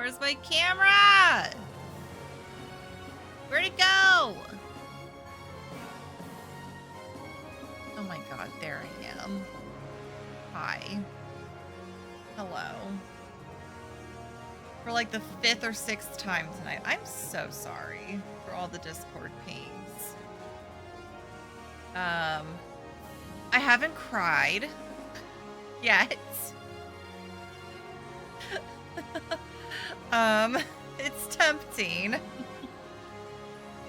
Where's my camera? Where'd it go? Oh my god, there I am. Hi. Hello. For like the 5th or 6th time tonight. I'm so sorry for all the Discord pings. I haven't cried yet. It's tempting.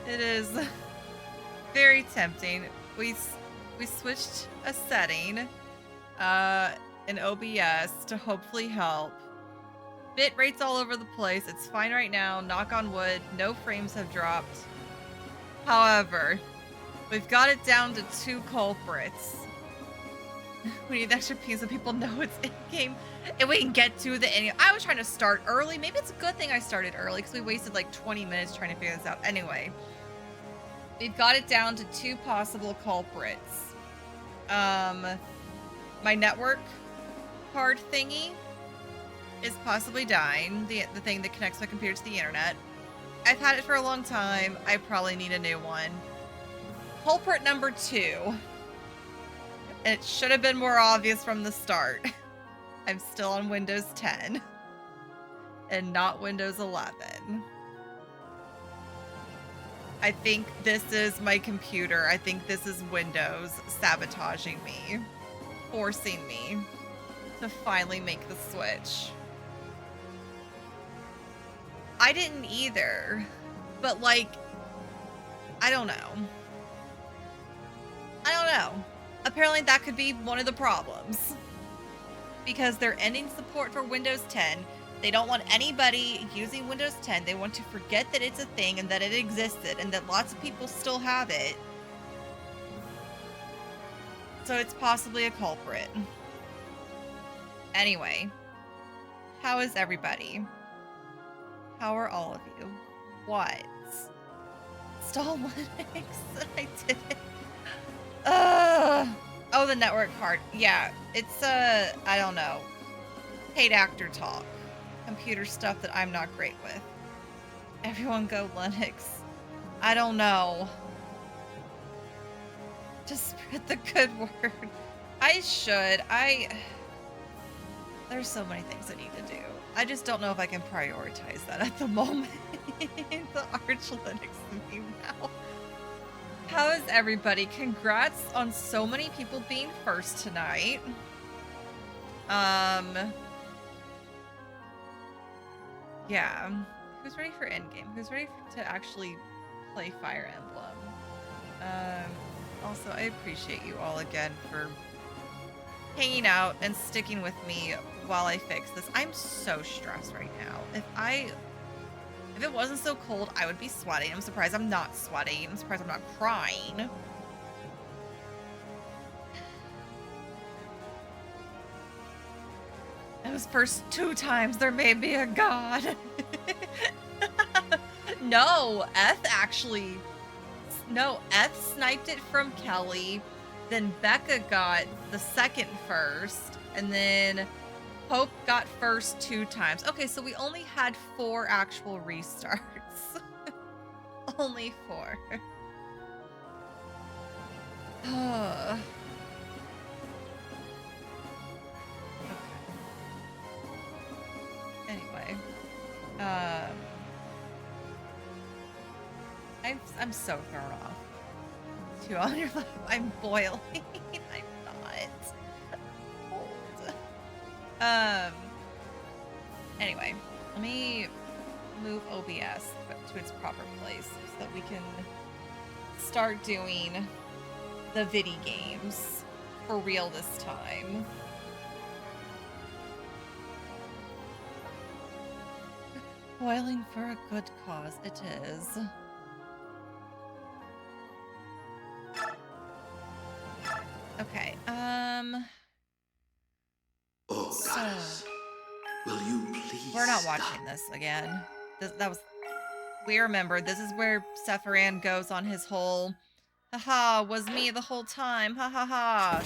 It is very tempting. We switched a setting in OBS to hopefully help. Bit rates all over the place. It's fine right now. Knock on wood. No frames have dropped. However, we've got it down to 2 culprits. We need extra pings so people know it's in-game. And we can get to the end. I was trying to start early. Maybe it's a good thing I started early because we wasted like 20 minutes trying to figure this out. Anyway, we've got it down to 2 possible culprits. My network card thingy is possibly dying. The thing that connects my computer to the internet. I've had it for a long time. I probably need a new one. Culprit number 2. It should have been more obvious from the start. I'm still on Windows 10 and not Windows 11. I think this is my computer. I think this is Windows sabotaging me, forcing me to finally make the switch. I didn't either, but like, I don't know. Apparently that could be one of the problems because they're ending support for Windows 10. They don't want anybody using Windows 10. They want to forget that it's a thing and that it existed and that lots of people still have it. So it's possibly a culprit. Anyway, how is everybody? How are all of you? What? Stall Linux? I did it. Oh, the network card. Yeah, it's, I don't know. Paid actor talk. Computer stuff that I'm not great with. Everyone go Linux. I don't know. Just spread the good word. I should. There's so many things I need to do. I just don't know if I can prioritize that at the moment. The Arch Linux meme now. How is everybody? Congrats on so many people being first tonight. Yeah. Who's ready for endgame? Who's ready to actually play Fire Emblem? Also, I appreciate you all again for hanging out and sticking with me while I fix this. I'm so stressed right now. If it wasn't so cold, I would be sweating. I'm surprised I'm not sweating. I'm surprised I'm not crying. Those first 2 times there may be a god. No, Eth sniped it from Kelly. Then Becca got the second first. And then Hope got first 2 times. Okay, so we only had 4 actual restarts. Only 4. Okay. Anyway. I'm so thrown off. 2 on your left. I'm boiling. I'm not. Anyway, let me move OBS to its proper place so that we can start doing the viddy games for real this time. Boiling for a good cause, it is. Okay, Oh, goddess, will you please we're not stop? watching this again. We remember, this is where Sephiran goes on his whole, haha, was me the whole time, ha ha ha.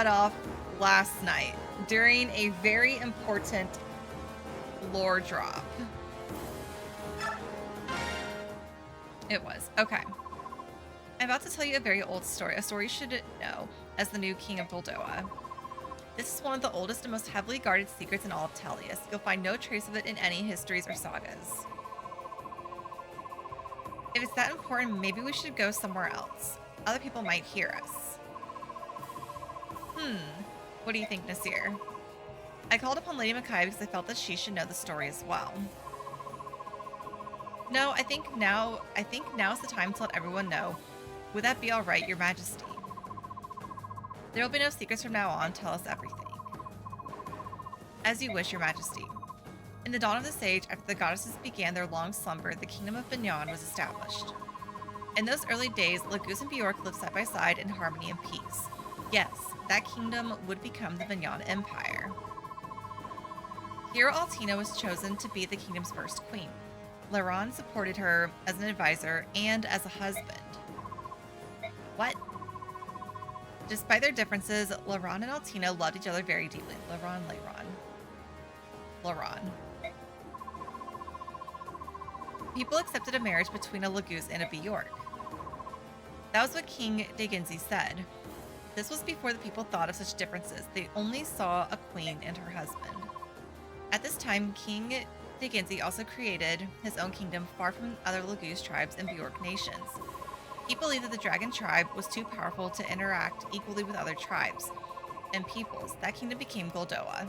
that off last night during a very important lore drop. It was. Okay. I'm about to tell you a very old story, a story you should know as the new king of Goldoa. This is one of the oldest and most heavily guarded secrets in all of Tellius. You'll find no trace of it in any histories or sagas. If it's that important, maybe we should go somewhere else. Other people might hear us. What do you think, Nasir? I called upon Lady Mackay because I felt that she should know the story as well. No, I think now's the time to let everyone know. Would that be all right, Your Majesty? There will be no secrets from now on. Tell us everything. As you wish, Your Majesty. In the dawn of this age, after the goddesses began their long slumber, the kingdom of Binyan was established. In those early days, Laguz and Bjork lived side by side in harmony and peace. Yes, that kingdom would become the Binyan Empire. Here, Altina was chosen to be the kingdom's first queen. Laron supported her as an advisor and as a husband. What? Despite their differences, Laron and Altina loved each other very deeply. Laron. People accepted a marriage between a Laguz and a Bjork. That was what King Daginzi said. This was before the people thought of such differences. They only saw a queen and her husband. At this time, King Daginzi also created his own kingdom far from other Laguz tribes and Bjork nations. He believed that the dragon tribe was too powerful to interact equally with other tribes and peoples. That kingdom became Goldoa.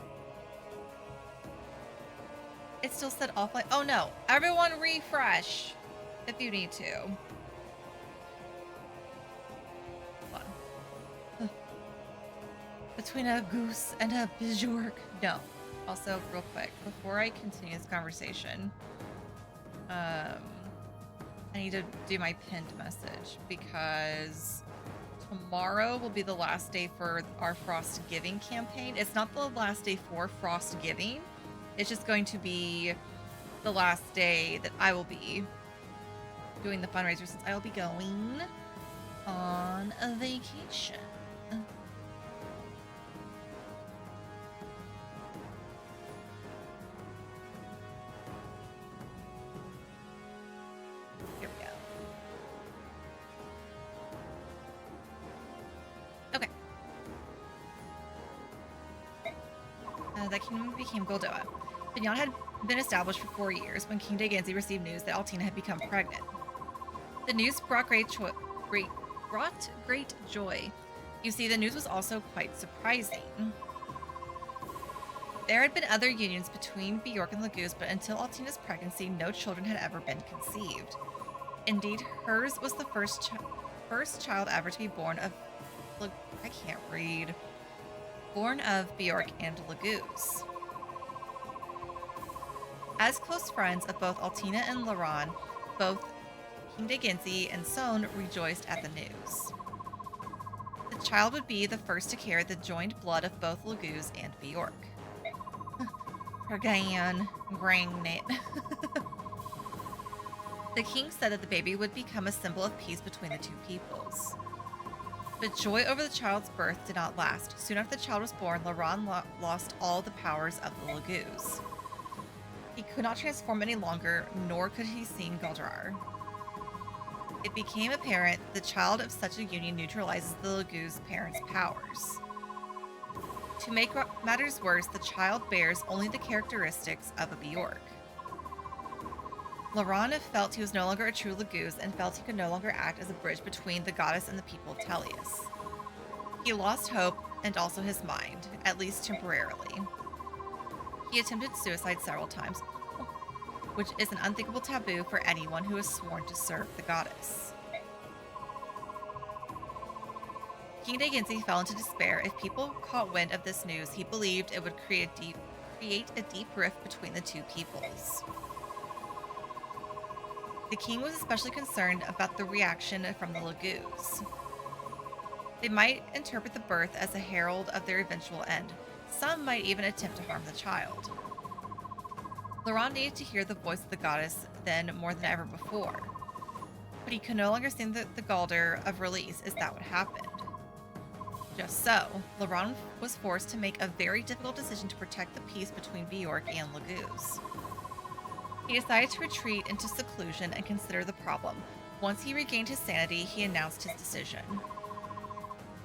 It still said offline. Oh no, everyone refresh if you need to. Hold on. Between a goose and a Bjork. No. Also, real quick, before I continue this conversation, I need to do my pinned message because tomorrow will be the last day for our Frost Giving campaign. It's not the last day for Frost Giving. It's just going to be the last day that I will be doing the fundraiser since I will be going on a vacation. Here we go. Okay. That kingdom became Goldoa. Binyan had been established for 4 years when King Daginzi received news that Altina had become pregnant. The news brought great joy. You see, the news was also quite surprising. There had been other unions between Bjork and Laguz, but until Altina's pregnancy, no children had ever been conceived. Indeed, hers was the first child ever to be born of... I can't read. Born of Bjork and Laguz. As close friends of both Altina and Laron, both King Daginzi and Son rejoiced at the news. The child would be the first to carry the joined blood of both Laguz and Bjork. Pergan, Grangnet. The king said that the baby would become a symbol of peace between the two peoples. But joy over the child's birth did not last. Soon after the child was born, Laron lost all the powers of the Laguz. He could not transform any longer, nor could he see Galdrar. It became apparent the child of such a union neutralizes the Laguz parents' powers. To make matters worse, the child bears only the characteristics of a Bjork. Laron felt he was no longer a true Laguz and felt he could no longer act as a bridge between the goddess and the people of Tellius. He lost hope and also his mind, at least temporarily. He attempted suicide several times, which is an unthinkable taboo for anyone who is sworn to serve the goddess. King Daginzi fell into despair. If people caught wind of this news, he believed it would create a deep rift between the two peoples. The king was especially concerned about the reaction from the Laguz. They might interpret the birth as a herald of their eventual end. Some might even attempt to harm the child. Laron needed to hear the voice of the goddess then more than ever before. But he could no longer sing the Galdar of release. Is that what happened? Just so, Laurent was forced to make a very difficult decision to protect the peace between Bjork and Laguz. He decided to retreat into seclusion and consider the problem. Once he regained his sanity, he announced his decision.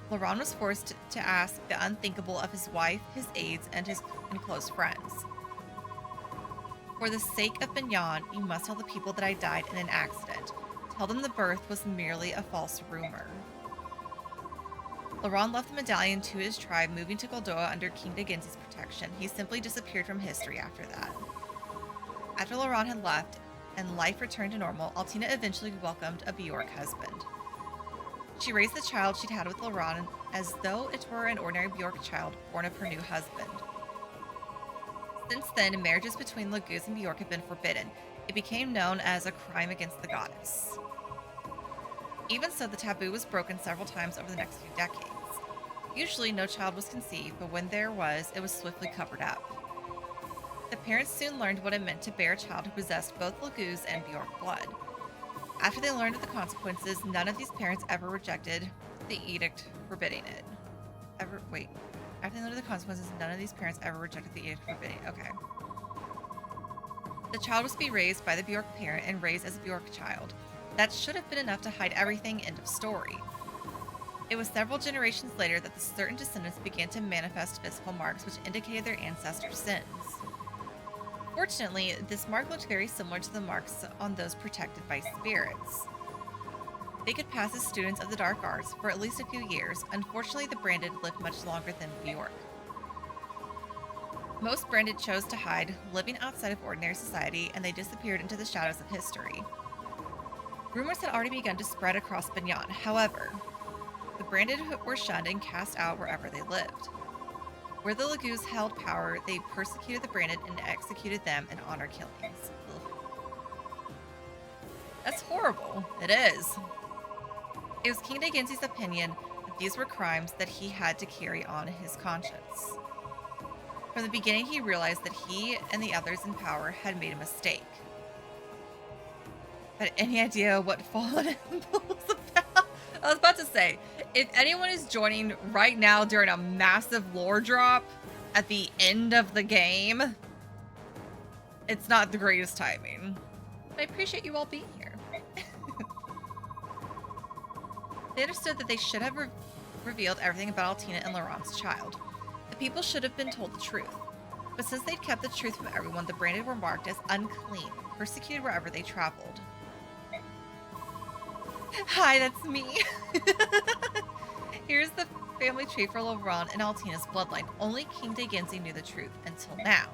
Laurent was forced to ask the unthinkable of his wife, his aides, and close friends. For the sake of Mignon, you must tell the people that I died in an accident. Tell them the birth was merely a false rumor. Laurent left the medallion to his tribe, moving to Goldoa under King de Ginzy's protection. He simply disappeared from history after that. After Laurent had left and life returned to normal, Altina eventually welcomed a Bjork husband. She raised the child she'd had with Laurent as though it were an ordinary Bjork child born of her new husband. Since then, marriages between Laguz and Bjork have been forbidden. It became known as a crime against the goddess. Even so, the taboo was broken several times over the next few decades. Usually, no child was conceived, but when there was, it was swiftly covered up. The parents soon learned what it meant to bear a child who possessed both Laguz and Bjork blood. After they learned of the consequences, none of these parents ever rejected the edict forbidding it. After they learned of the consequences, none of these parents ever rejected the edict forbidding it. Okay. The child was to be raised by the Bjork parent and raised as a Bjork child. That should have been enough to hide everything. End of story. It was several generations later that the certain descendants began to manifest physical marks which indicated their ancestors' sins. Fortunately, this mark looked very similar to the marks on those protected by spirits. They could pass as students of the dark arts for at least a few years. Unfortunately, the branded lived much longer than Bjork. Most branded chose to hide, living outside of ordinary society, and they disappeared into the shadows of history. Rumors had already begun to spread across Mignon. However, the branded were shunned and cast out wherever they lived. Where the Laguz held power, they persecuted the branded and executed them in honor killings. Ugh. That's horrible. It is. It was King de Ginzy's opinion that these were crimes that he had to carry on his conscience. From the beginning, he realized that he and the others in power had made a mistake. Had any idea what Fallen Emblem was about? I was about to say, if anyone is joining right now during a massive lore drop at the end of the game, it's not the greatest timing. But I appreciate you all being here. They understood that they should have revealed everything about Altina and Laurent's child. The people should have been told the truth. But since they'd kept the truth from everyone, the branded were marked as unclean, persecuted wherever they traveled. Hi, that's me. Here's the family tree for Laurent and Altina's bloodline. Only King de Ginzy knew the truth until now.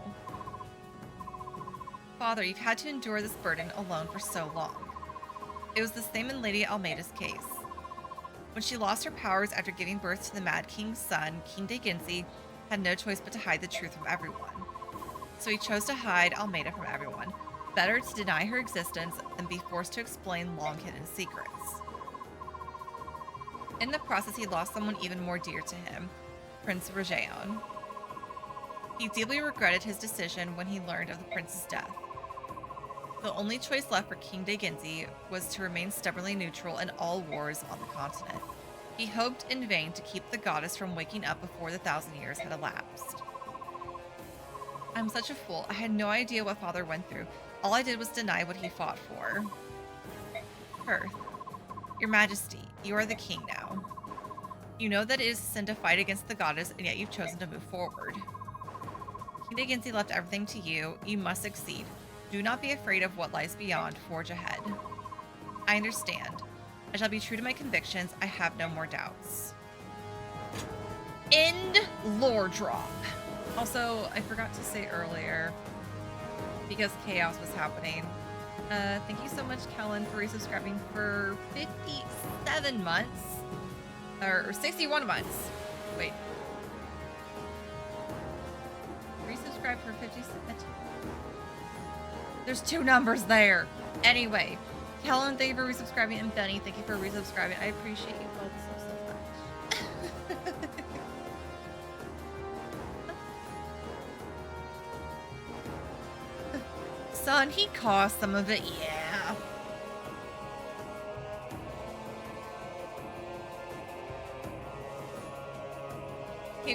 Father, you've had to endure this burden alone for so long. It was the same in Lady Almeida's case. When she lost her powers after giving birth to the Mad King's son, King de Ginzy had no choice but to hide the truth from everyone. So he chose to hide Almeida from everyone. Better to deny her existence than be forced to explain long-hidden secrets. In the process, he lost someone even more dear to him, Prince Rajeon. He deeply regretted his decision when he learned of the prince's death. The only choice left for King de Ginzy was to remain stubbornly neutral in all wars on the continent. He hoped in vain to keep the goddess from waking up before the 1,000 years had elapsed. I'm such a fool. I had no idea what Father went through. All I did was deny what he fought for. Perth, Your Majesty, you are the king now. You know that it is sin to fight against the goddess, and yet you've chosen to move forward. King de Ginzy left everything to you. You must succeed. Do not be afraid of what lies beyond. Forge ahead. I understand. I shall be true to my convictions. I have no more doubts. End lore drop. Also, I forgot to say earlier, because chaos was happening. Thank you so much, Kellen, for resubscribing for 57 months. Or 61 months. Wait. Resubscribe for 57. There's two numbers there. Anyway, Kellen, thank you for resubscribing, and Benny, thank you for resubscribing. I appreciate you both so much. Son, he caused some of it, yeah.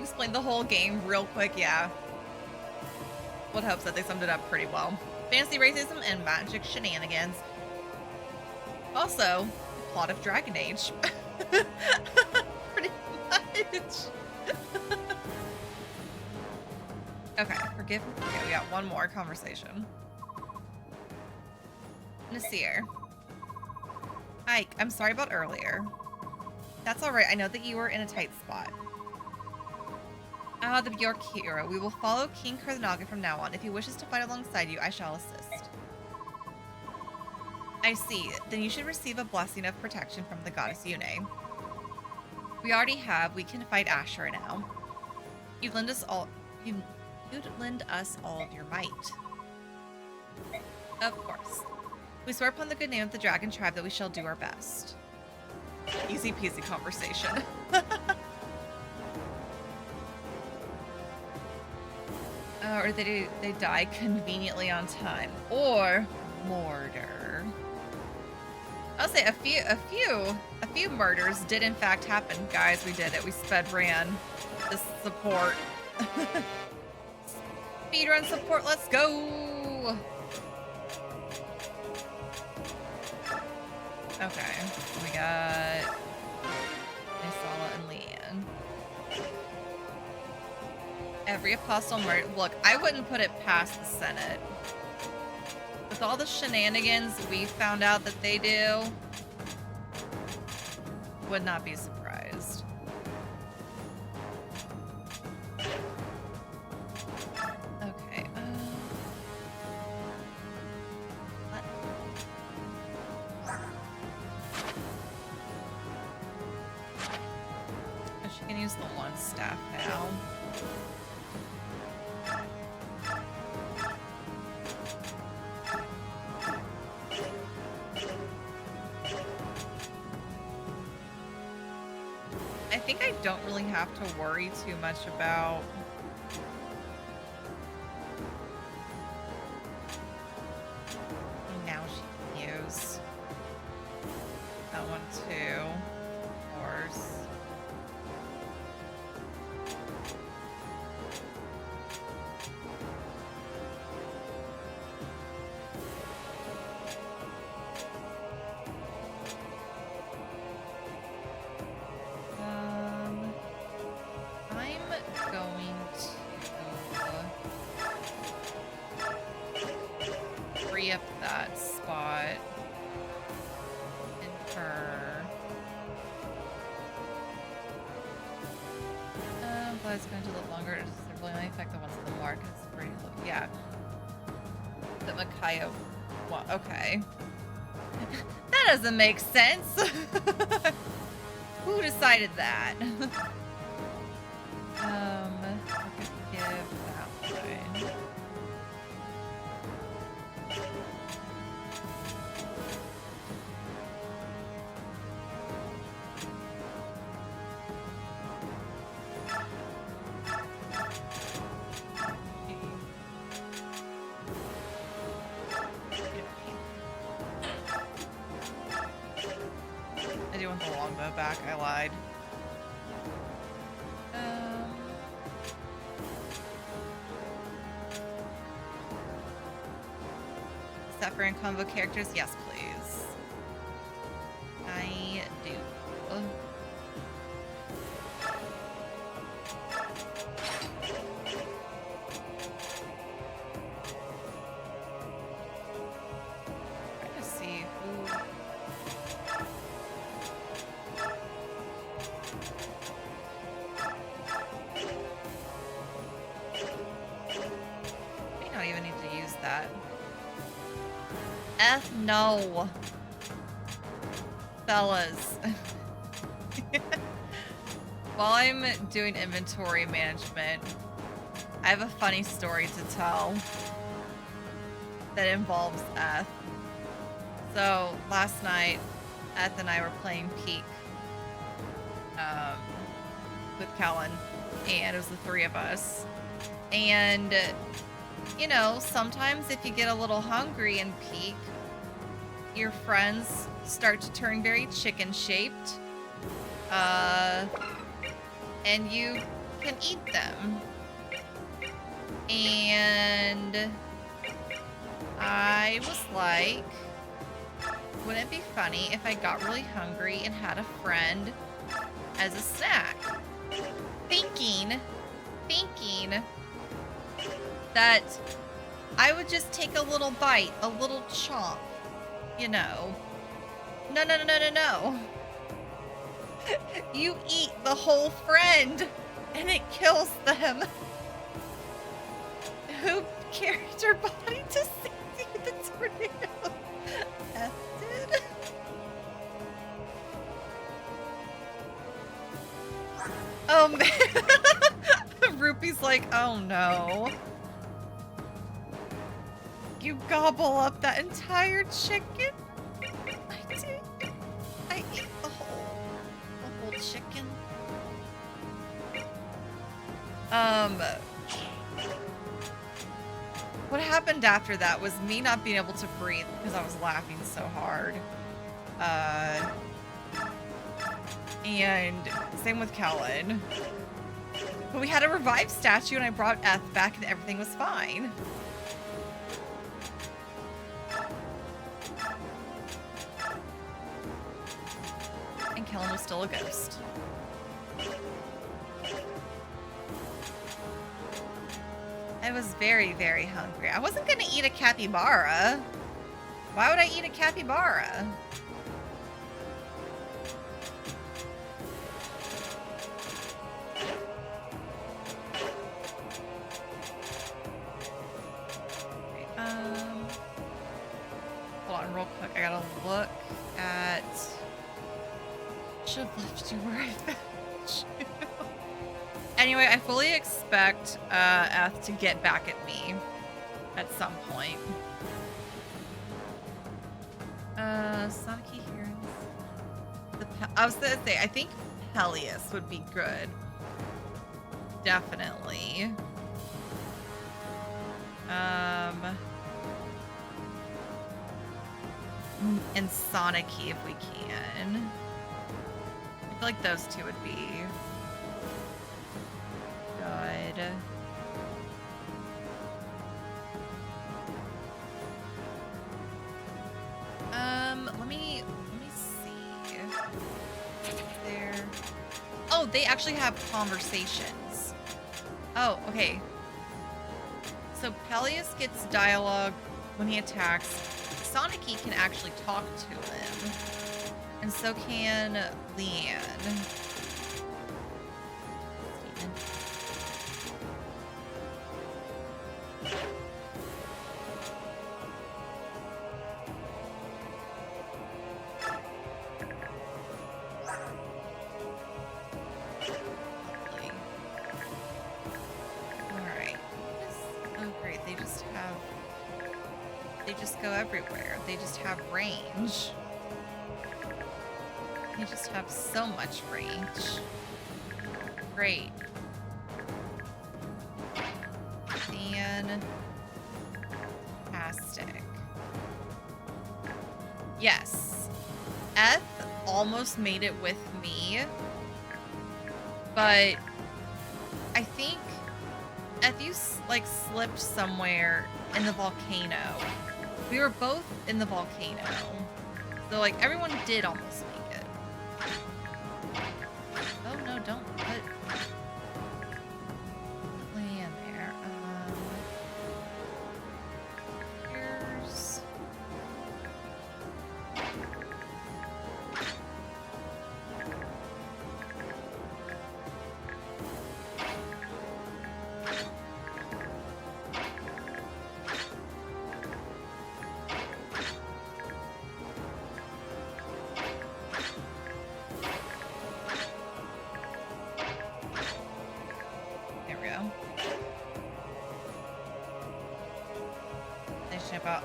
explain the whole game real quick, yeah. Would hope that they summed it up pretty well. Fantasy racism and magic shenanigans. Also, the plot of Dragon Age. Pretty much. Okay, forgive me. Okay, we got one more conversation. Nasir. Ike, I'm sorry about earlier. That's alright, I know that you were in a tight spot. Ah, the Bjork hero. We will follow King Kurthanaga from now on. If he wishes to fight alongside you, I shall assist. I see. Then you should receive a blessing of protection from the goddess Yune. We already have. We can fight Ashura now. You'd lend us all of your might. Of course. We swear upon the good name of the dragon tribe that we shall do our best. Easy peasy conversation. Or they die conveniently on time. Or murder. I'll say a few murders did in fact happen, guys. We did it. We sped ran this support. Speedrun support, let's go! Okay, we got Nisala and Leanne. Every apostle murder. Look, I wouldn't put it past the Senate. With all the shenanigans we found out that they do, would not be surprised. Okay, she can use the one staff now. I think I don't really have to worry too much about now she can use that one too, of course. Up that spot in her. But it's going to look longer. Does it really only affect the ones in the mark? It's pretty low. Yeah. The Makayo. Well, okay. That doesn't make sense. Who decided that? I could give that one. I do want the longbow back, I lied. Zephyr and combo characters? Yes, please. I do. Trying to see who. May not even need to use that. No. Fellas. While I'm doing inventory management, I have a funny story to tell that involves Eth. So last night, Eth and I were playing Peak with Callan, and it was the three of us. And you know, sometimes if you get a little hungry in Peak, your friends start to turn very chicken-shaped. And you can eat them. And I was like, wouldn't it be funny if I got really hungry and had a friend as a snack? Thinking that I would just take a little bite, a little chomp, you know. No. You eat the whole friend and it kills them. Who carried her body to safety with the tornado? F did. Oh man. Rupee's like, oh no. You gobble up that entire chicken? I did. I ate the whole chicken. What happened after that was me not being able to breathe because I was laughing so hard. And same with Kellen. But we had a revived statue and I brought Eth back and everything was fine. And Kellen was still a ghost. I was very, very hungry. I wasn't gonna eat a capybara. Why would I eat a capybara? Hold on real quick. I gotta look at... Should have left you where I found you. Anyway, I fully expect Eth to get back at me at some point. Sonic heroes. I was gonna say, I think Peleus would be good. Definitely. And Sonic-y if we can. I feel like those two would be good. Let me see. There. Oh, they actually have conversations. Oh, okay. So Peleus gets dialogue when he attacks. Sonic-y can actually talk to him. And so can Leanne. Go everywhere. They just have range. They just have so much range. Great. Fantastic. Yes. Eth almost made it with me, but I think Eth, you like slipped somewhere in the volcano. We were both in the volcano. So, like, everyone did almost make it. Oh, no, don't put land there. Here's...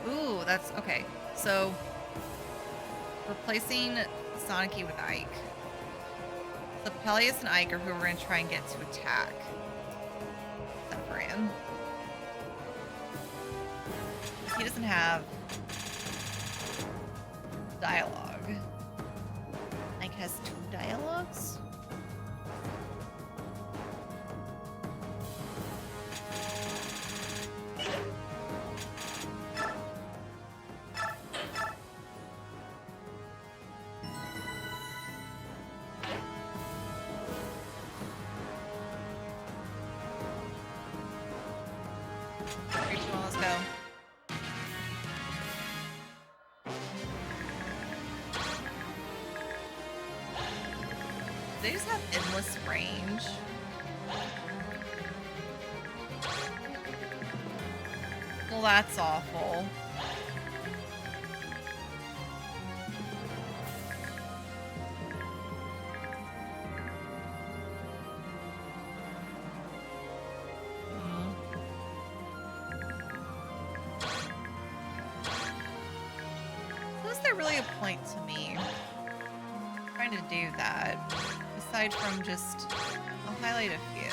Ooh, that's okay. So, replacing Sonic-y with Ike. So Peleus and Ike are who we're going to try and get to attack. Except for him. He doesn't have dialogue. Ike has 2 dialogues? 3, 2, 1, let's go. They just have endless range. Well, that's awful. Was there really a point to me trying to do that? Aside from just, I'll highlight a few.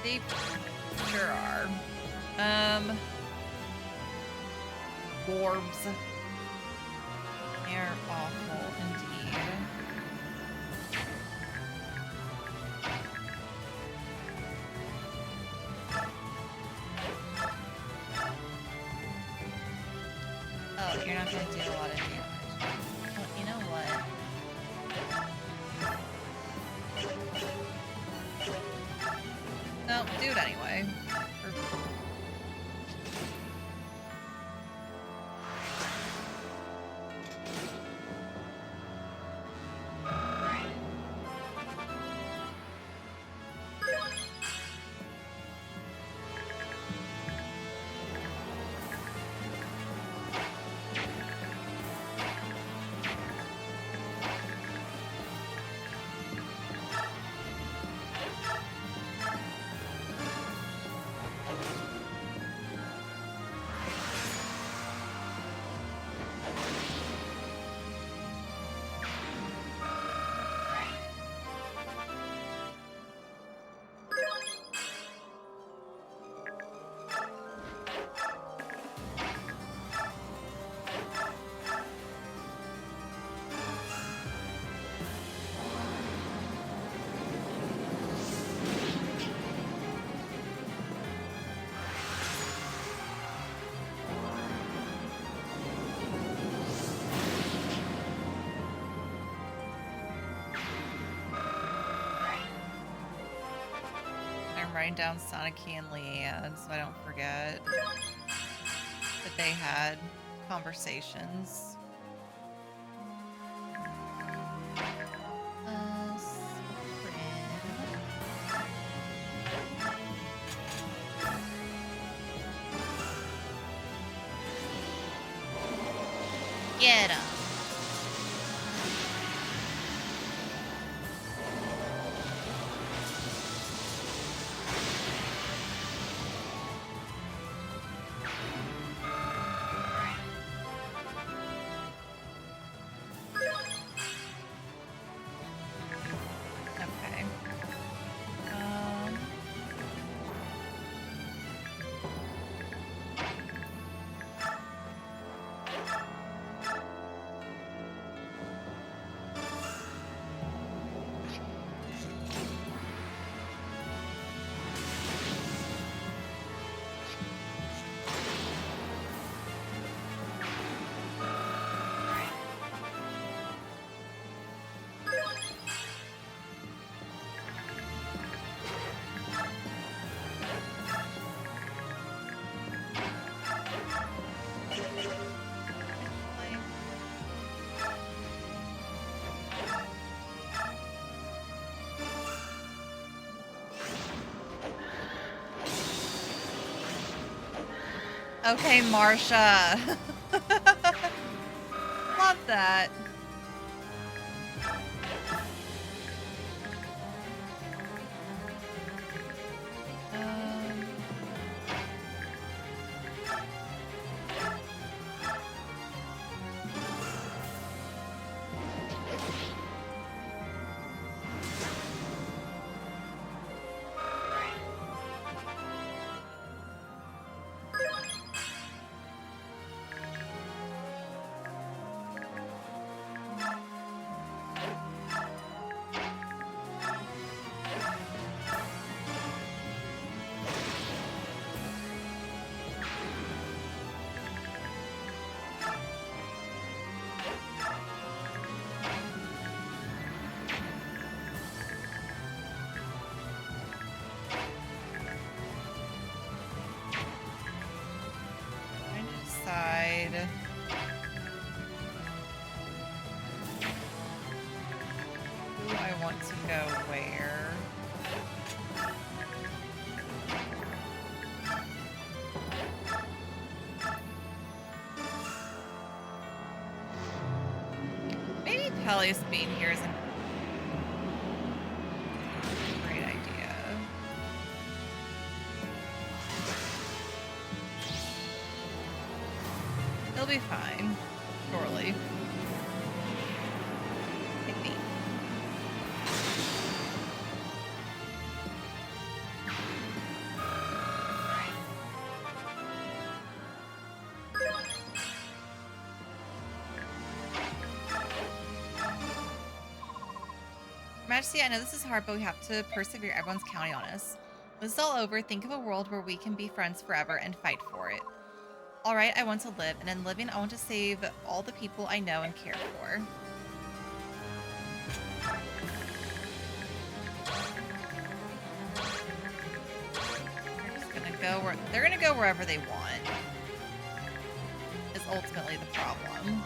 They sure are. Orbs. They're awful indeed. Oh, you're not gonna do a lot of damage. Well, you know what? No, do it anyway. I'm writing down Soniki and Leanne so I don't forget that they had conversations. Get 'em. Okay. Okay, Marsha. Love that. go where? Maybe Peleus being here isn't a great idea. He'll be fine, surely. I think. Majesty, I know this is hard, but we have to persevere. Everyone's counting on us. When this is all over, think of a world where we can be friends forever and fight for it. All right, I want to live, and in living, I want to save all the people I know and care for. They're just gonna go where they're gonna go wherever they want. Is ultimately the problem.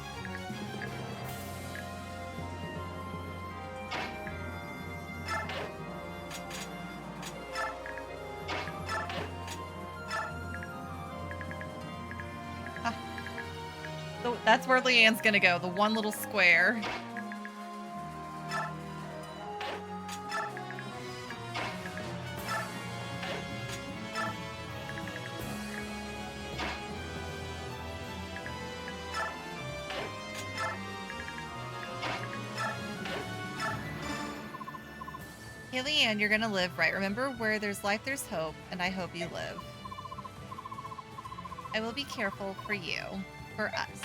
So that's where Leanne's gonna go, the one little square. Hey, Leanne, you're gonna live, right? Remember, where there's life, there's hope, and I hope you live. I will be careful for you. For us.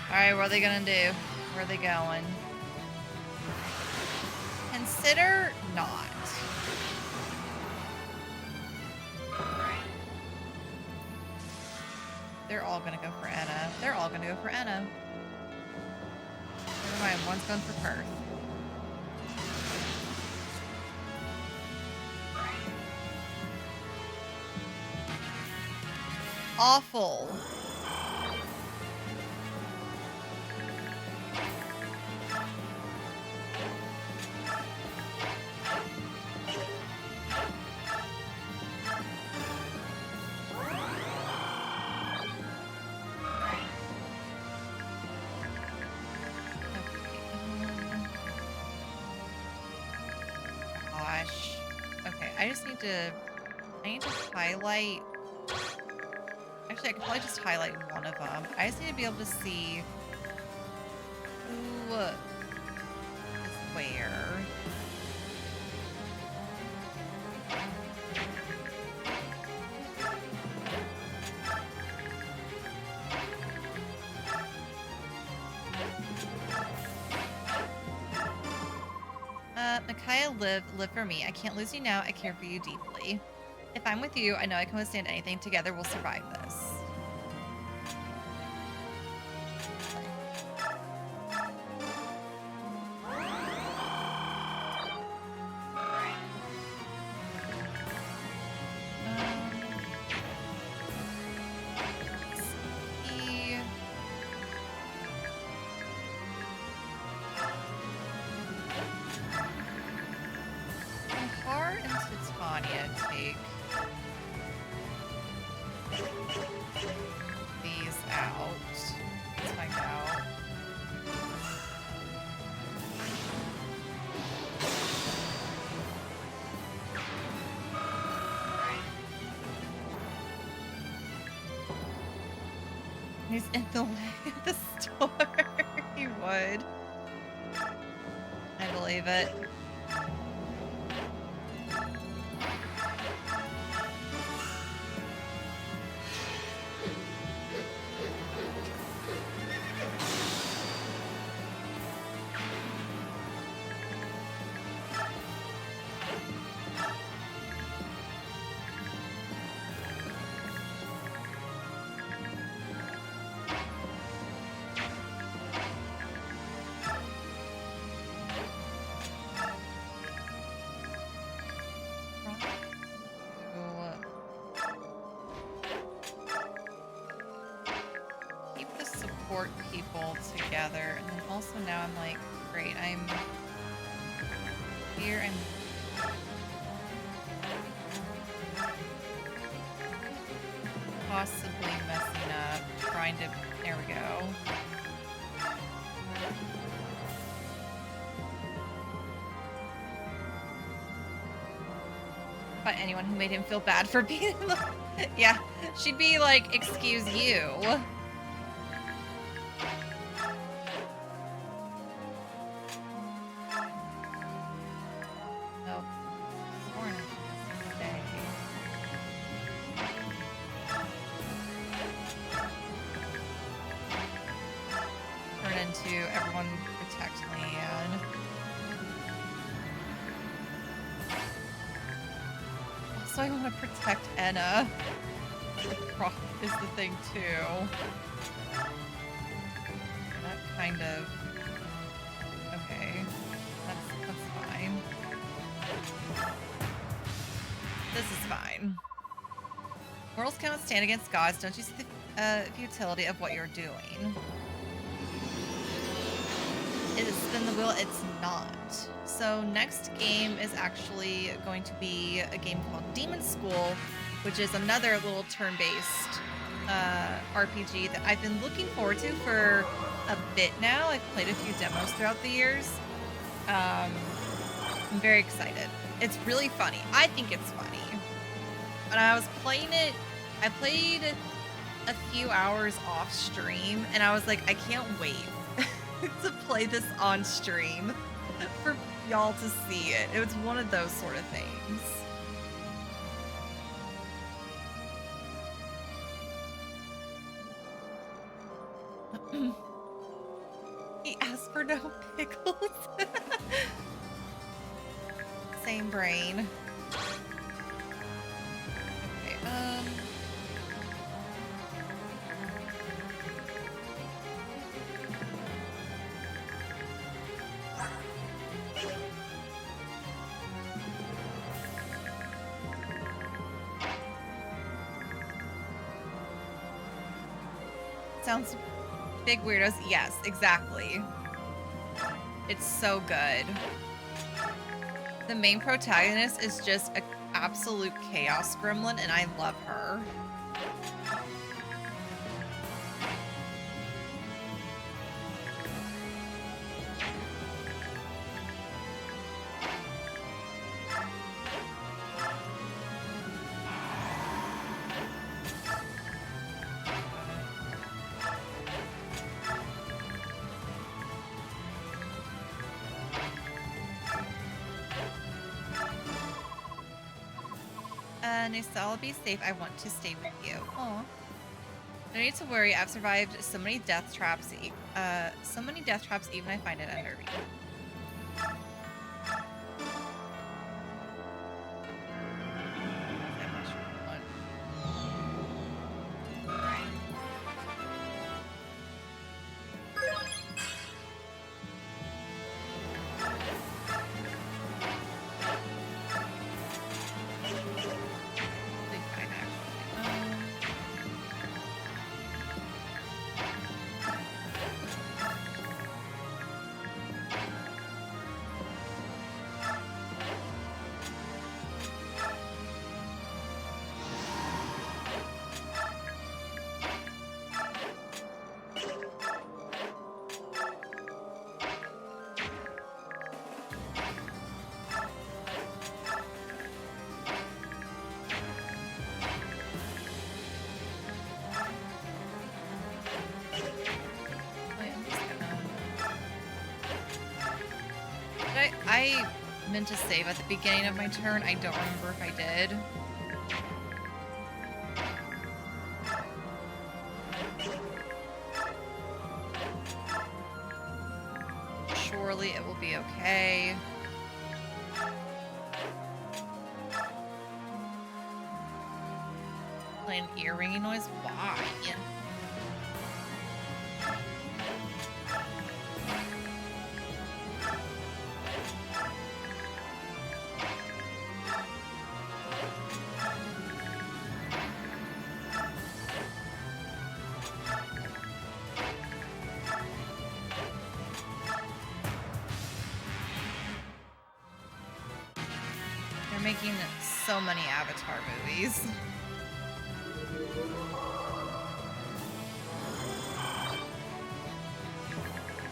Alright, what are they gonna do? Where are they going? Consider not. They're all gonna go for Anna. They're all gonna go for Anna. Never mind, one's going for Perth. Awful. Gosh. Okay, I need to highlight. Actually, I could probably just highlight one of them. I just need to be able to see who is where. Micaiah, live for me. I can't lose you now. I care for you deeply. If I'm with you, I know I can withstand anything. Together, we'll survive this. He's in the store. He would. I believe it. transport people together. And then also now I'm like, great, I'm here, I'm possibly messing up, trying to, there we go. But anyone who made him feel bad for being, yeah, she'd be like, excuse you. Everyone protect Leanne. Also, I want to protect Enna. Croc is the thing too. That kind of... Okay. That's fine. This is fine. Mortals cannot stand against gods. Don't you see the futility of what you're doing? It is spin the wheel, it's not. So next game is actually going to be a game called Demon School, which is another little turn-based RPG that I've been looking forward to for a bit now. I've played a few demos throughout the years. I'm very excited. It's really funny. I think it's funny. When I was playing it, I played a few hours off stream, and I was like, I can't wait to play this on stream for y'all to see it. It was one of those sort of things. He asked for no pickles. Same brain. Okay, sounds big weirdos. Yes, exactly. It's so good. The main protagonist is just an absolute chaos gremlin, and I love her. Nisa, I'll be safe. I want to stay with you. Aw. No need to worry. I've survived so many death traps. Even I find it unnerving. I meant to save at the beginning of my turn. I don't remember if I did. Surely it will be okay. Play an ear ringing noise? Why? making so many Avatar movies.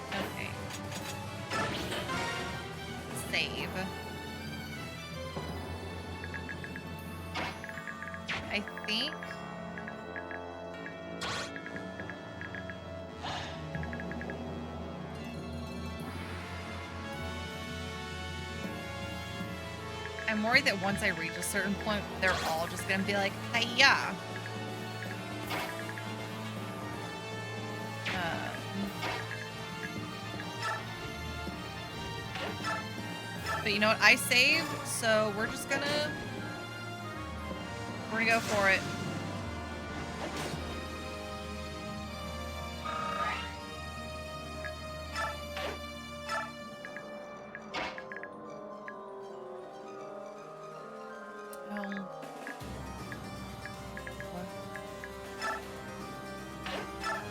Okay. Save. I think. I'm worried that once I reach a certain point, they're all just gonna be like, "Hiya." But you know what? I saved, so we're gonna go for it. Oh.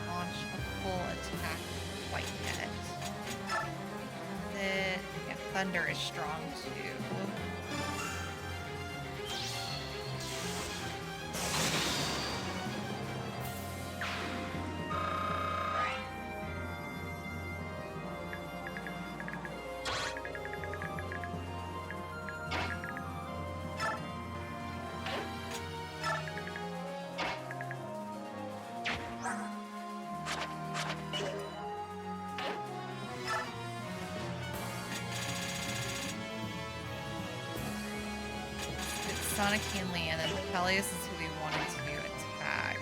Launch a full attack quite yet. Yeah, thunder is strong too. Sonic and Lee, and then Peleus is who we wanted to attack.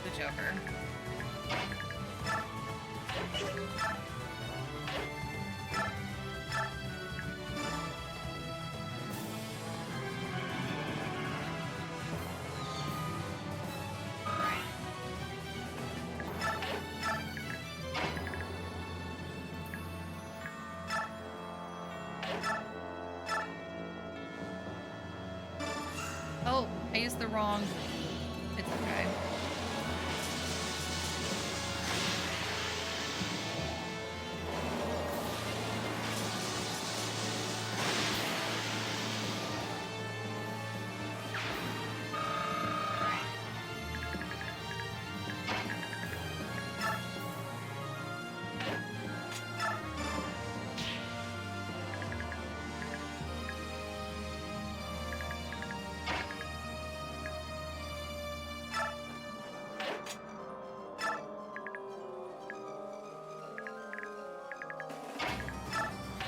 The Joker. Oh, I used the wrong. It's okay.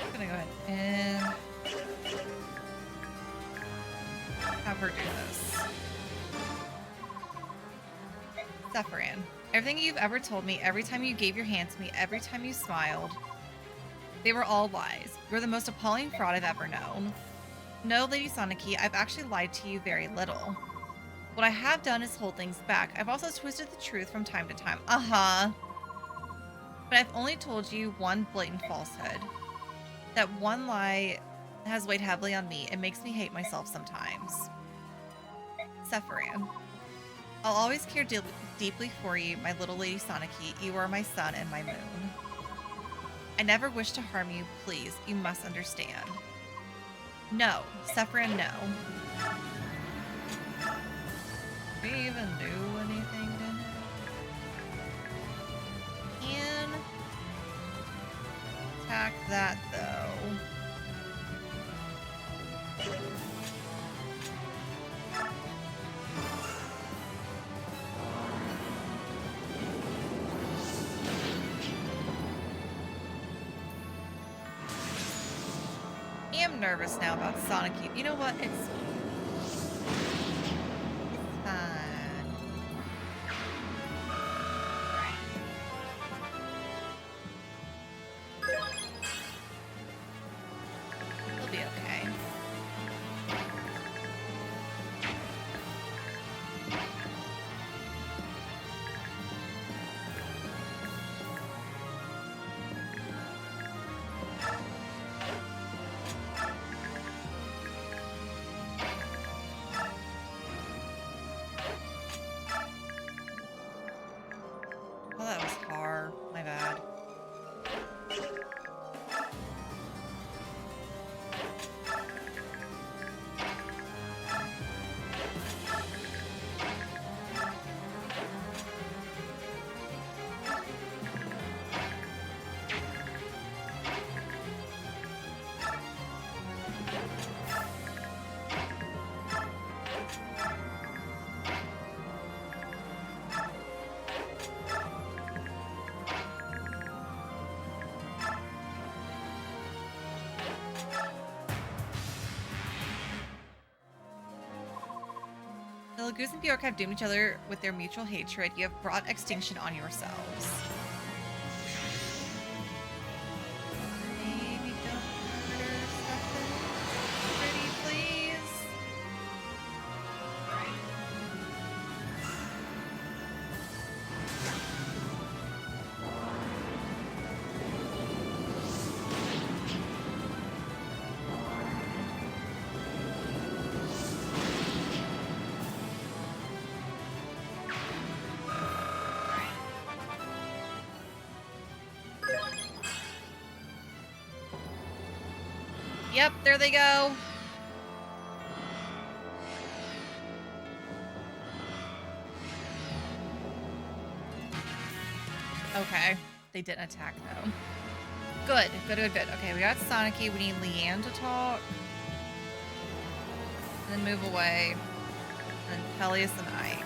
I'm gonna go ahead and have her do this. Sephiran, everything you've ever told me, every time you gave your hand to me, every time you smiled, they were all lies. You're the most appalling fraud I've ever known. No, Lady Soniki, I've actually lied to you very little. What I have done is hold things back. I've also twisted the truth from time to time. But I've only told you one blatant falsehood. That one lie has weighed heavily on me. It makes me hate myself sometimes. Sephiran, I'll always care deeply for you, my little Lady Soniki. You are my sun and my moon. I never wish to harm you. Please, you must understand. No. Sephiran, no. Do we even do anything to him? Can attack that, though. I am nervous now about Sonic Youth. You know what? It's fine. It'll be okay. Oh, that was hard. My bad. the Goose and Bjork have doomed each other with their mutual hatred, you have brought extinction on yourselves. Maybe don't murder something pretty, please. Yep, there they go. Okay, they didn't attack though. Good, good, good, good. Okay, we got Sonicy. We need Leanne to talk. And then move away. And then Peleus and Ike.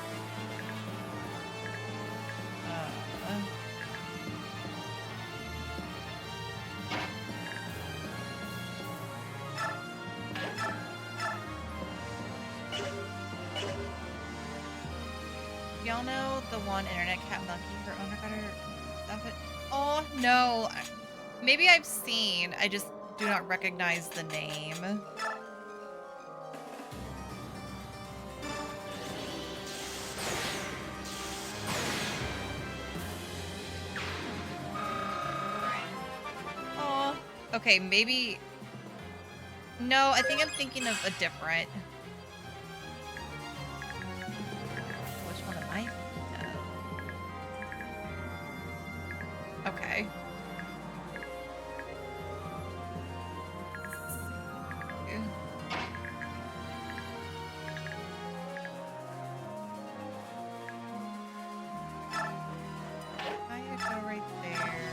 Y'all know the one internet cat Lucky, her owner got her stuff it. Oh no. Maybe I've seen, I just do not recognize the name. Oh, okay, maybe. No, I think I'm thinking of a different. Which one am I? Okay. I go right there.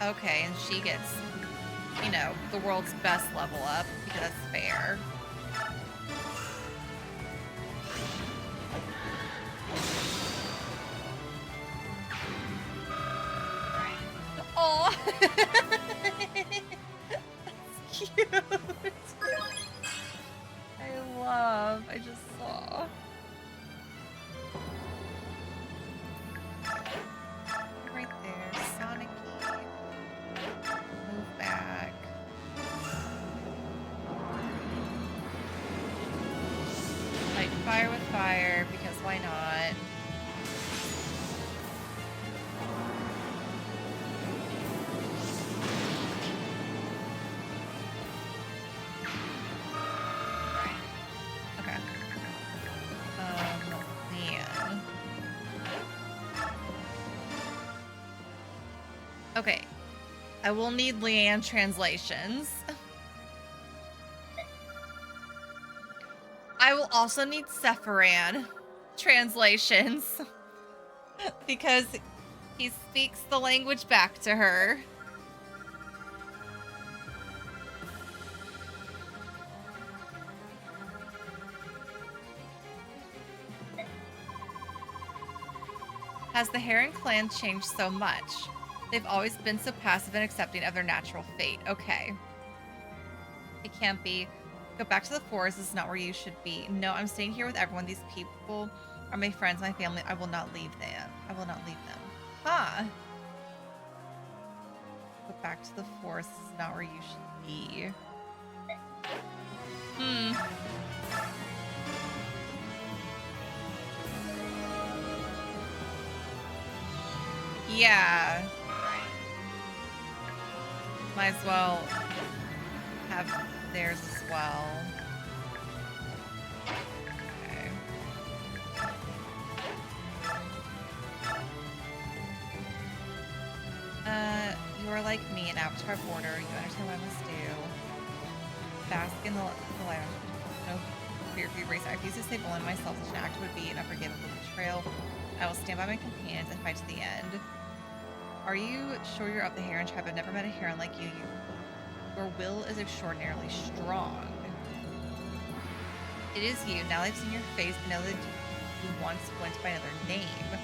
Okay, and she gets, you know, the world's best level up, because that's fair. Oh, that's cute. I just saw. Right there, Sonicy. Move back. Fight fire with fire, because why not? Okay. Leanne. Okay. I will need Leanne translations. I will also need Sephiran translations because he speaks the language back to her. Has the Heron clan changed so much? They've always been so passive and accepting of their natural fate. Okay. It can't be. Go back to the forest. This is not where you should be. No, I'm staying here with everyone. These people are my friends, my family. I will not leave them. I will not leave them. Huh. Go back to the forest. This is not where you should be. Hmm. Yeah. Might as well have theirs as well. Okay. You are like me, an avatar border. You understand what I must do. Bask in the light. No fear for your race. I refuse to say bullying myself. Such an act would be an unforgivable betrayal. I will stand by my companions and fight to the end. Are you sure you're of the Heron tribe? I've never met a Heron like you. Your will is extraordinarily strong. It is you. Now that I've seen your face, I know that you once went by another name.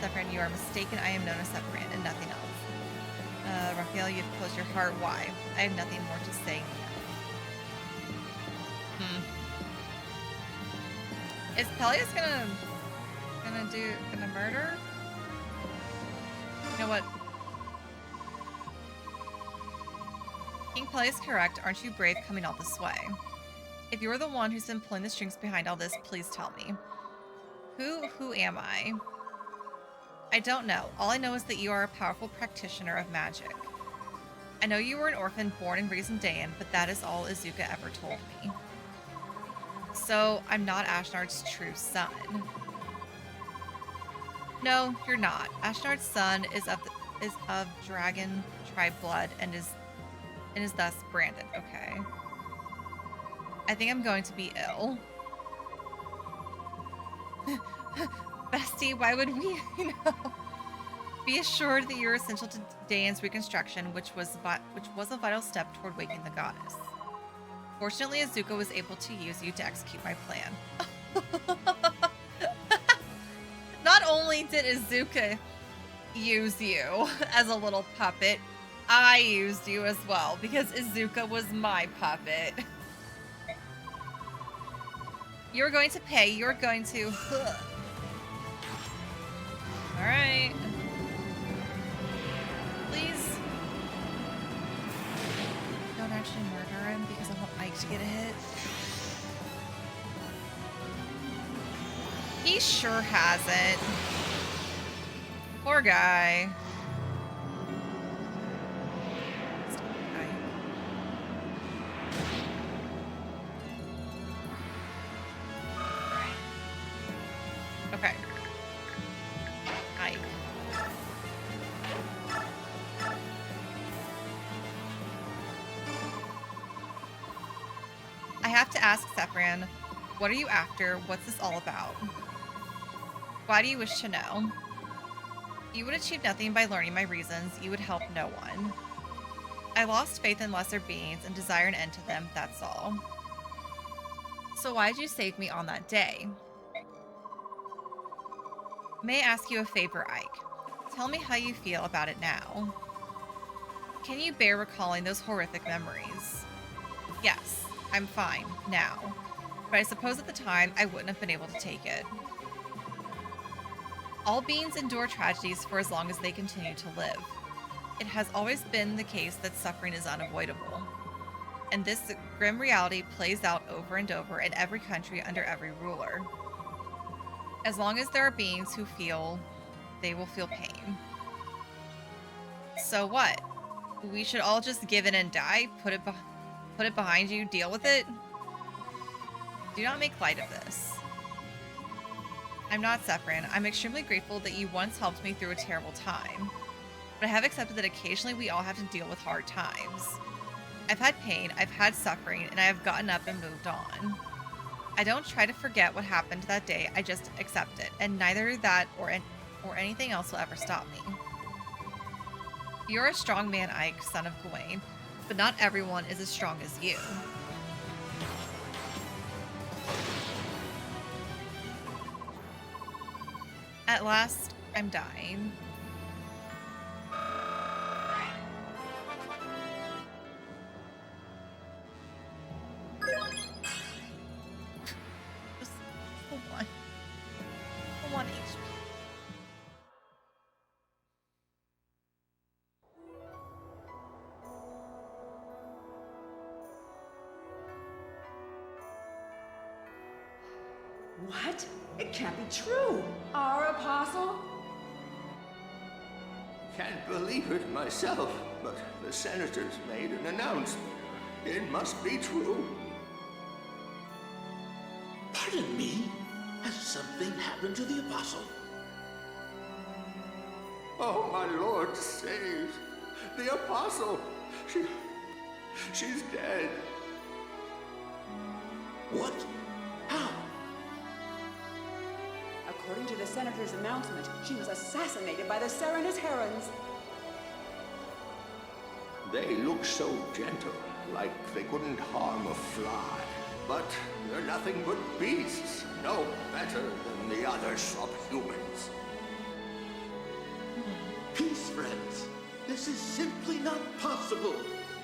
Sephirin, you are mistaken. I am known as Sephirin and nothing else. Raphael, you've closed your heart. Why? I have nothing more to say now. Is Peleus gonna murder? You know what? King Peleus correct. Aren't you brave coming all this way? If you're the one who's been pulling the strings behind all this, please tell me. Who am I? I don't know. All I know is that you are a powerful practitioner of magic. I know you were an orphan born and raised in Dayan, but that is all Izuka ever told me. So, I'm not Ashnard's true son. No, you're not. Ashnard's son is of dragon tribe blood and is thus branded. Okay. I think I'm going to be ill. Bestie, why would we, Be assured that you're essential to Dayan's reconstruction, which was a vital step toward waking the goddess. Fortunately, Izuka was able to use you to execute my plan. Not only did Izuka use you as a little puppet, I used you as well, because Izuka was my puppet. You're going to pay. You're going to... Alright. Please. Don't actually murder him, because I want Ike to get a hit. He sure hasn't. Poor guy. Okay. Ike. I have to ask Sephirin, what are you after? What's this all about? Why do you wish to know? You would achieve nothing by learning my reasons. You would help no one. I lost faith in lesser beings and desire an end to them, that's all. So why did you save me on that day? May I ask you a favor, Ike? Tell me how you feel about it now. Can you bear recalling those horrific memories? Yes, I'm fine, now. But I suppose at the time, I wouldn't have been able to take it. All beings endure tragedies for as long as they continue to live. It has always been the case that suffering is unavoidable. And this grim reality plays out over and over in every country under every ruler. As long as there are beings who feel, they will feel pain. So what? We should all just give in and die? Put it behind you, deal with it? Do not make light of this. I'm not Sephirin. I'm extremely grateful that you once helped me through a terrible time. But I have accepted that occasionally we all have to deal with hard times. I've had pain, I've had suffering, and I have gotten up and moved on. I don't try to forget what happened that day, I just accept it, and neither that or anything else will ever stop me. You're a strong man, Ike, son of Gawain, but not everyone is as strong as you. At last, I'm dying. Just the one HP. What? It can't be true. Our apostle? Can't believe it myself, but the senators made an announcement. It must be true. Pardon me? Has something happened to the apostle? Oh, my lord, save the apostle. She's dead. What? How? According to the senator's announcement, she was assassinated by the Serenus Herons. They look so gentle, like they couldn't harm a fly. But they're nothing but beasts, no better than the other subhumans. Peace, friends. This is simply not possible.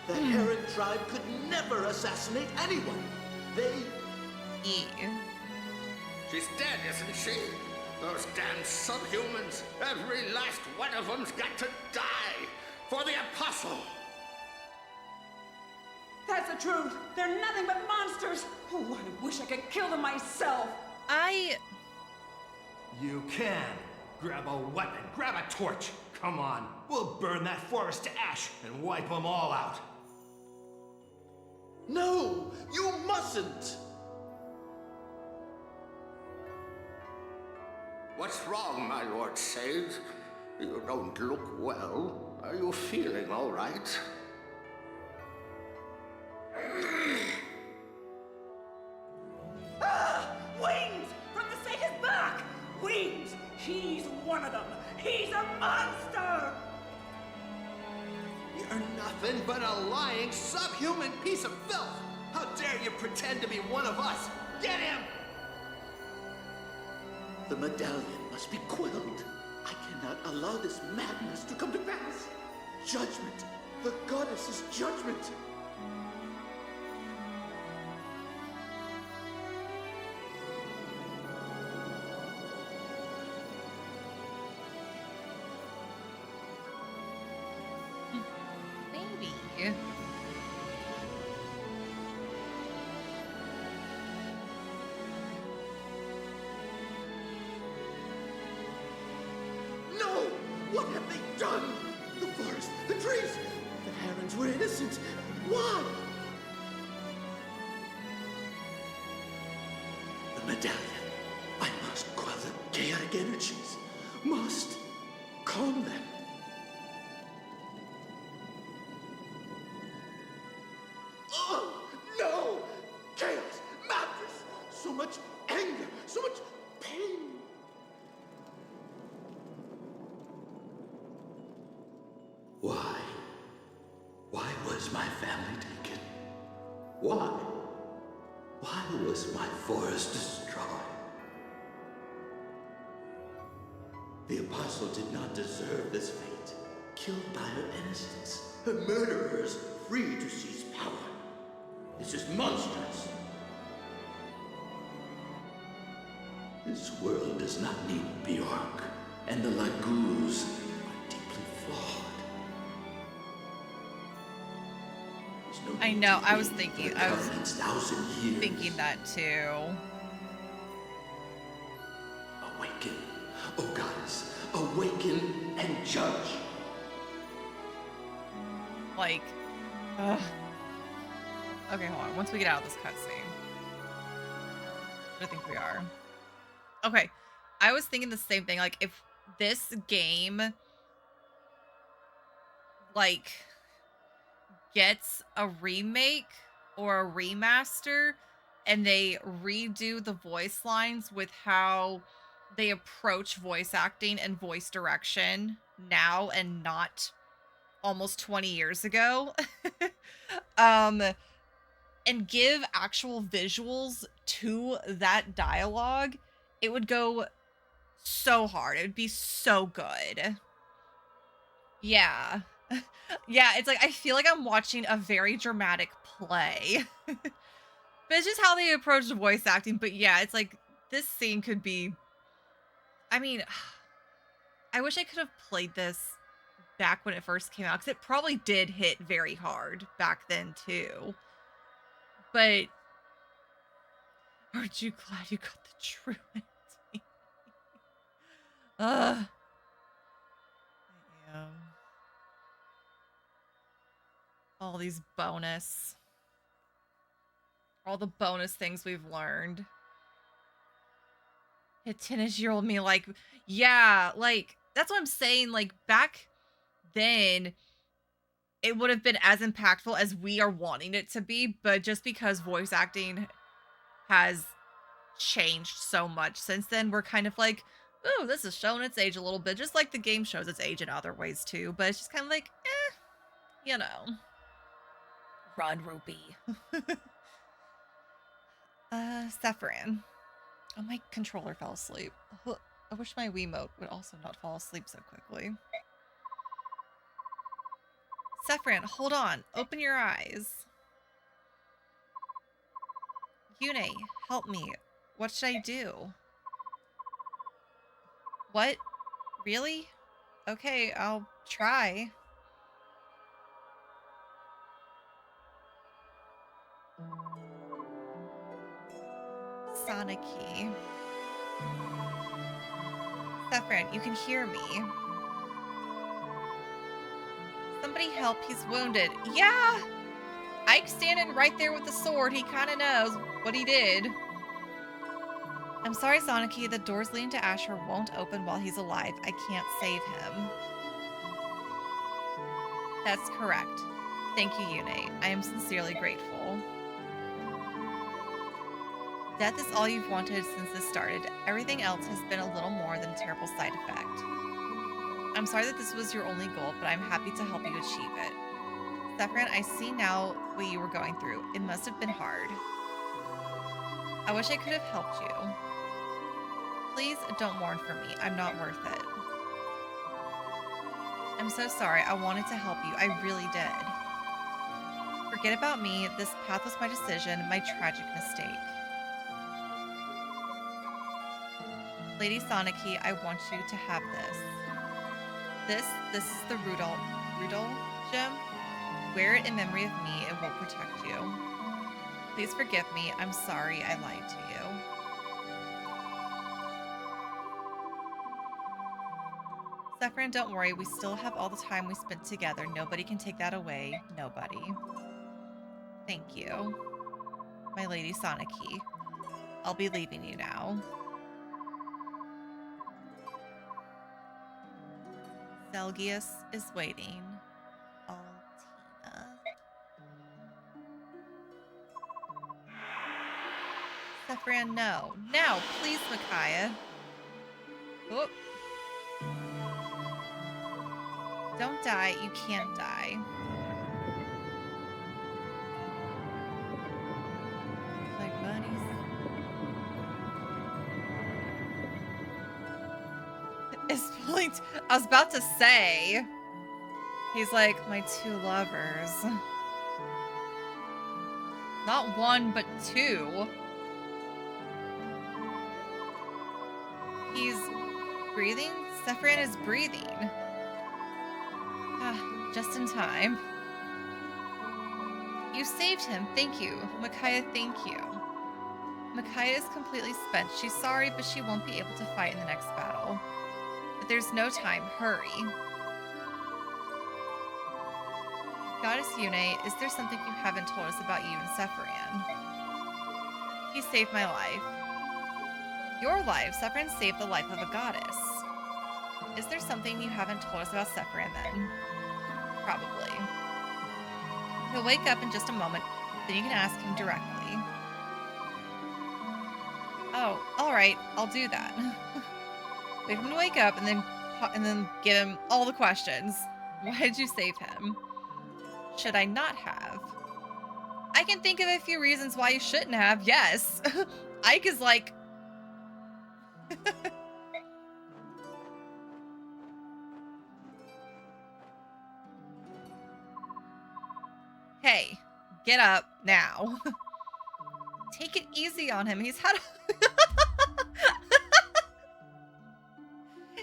The Heron tribe could never assassinate anyone. They... E. She's dead, isn't she? Those damn subhumans. Every last one of them's got to die. For the Apostle. That's the truth. They're nothing but monsters. Oh, I wish I could kill them myself. You can. Grab a weapon, grab a torch. Come on, we'll burn that forest to ash and wipe them all out. No, you mustn't. What's wrong, my Lord Sage? You don't look well. Are you feeling all right? Wings! From the Sage's back! Wings! He's one of them! He's a monster! You're nothing but a lying, subhuman piece of filth! How dare you pretend to be one of us? Get him! The medallion must be quelled. I cannot allow this madness to come to pass. Judgment. The goddess's judgment. Maybe. No! What have they done? The forest, the trees, the herons were innocent. Why? The medallion. I must quell the chaotic energies. Must calm them. Oh, no! Chaos, madness, so much anger, so much pain. Why? Why was my family taken? Why? Why was my forest destroyed? The Apostle did not deserve this fate. Killed by her innocence. Her murderers free to seize power. This is monstrous. This world does not need Bjork, and the Laguz are deeply flawed. There's no I know, need to I was wait thinking- for the I was Covenant's 1,000 years. Thinking that too. Awaken, O goddess, awaken and judge. Like, ugh. Okay, hold on. Once we get out of this cutscene. I think we are. Okay. I was thinking the same thing. Like, if this game, like, gets a remake or a remaster and they redo the voice lines with how they approach voice acting and voice direction now and not almost 20 years ago, and give actual visuals to that dialogue, it would go so hard. It would be so good. Yeah. Yeah, it's like I feel like I'm watching a very dramatic play. But it's just how they approach the voice acting. But yeah, it's like this scene could be, I mean, I wish I could have played this back when it first came out, because it probably did hit very hard back then too. But aren't you glad you got the true ending? I am. All the bonus things we've learned. A 10-year-old me, like, yeah, like, that's what I'm saying. Like, back then, it would have been as impactful as we are wanting it to be, but just because voice acting has changed so much since then, we're kind of like, ooh, this is showing its age a little bit, just like the game shows its age in other ways too, but it's just kind of like, you know. Run, Ruby. Saffron. Oh, my controller fell asleep. I wish my Wiimote would also not fall asleep so quickly. Sephiroth, hold on. Open your eyes. Yune, help me. What should I do? What? Really? Okay, I'll try. Sonic-y. Sephiroth, you can hear me. Somebody help, he's wounded. Yeah! Ike's standing right there with the sword. He kind of knows what he did. I'm sorry, Sonic-y. The doors leading to Asher won't open while he's alive. I can't save him. That's correct. Thank you, Yune. I am sincerely grateful. Death is all you've wanted since this started. Everything else has been a little more than a terrible side effect. I'm sorry that this was your only goal, but I'm happy to help you achieve it. Sephiroth, I see now what you were going through. It must have been hard. I wish I could have helped you. Please don't mourn for me. I'm not worth it. I'm so sorry. I wanted to help you. I really did. Forget about me. This path was my decision, my tragic mistake. Lady Sonic-y, I want you to have this. This is the Rudol gem. Wear it in memory of me. It will protect you. Please forgive me. I'm sorry I lied to you. Sephiroth, don't worry. We still have all the time we spent together. Nobody can take that away. Nobody. Thank you. My Lady Sonic-y. I'll be leaving you now. Zelgius is waiting. Altina. Sephiroth, no. Now, please, Micaiah. Whoop. Don't die. You can't die. Like bunnies. It's point. I was about to say. He's like my two lovers. Not one, but two. He's breathing? Sephiroth is breathing. Just in time. You saved him. Thank you. Micaiah, thank you. Micaiah is completely spent. She's sorry, but she won't be able to fight in the next battle. But there's no time. Hurry. Goddess Yune, is there something you haven't told us about you and Sephiroth? He saved my life. Your life? Sephiroth saved the life of a goddess. Is there something you haven't told us about Sephiroth then? Probably. He'll wake up in just a moment, then you can ask him directly. Oh, alright, I'll do that. Wait for him to wake up and then give him all the questions. Why did you save him? Should I not have? I can think of a few reasons why you shouldn't have, yes. Ike is like... Hey, get up now. Take it easy on him. He's had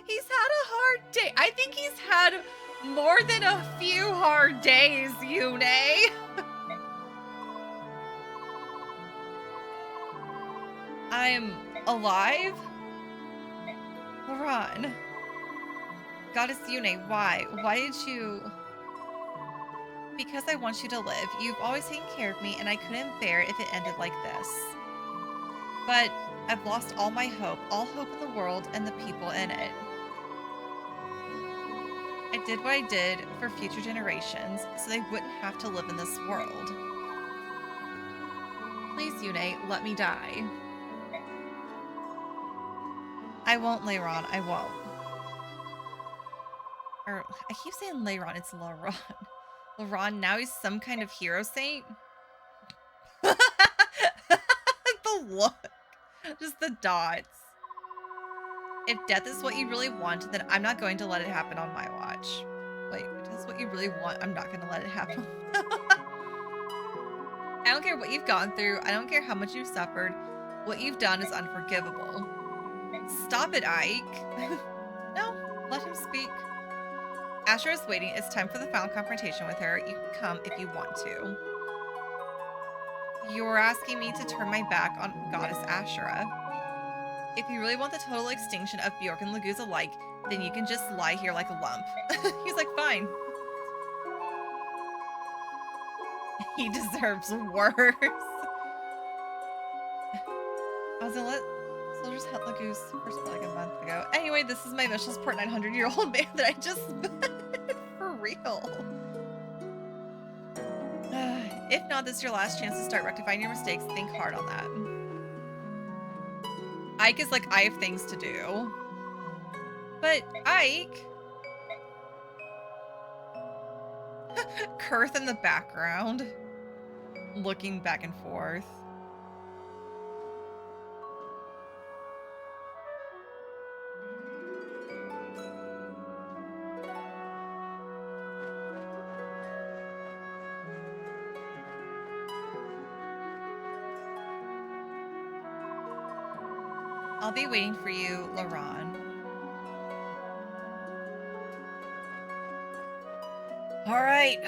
he's had a hard day. I think he's had more than a few hard days, Yune. I'm alive? Laron. Goddess Yune, why? Why did you... Because I want you to live. You've always taken care of me, and I couldn't bear it if it ended like this. But I've lost all my hope, all hope in the world and the people in it. I did what I did for future generations, so they wouldn't have to live in this world. Please, Yune, let me die. I won't, Leiron, I won't. Or, I keep saying Leiron, it's Laron. Laron, now he's some kind of hero saint? The look. Just the dots. If death is what you really want, then I'm not going to let it happen on my watch. Wait, that's what you really want. I'm not gonna let it happen. I don't care what you've gone through. I don't care how much you've suffered. What you've done is unforgivable. Stop it, Ike. No, let him speak. Asher is waiting. It's time for the final confrontation with her. You can come if you want to. You're asking me to turn my back on Goddess Ashera. If you really want the total extinction of Bjork and Laguz alike, then you can just lie here like a lump. He's like, fine. He deserves worse. I was gonna let soldiers help Laguz first like a month ago. Anyway, this is my mission support 900-year-old man that I just for real. If not, this is your last chance to start rectifying your mistakes. Think hard on that. Ike is like, I have things to do. But Ike... Kurth in the background. Looking back and forth. I'll be waiting for you, Laron. All right.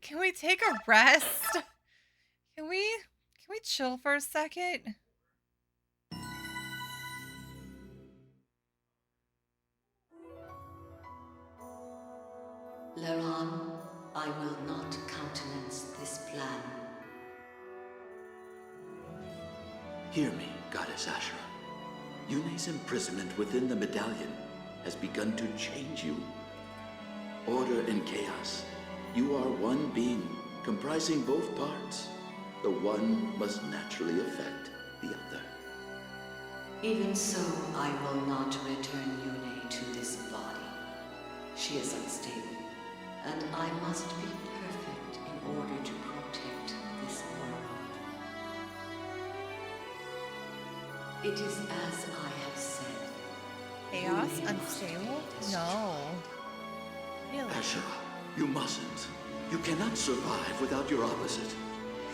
Can we take a rest? Can we chill for a second? Laron, I will not countenance this plan. Hear me, Goddess Ashera. Yune's imprisonment within the medallion has begun to change you. Order and chaos. You are one being, comprising both parts. The one must naturally affect the other. Even so, I will not return Yune to this body. She is unstable, and I must be perfect in order to protect this world. It is as I have said. Chaos? Yune must be Unstable? destroyed. No. Really? Ashera, you mustn't. You cannot survive without your opposite.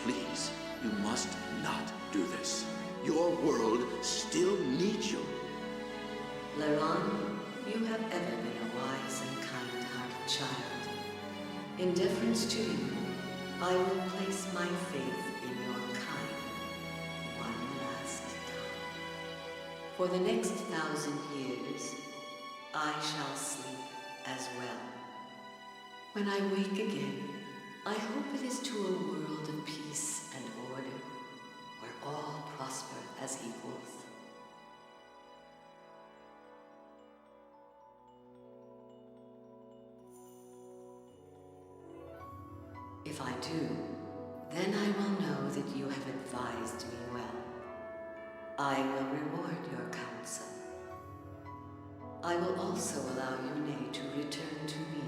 Please, you must not do this. Your world still needs you. Laron, you have ever been a wise and kind-hearted child. In deference to you, I will place my faith in your kind one last time. For the next 1,000 years, I shall sleep as well. When I wake again, I hope it is to a world of peace and order, where all prosper as equals. If I do, then I will know that you have advised me well. I will reward your counsel. I will also allow Yune to return to me.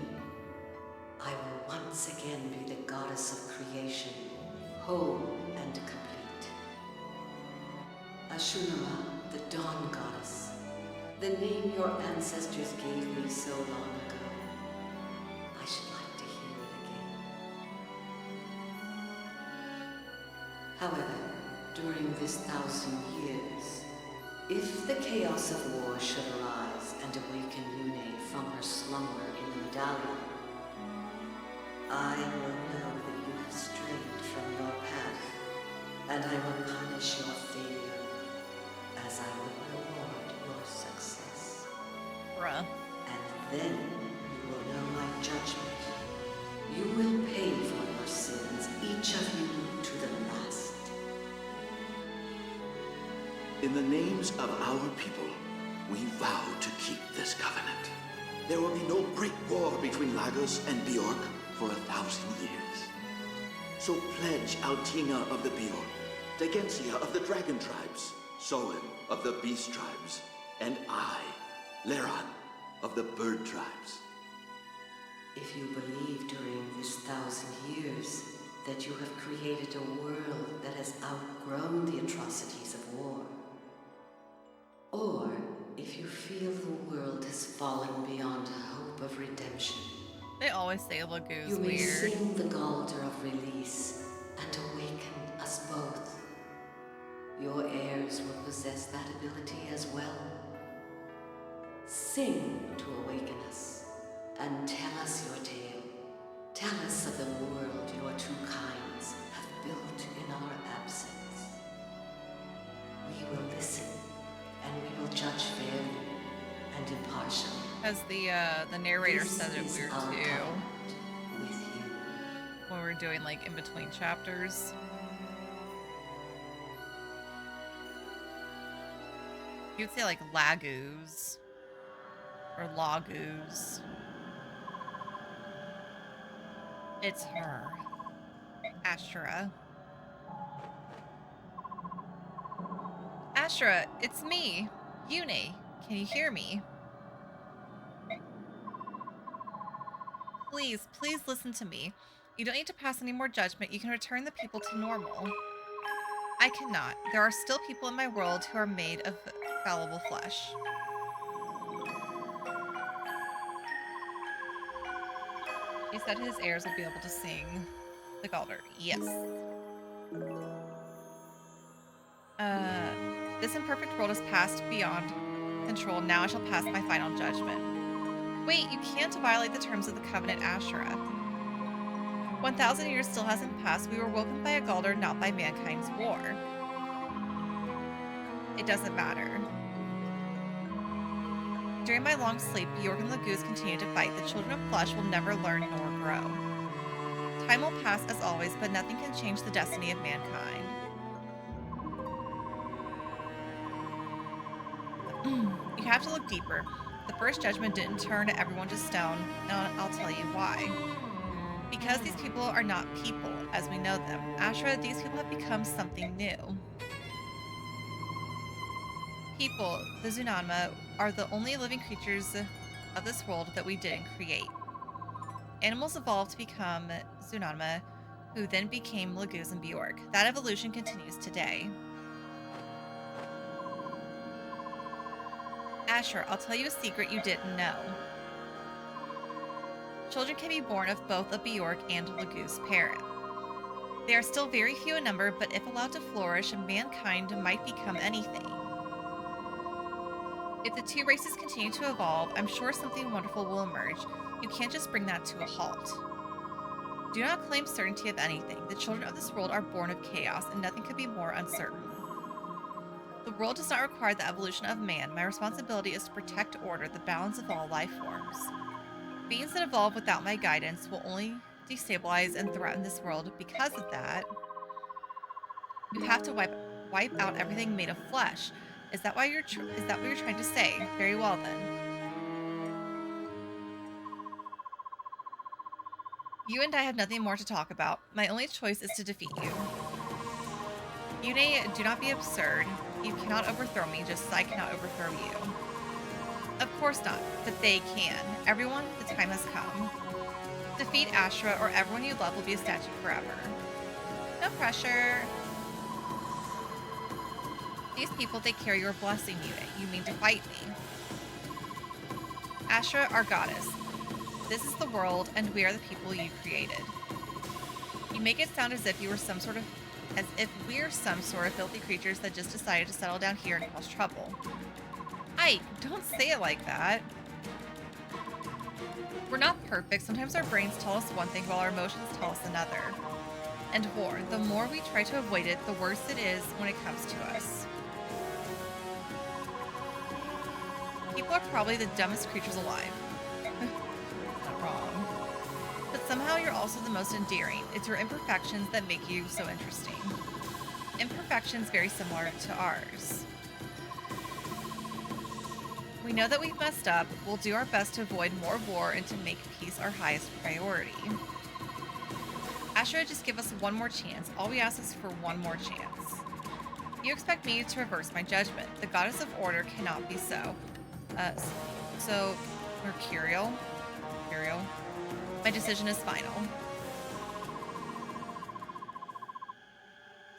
I will once again be the goddess of creation, whole and complete. Ashunara, the dawn goddess, the name your ancestors gave me so long ago. I should like to hear it again. However, during this 1,000 years, if the chaos of war should arise and awaken Yune from her slumber in the medallion, I will know that you have strayed from your path, and I will punish your failure, as I will reward your success. Bruh. And then you will know my judgment. You will pay for your sins, each of you to the last. In the names of our people, we vow to keep this covenant. There will be no great war between Lagos and Bjork for 1,000 years. So pledge Altina of the Bjork, Dagensia of the Dragon Tribes, Soen of the Beast Tribes, and I, Laron, of the Bird Tribes. If you believe during this 1,000 years, that you have created a world that has outgrown the atrocities of war. Or if you feel the world has fallen beyond hope of redemption, They always say Lagoo's you may weird. sing the Galder of release and awaken us both. Your heirs will possess that ability as well. Sing to awaken us, and tell us your tale. Tell us of the world your two kinds have built in our absence. We will listen, and we will judge fairly and impartially. As the narrator said it This is weird our too covenant with you. when we were doing like in between chapters. You'd say like Lagoos or Lagoos. It's her, Ashura. Ashura, it's me, Yune. Can you hear me? Please, please listen to me. You don't need to pass any more judgment. You can return the people to normal. I cannot. There are still people in my world who are made of fallible flesh. He said his heirs will be able to sing the Galder. Yes. This imperfect world has passed beyond control. Now I shall pass my final judgment. Wait, you can't violate the terms of the Covenant, Ashura. 1,000 years still hasn't passed. We were woken by a Galder, not by mankind's war. It doesn't matter. During my long sleep, Bjork and Lagoos continue to fight. The children of flesh will never learn nor grow. Time will pass as always, but nothing can change the destiny of mankind. You have to look deeper. The first judgment didn't turn everyone to stone, and I'll tell you why. Because these people are not people as we know them. Ashura, these people have become something new. People, the Zunanma, are the only living creatures of this world that we didn't create. Animals evolved to become Zunanma, who then became Lagoos and Bjork. That evolution continues today. Asher, I'll tell you a secret you didn't know. Children can be born of both a Bjork and Lagoos parent. They are still very few in number, but if allowed to flourish, mankind might become anything. If the two races continue to evolve, I'm sure something wonderful will emerge. You can't just bring that to a halt. Do not claim certainty of anything. The children of this world are born of chaos, and nothing could be more uncertain. The world does not require the evolution of man. My responsibility is to protect order, the balance of all life forms. Beings that evolve without my guidance will only destabilize and threaten this world. Because of that, you have to wipe out everything made of flesh. Is that what you're trying to say? Very well then. You and I have nothing more to talk about. My only choice is to defeat you. Yune, do not be absurd. You cannot overthrow me just as I cannot overthrow you. Of course not, but they can. Everyone, the time has come. Defeat Ashura or everyone you love will be a statue forever. No pressure. These people, they carry your blessing, Yune. You mean to fight me. Ashura, our goddess. This is the world, and we are the people you created. You make it sound as if we're some sort of filthy creatures that just decided to settle down here and cause trouble. Ike, don't say it like that. We're not perfect. Sometimes our brains tell us one thing while our emotions tell us another. And war, the more we try to avoid it, the worse it is when it comes to us. People are probably the dumbest creatures alive. Not wrong. But somehow you're also the most endearing. It's your imperfections that make you so interesting. Imperfections very similar to ours. We know that we've messed up. We'll do our best to avoid more war and to make peace our highest priority. Ashura, just give us one more chance. All we ask is for one more chance. You expect me to reverse my judgment. The goddess of order cannot be so. So, Mercurial. My decision is final.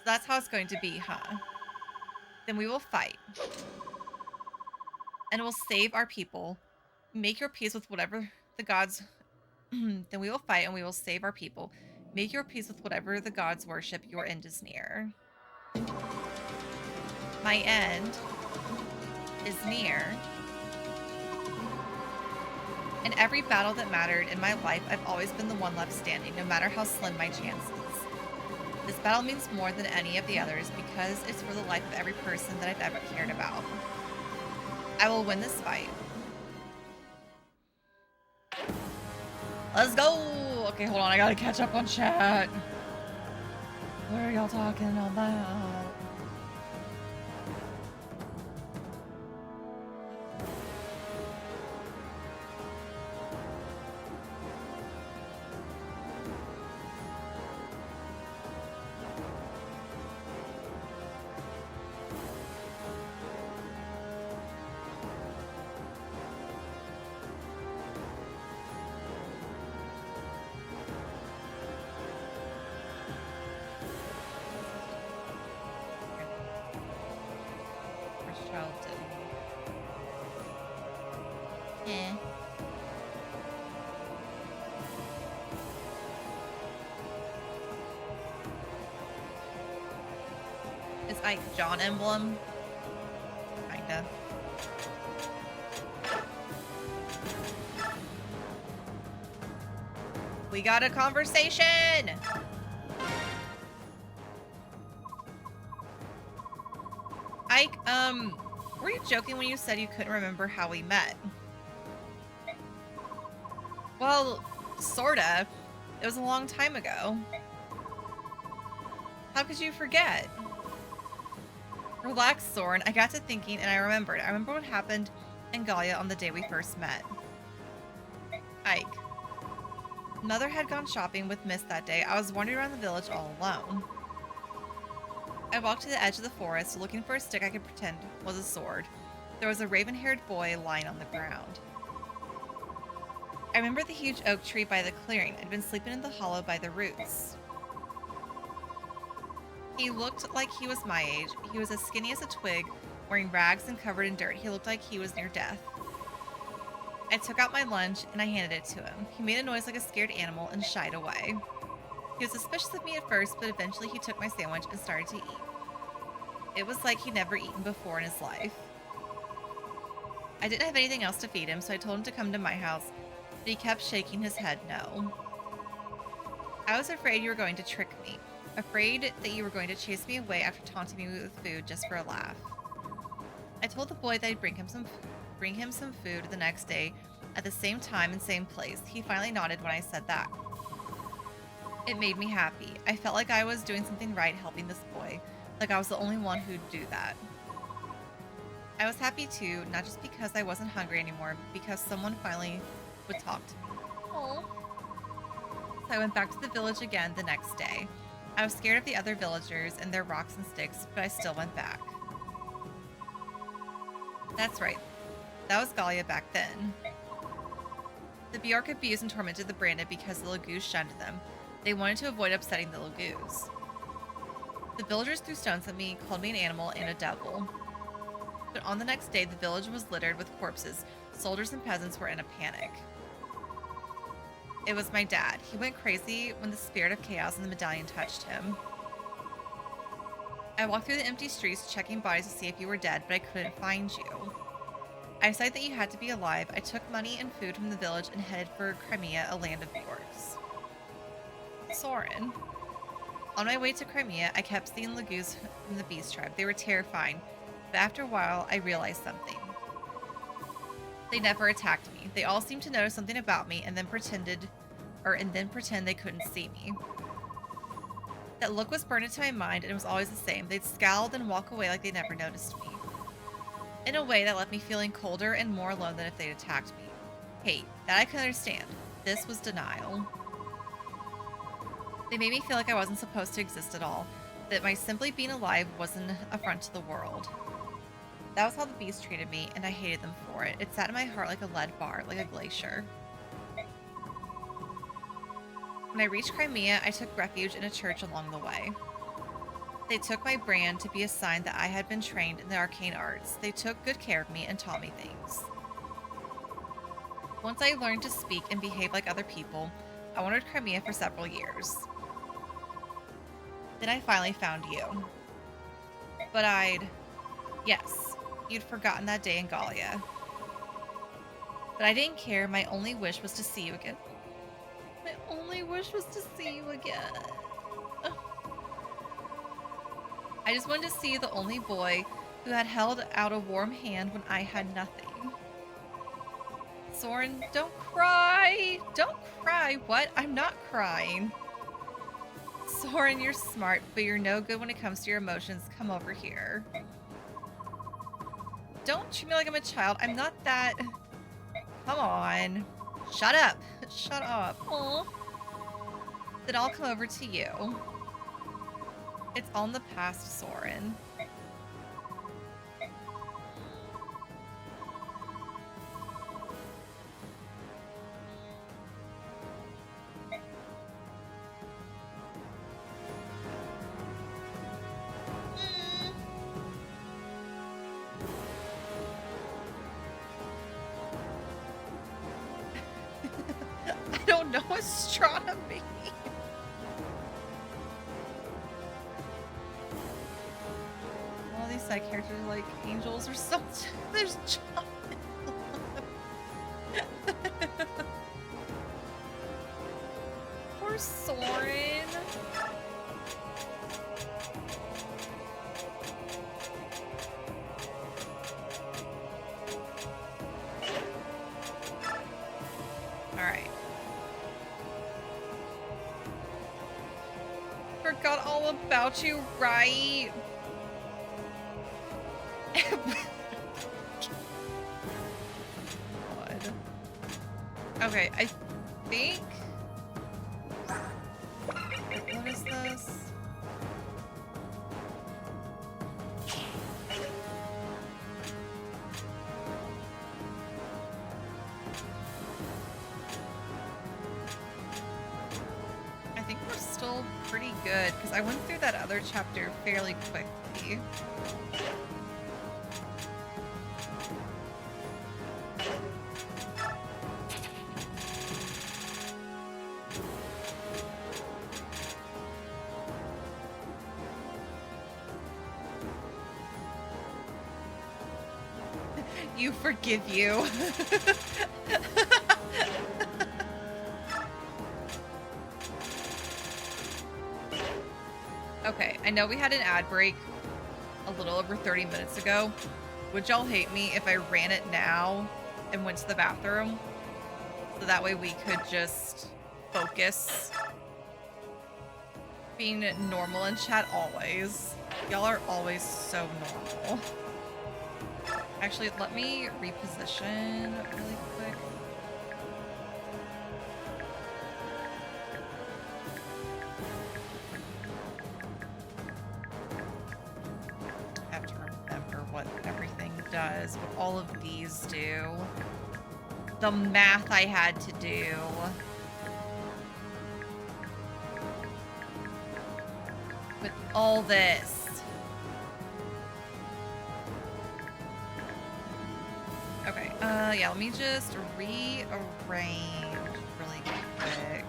that's how it's going to be, huh? Then we will fight. And we'll save our people. Make your peace with whatever the gods... Then we will fight and we will save our people. Make your peace with whatever the gods worship. Your end is near. My end is near. In every battle that mattered in my life, I've always been the one left standing, no matter how slim my chances. This battle means more than any of the others because it's for the life of every person that I've ever cared about. I will win this fight. Let's go! Okay, hold on, I gotta catch up on chat. What are y'all talking about? Eh. Is Ike John Emblem? Kinda. We got a conversation! Ike, were you joking when you said you couldn't remember how we met? Well, sorta. It was a long time ago. How could you forget? Relax, Soren. I got to thinking and I remembered. I remember what happened in Galia on the day we first met. Ike. Mother had gone shopping with Miss that day. I was wandering around the village all alone. I walked to the edge of the forest, looking for a stick I could pretend was a sword. There was a raven-haired boy lying on the ground. I remember the huge oak tree by the clearing. I'd been sleeping in the hollow by the roots. He looked like he was my age. He was as skinny as a twig, wearing rags and covered in dirt. He looked like he was near death. I took out my lunch and I handed it to him. He made a noise like a scared animal and shied away. He was suspicious of me at first, but eventually he took my sandwich and started to eat. It was like he'd never eaten before in his life. I didn't have anything else to feed him, so I told him to come to my house, but he kept shaking his head no. I was afraid you were going to trick me, afraid that you were going to chase me away after taunting me with food just for a laugh. I told the boy that I'd bring him some food the next day at the same time and same place. He finally nodded when I said that. It made me happy. I felt like I was doing something right helping this boy, like I was the only one who'd do that. I was happy too, not just because I wasn't hungry anymore, but because someone finally would talk to me. Aww. So I went back to the village again the next day. I was scared of the other villagers and their rocks and sticks, but I still went back. That's right. That was Galia back then. The Bjork abused and tormented the Branded because the Lagoos shunned them. They wanted to avoid upsetting the Lagoos. The villagers threw stones at me, called me an animal and a devil. But on the next day, the village was littered with corpses. Soldiers and peasants were in a panic. It was my dad. He went crazy when the spirit of chaos in the medallion touched him. I walked through the empty streets, checking bodies to see if you were dead, but I couldn't find you. I decided that you had to be alive. I took money and food from the village and headed for Crimea, a land of Bjorks. Soren. On my way to Crimea, I kept seeing Lagoos from the Beast Tribe. They were terrifying, but after a while, I realized something. They never attacked me. They all seemed to notice something about me and then pretend they couldn't see me. That look was burned into my mind and it was always the same. They'd scowl and walk away like they never noticed me. In a way that left me feeling colder and more alone than if they'd attacked me. Hate, that I could understand. This was denial. They made me feel like I wasn't supposed to exist at all, that my simply being alive was an affront to the world. That was how the beast treated me, and I hated them for it. It sat in my heart like a lead bar, like a glacier. When I reached Crimea, I took refuge in a church along the way. They took my brand to be a sign that I had been trained in the arcane arts. They took good care of me and taught me things. Once I learned to speak and behave like other people, I wandered Crimea for several years. Then I finally found you. But yes, you'd forgotten that day in Gallia. But I didn't care. My only wish was to see you again. My only wish was to see you again. I just wanted to see the only boy who had held out a warm hand when I had nothing. Soren, don't cry. Don't cry. What? I'm not crying. Soren, you're smart, but you're no good when it comes to your emotions. Come over here. Don't treat me like I'm a child. I'm not that... Come on. Shut up. Shut up. Aw. Then I'll come over to you. It's all in the past, Soren. I don't know astronomy. All these side characters are like angels or something. There's John. Poor Soren. Alright. Forgot all about you, right? God. Okay, I think... What is this? I think we're still pretty good, because I went through that other chapter fairly quickly. You forgive you. Okay, I know we had an ad break a little over 30 minutes ago. Would y'all hate me if I ran it now and went to the bathroom? So that way we could just focus. Being normal in chat always. Y'all are always so normal. Actually, let me reposition really quick. I have to remember what everything does, what all of these do. The math I had to do. With all this. Okay, yeah, let me just rearrange really quick.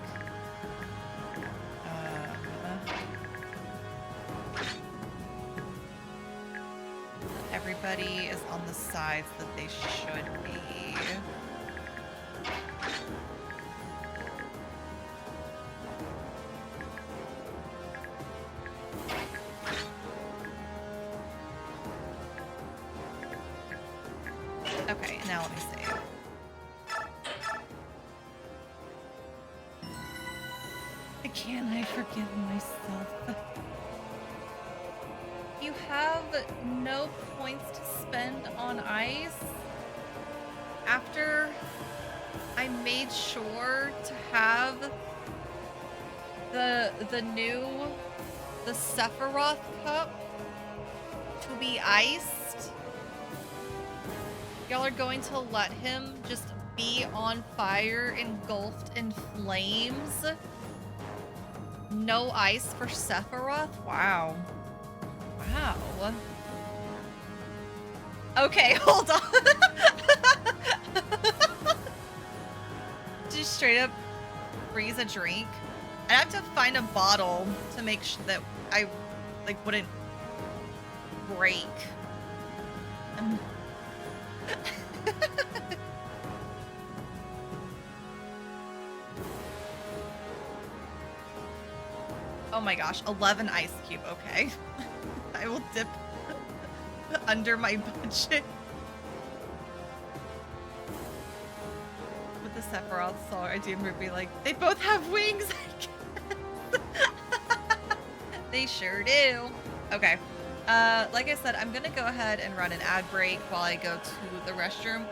Everybody is on the sides that they should be. Okay, now let me save. Can I forgive myself? You have no points to spend on ice. After I made sure to have the Sephiroth cup to be iced. Y'all are going to let him just be on fire, engulfed in flames? No ice for Sephiroth? Wow. Wow. Okay, hold on. Just straight up freeze a drink. I'd have to find a bottle to make sure that I like wouldn't break. Oh my gosh, 11 ice cube, okay. I will dip under my budget. With the Sephiroth song, I do be like, they both have wings, I guess. They sure do. Okay, like I said, I'm gonna go ahead and run an ad break while I go to the restroom.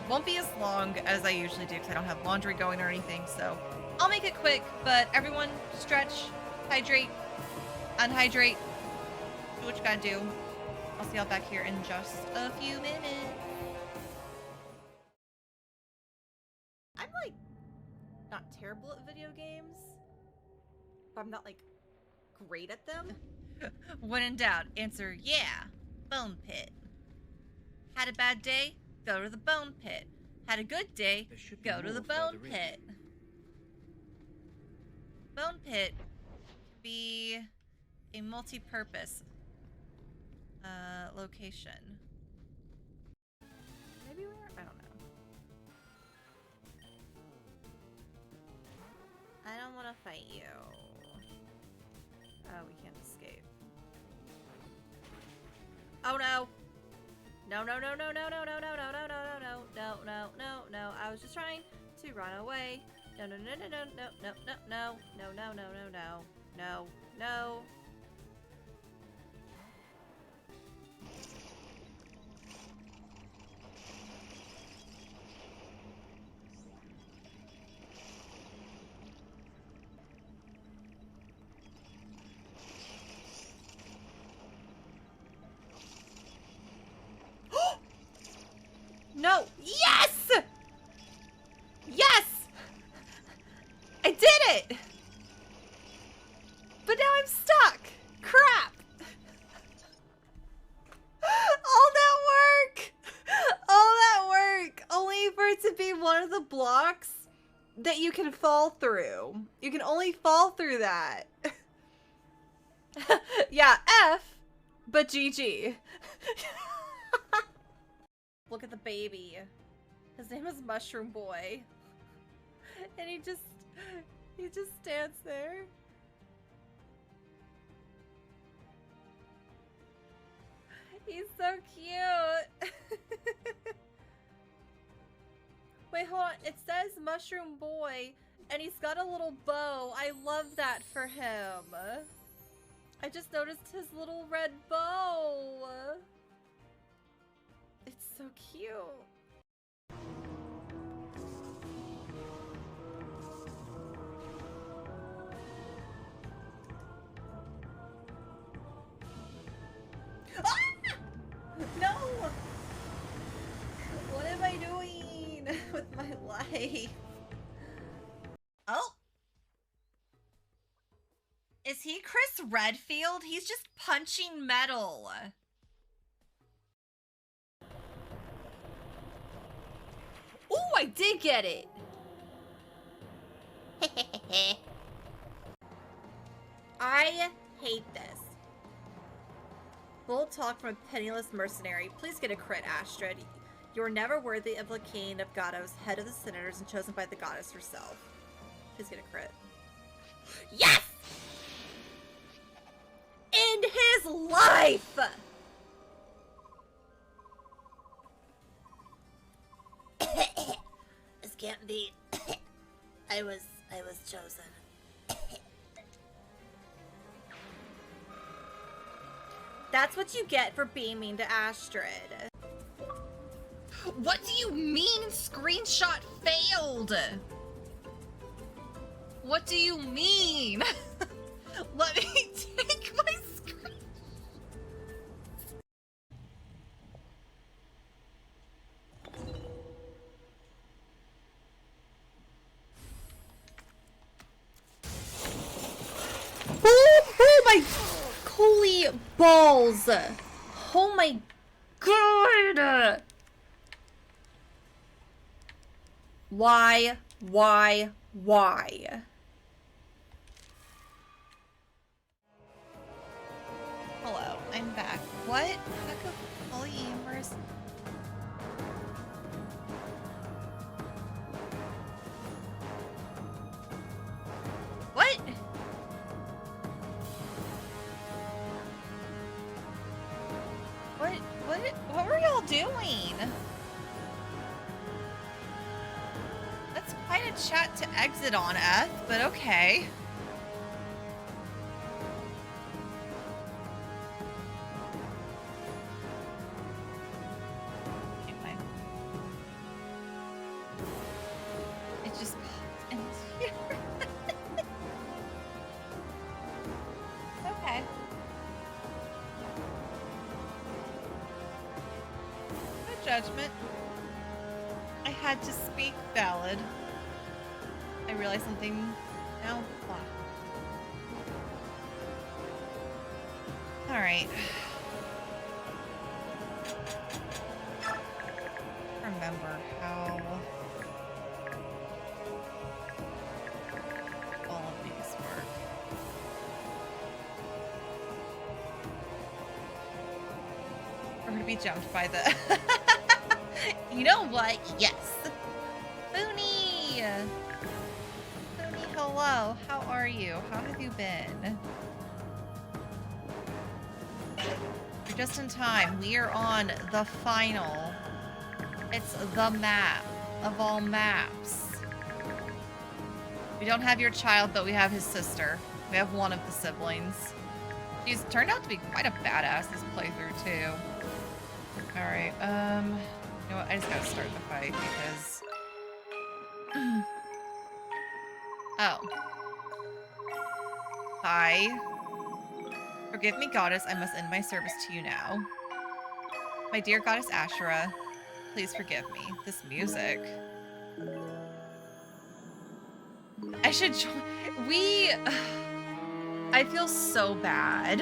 Won't be as long as I usually do because I don't have laundry going or anything, so I'll make it quick, but everyone stretch, hydrate, unhydrate, do what you gotta do. I'll see y'all back here in just a few minutes. I'm like not terrible at video games, but I'm not like great at them. When in doubt, answer yeah, bone pit. Had a bad day? Go to the bone pit. Had a good day? Go to the bone pit. Bone pit can be a multi-purpose location. Maybe we're, I don't know. I don't want to fight you. Oh, we can't escape. Oh no! No, no, no, no, no, no, no, no, no, no, no, no, no, no, no, no. I was just trying to run away. No, no, no, no, no, no, no, no, no, no, no, no, no, no, no. No! Yes! Yes! I did it! But now I'm stuck! Crap! All that work! All that work! Only for it to be one of the blocks that you can fall through. You can only fall through that. Yeah, F, but GG. Look at the baby. His name is Mushroom Boy. And he just stands there. He's so cute. Wait, hold on. It says Mushroom Boy, and he's got a little bow. I love that for him. I just noticed his little red bow. It's so cute. Ah! No! What am I doing with my life? Oh! Is he Chris Redfield? He's just punching metal. Ooh, I did get it! I hate this. Bold talk from a penniless mercenary. Please get a crit, Astrid. You are never worthy of the king of Gatos, head of the senators, and chosen by the goddess herself. Please get a crit. Yes! End his life! This can't be. I was chosen. That's what you get for being mean to Astrid. What do you mean screenshot failed? What do you mean? Let me take my screen. Oh my, holy balls! Oh my god! Why? Hello, I'm back. What? Heck of polyamorous. What? What were y'all doing? That's quite a chat to exit on, Eth, but okay. Anyway. It just popped in here. Okay. No judgment. I had to speak valid. I realized something now. Alright. Remember how all of these work. We're gonna be jumped by the you know what? Yes. Booney! Booney, hello. How are you? How have you been? You're just in time. We are on the final. It's the map of all maps. We don't have your child, but we have his sister. We have one of the siblings. She's turned out to be quite a badass this playthrough, too. Alright, you know what? I just gotta start the fight because... Oh. Hi. Forgive me, goddess. I must end my service to you now. My dear goddess Ashura, please forgive me. This music. I should join... I feel so bad.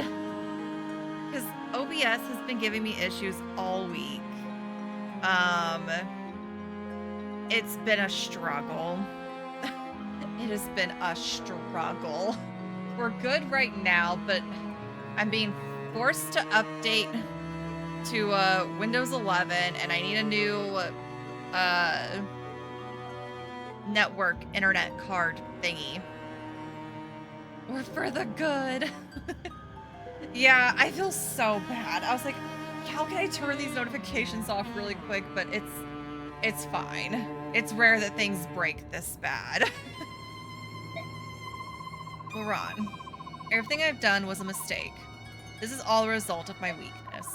Because OBS has been giving me issues all week. It's been a struggle. It has been a struggle. We're good right now, but I'm being forced to update to Windows 11, and I need a new network internet card thingy. We're for the good. Yeah, I feel so bad. I was like, how can I turn these notifications off really quick? But it's fine. It's rare that things break this bad. Laurent, everything I've done was a mistake. This is all a result of my weakness.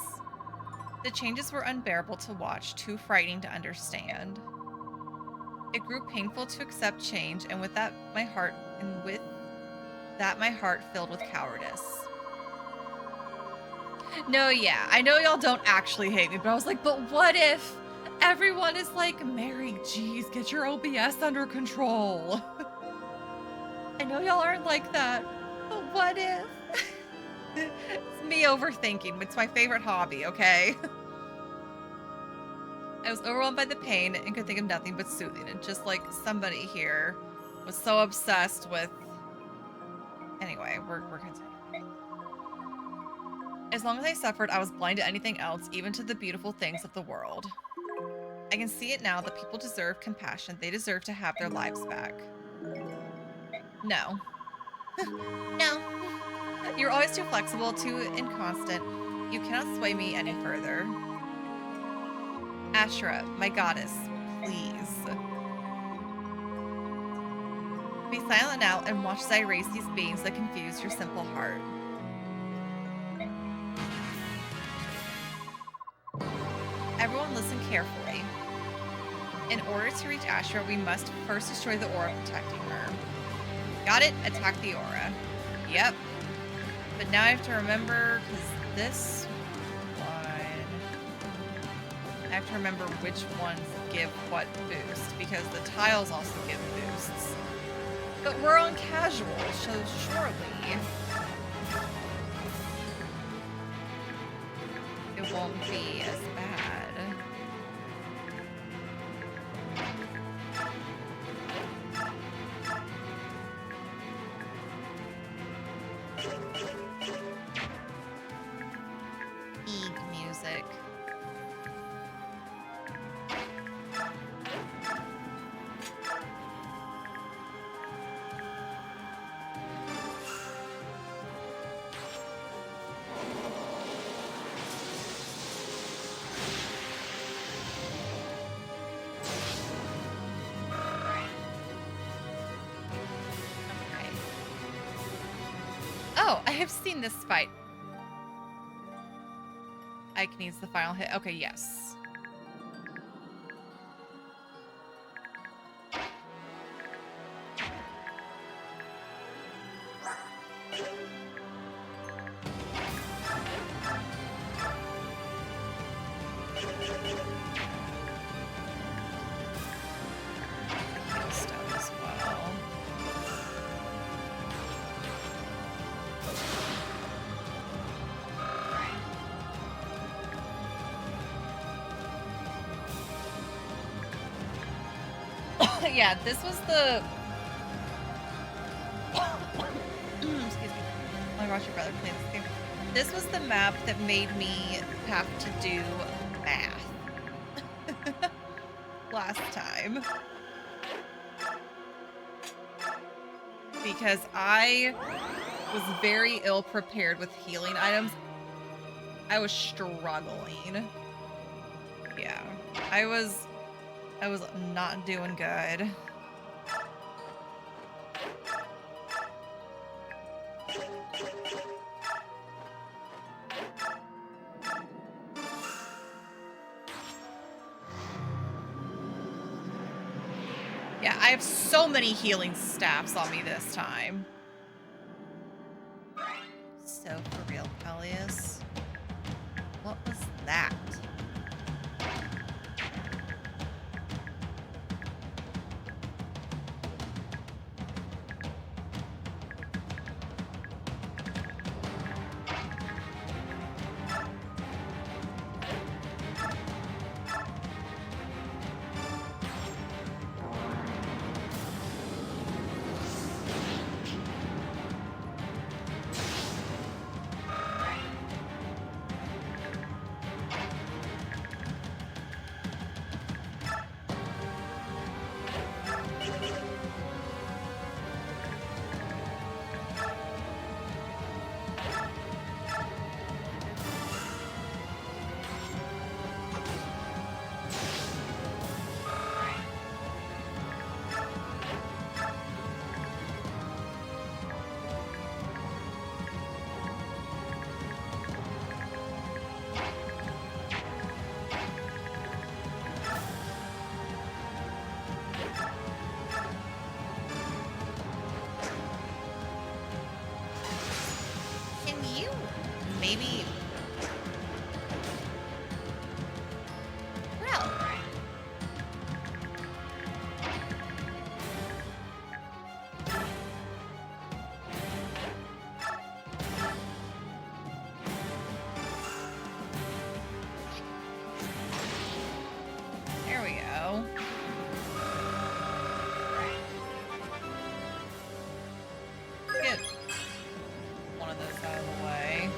The changes were unbearable to watch, too frightening to understand. It grew painful to accept change, and with that my heart filled with cowardice. No, yeah, I know y'all don't actually hate me, but I was like, but what if everyone is like, Mary, geez, get your OBS under control. I know y'all aren't like that, but what if? It's me overthinking. It's my favorite hobby, okay? I was overwhelmed by the pain and could think of nothing but soothing it, just like somebody here was so obsessed with... Anyway, we're continuing. As long as I suffered, I was blind to anything else, even to the beautiful things of the world. I can see it now that people deserve compassion. They deserve to have their lives back. No. No. You're always too flexible, too inconstant. You cannot sway me any further. Ashura, my goddess, please. Be silent now and watch as I erase these beings that confuse your simple heart. Everyone listen carefully. In order to reach Ashura, we must first destroy the aura protecting her. Got it? Attack the aura. Yep. But now I have to remember, because this one... I have to remember which ones give what boost, because the tiles also give boosts. But we're on casual, so surely... won't be as bad. Eeg music. Okay. Oh, I have seen this fight. Ike needs the final hit. Okay, yes. Heal stone as well. Yeah, this was the excuse me. Oh my gosh, your brother played this game. This was the map that made me have to do math last time. Because I was very ill prepared with healing items. I was struggling. Yeah. I was not doing good. Yeah, I have so many healing staffs on me this time. So for real, Peleus. What was that? Maybe. Well. There we go. Get one of those out of the way.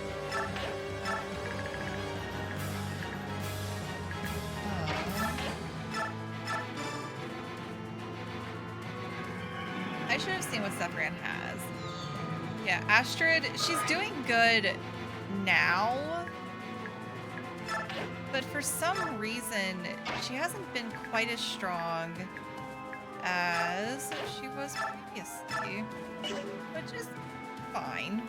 I should have seen what Zephyrin has. Yeah, Astrid, she's doing good now. But for some reason, she hasn't been quite as strong as she was previously. Which is fine.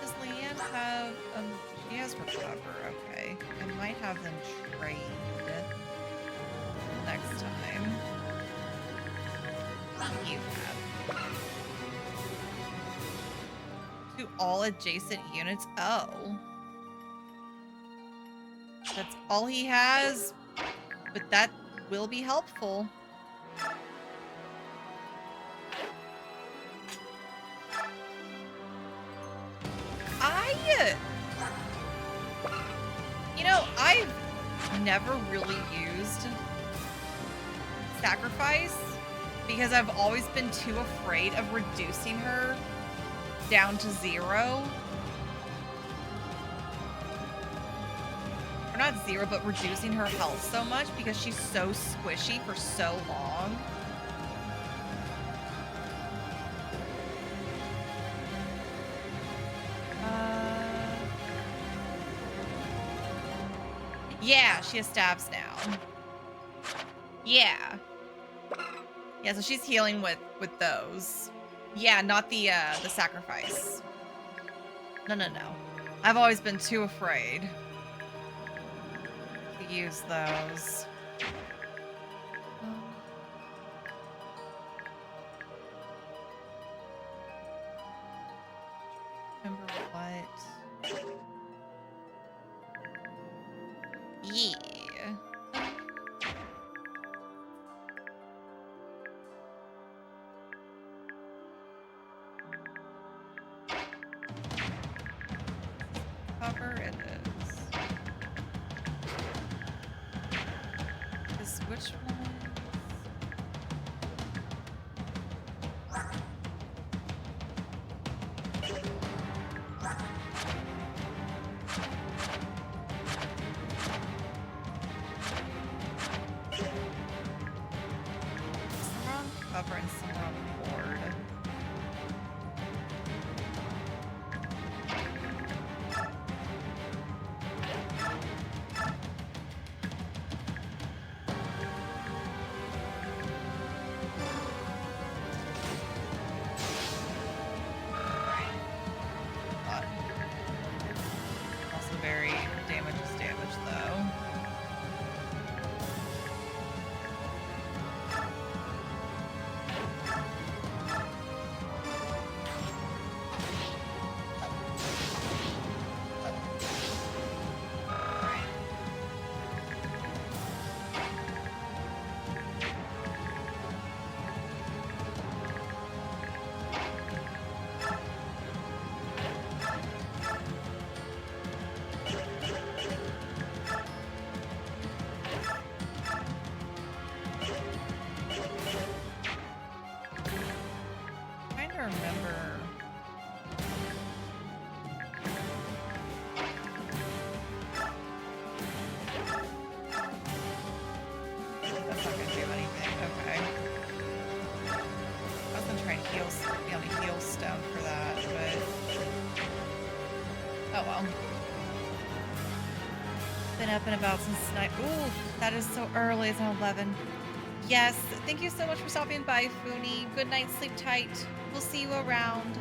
Does Leanne have, she has Recover, okay. I might have them trade next time. You have. To all adjacent units? Oh. That's all he has, but that will be helpful. You know, I've never really used sacrifice because I've always been too afraid of reducing her down to 0. Or not 0, but reducing her health so much because she's so squishy for so long. Yeah, she has stabs now. Yeah. Yeah, so she's healing with those. Yeah, not the sacrifice. No. I've always been too afraid to use those. Remember what? Yeah. Cover it is. This which one? Some on cover and some on board. Also very damage is damage though. Trying to remember. That's not gonna do anything. Okay. I was gonna try and be on a heal stone for that, but oh well. Been up and about since night. Ooh, that is so early. It's now 11. Yes, thank you so much for stopping by, Funi. Good night, sleep tight. We'll see you around.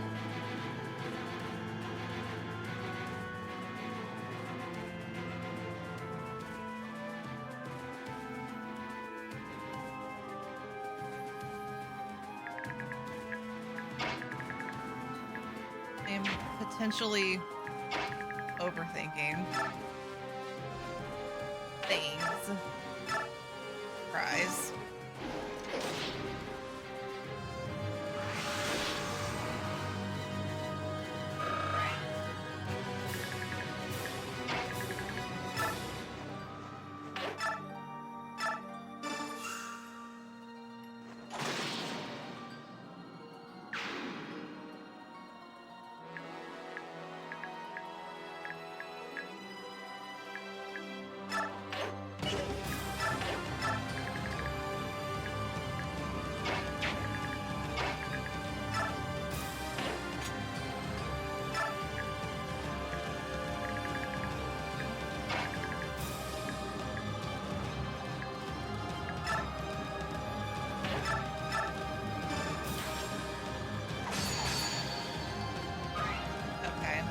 I'm potentially overthinking things. Surprise. Okay.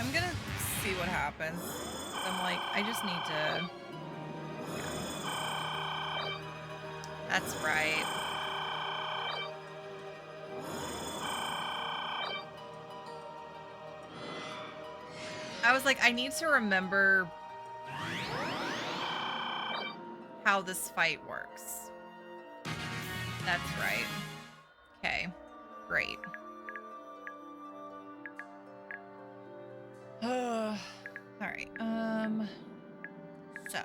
I'm gonna see what happens. I'm like, I just need to. That's right. I was like, I need to remember how this fight works. That's right. Okay, great. All right. So.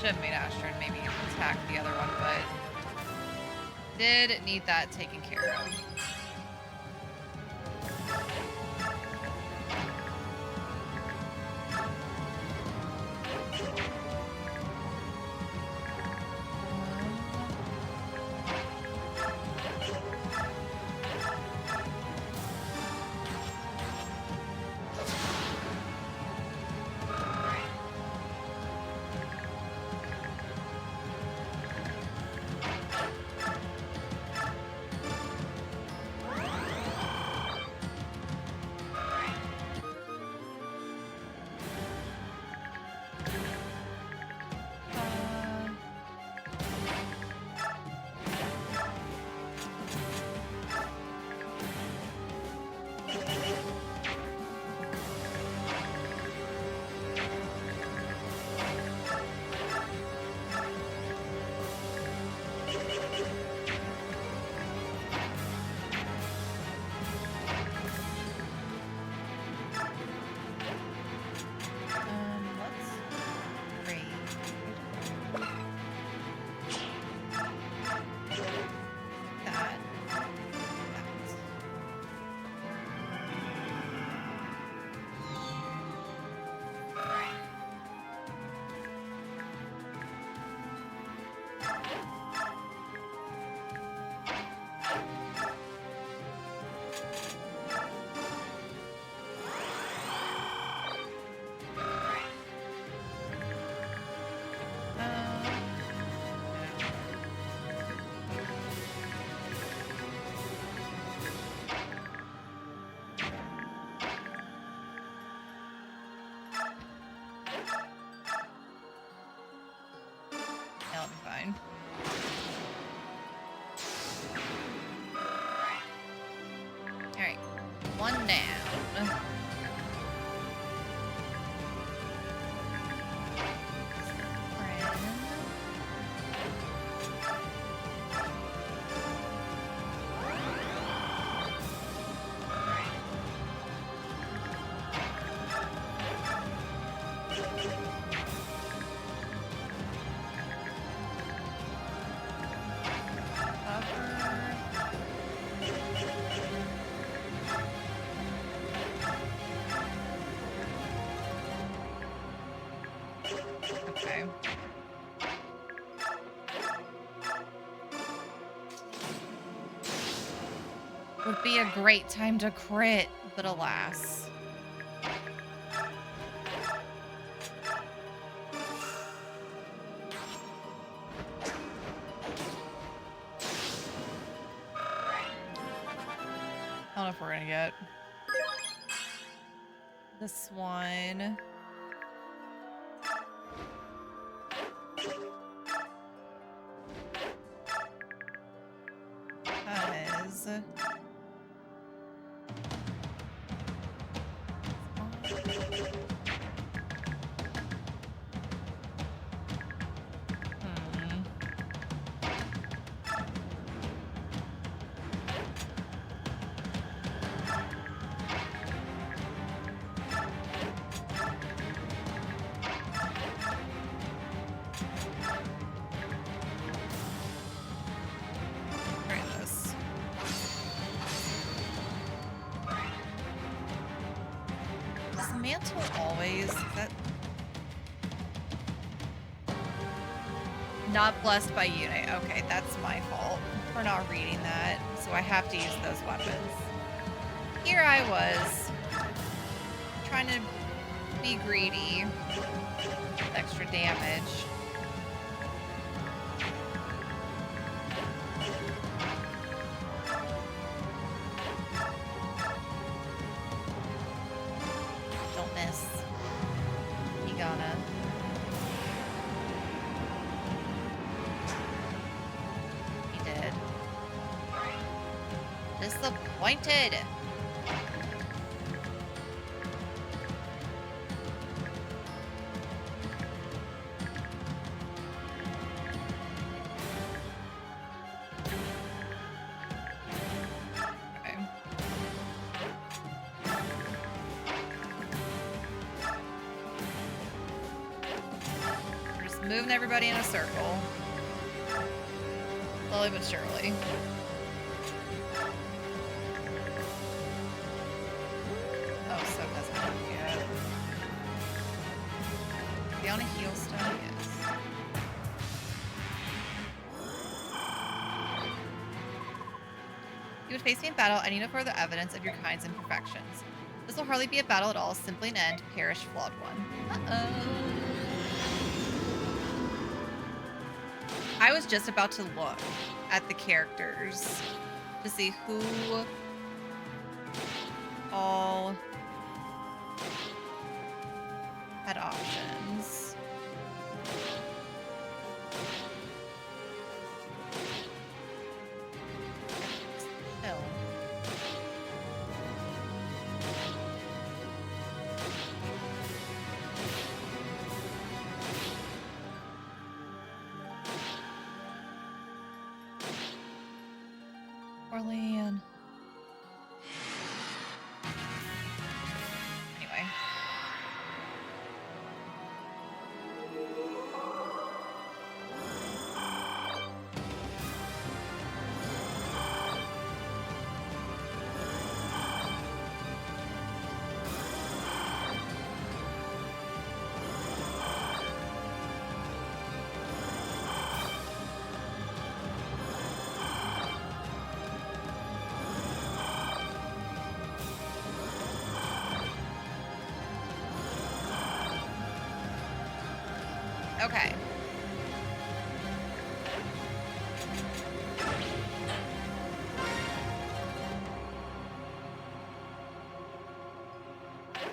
Should have made Astrid maybe attack the other one, but did need that taken care of. That'll be fine. Alright. One down. Okay. Would be a great time to crit, but alas. I don't know if we're gonna get this one. Because mantle always? Is that not blessed by unit? Okay, that's my fault for not reading that. So I have to use those weapons. Here I was trying to be greedy with extra damage. Don't miss. You gonna. He did. Disappointed. Moving everybody in a circle. Slowly but surely. Oh, so doesn't work yet. Is he on a heal stone? Yes. You would face me in battle. I need no further evidence of your kind's imperfections. This will hardly be a battle at all, simply an end. Perish, flawed one. Uh-oh. I was just about to look at the characters to see who all had options. Chill. Orlean. Anyway. Okay.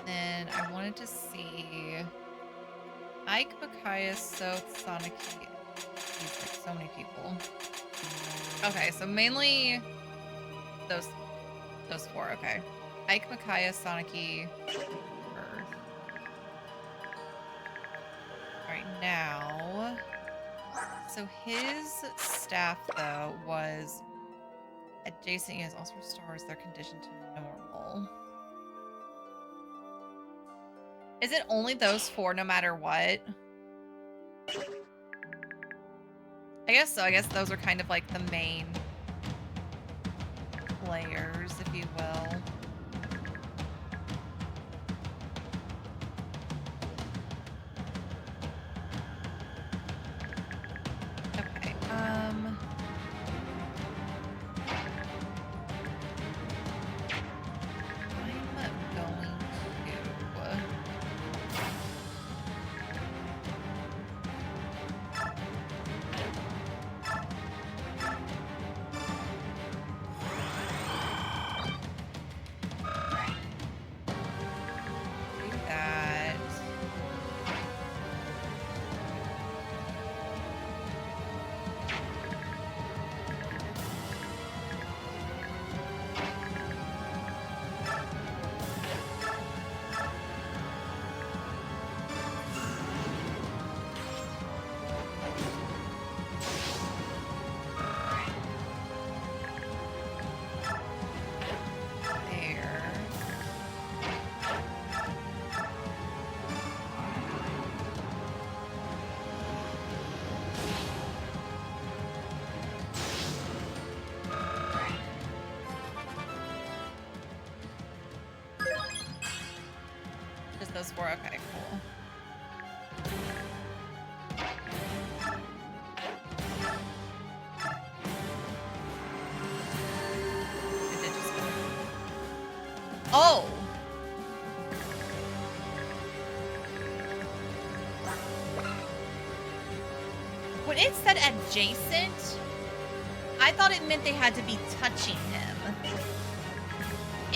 Then I wanted to see Ike, Micaiah, Soth, Sonic. Jeez, like so many people. Okay, so mainly those four. Okay, Ike, Micaiah, Sonic, Earth. Right now, so his staff though was adjacent is also restores their condition to normal. Is it only those four no matter what? I guess so. I guess those are kind of like the main players, if you will. Okay, I'm going to Just those four? Okay, cool. It did just... Oh! When it said adjacent, I thought it meant they had to be touching him.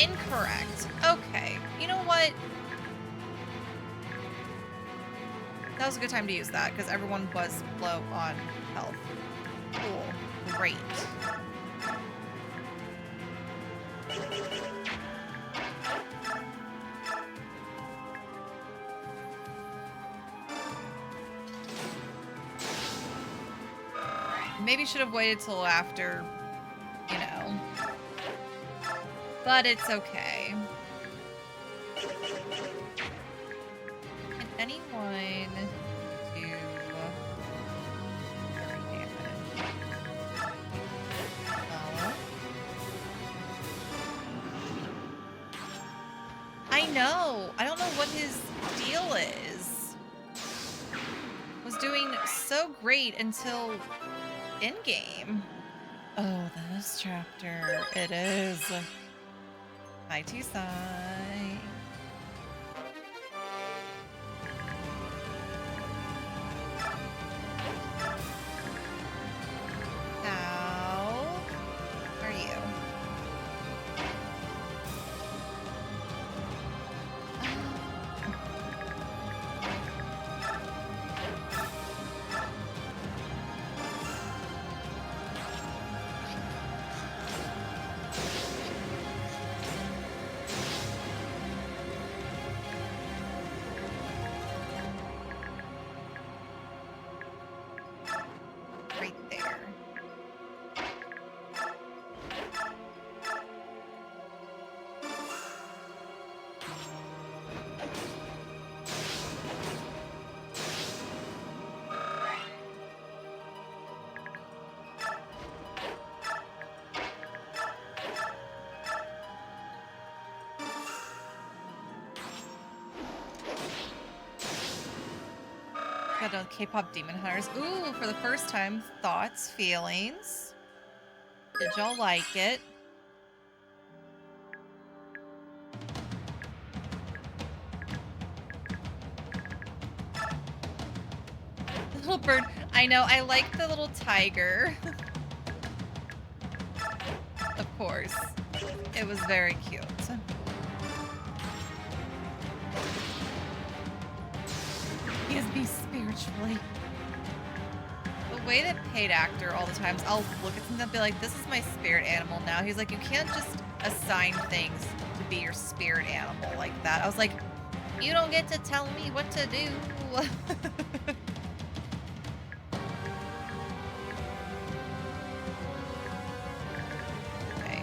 Incorrect. Okay. You know what? That was a good time to use that, because everyone was low on health. Cool. Great. Maybe should have waited till after, you know. But it's okay. Can anyone do damage? No. I know. I don't know what his deal is. Was doing so great until in-game. Oh, this chapter. It is. Hi, T-Sai. How are you? Right there. Got a K-pop Demon Hunters. Ooh, for the first time. Thoughts, feelings. Did y'all like it? The little bird. I know, I like the little tiger. Of course. It was very cute. He has me spiritually. The way that paid actor all the times, I'll look at something and be like, this is my spirit animal now. He's like, you can't just assign things to be your spirit animal like that. I was like, you don't get to tell me what to do. Okay,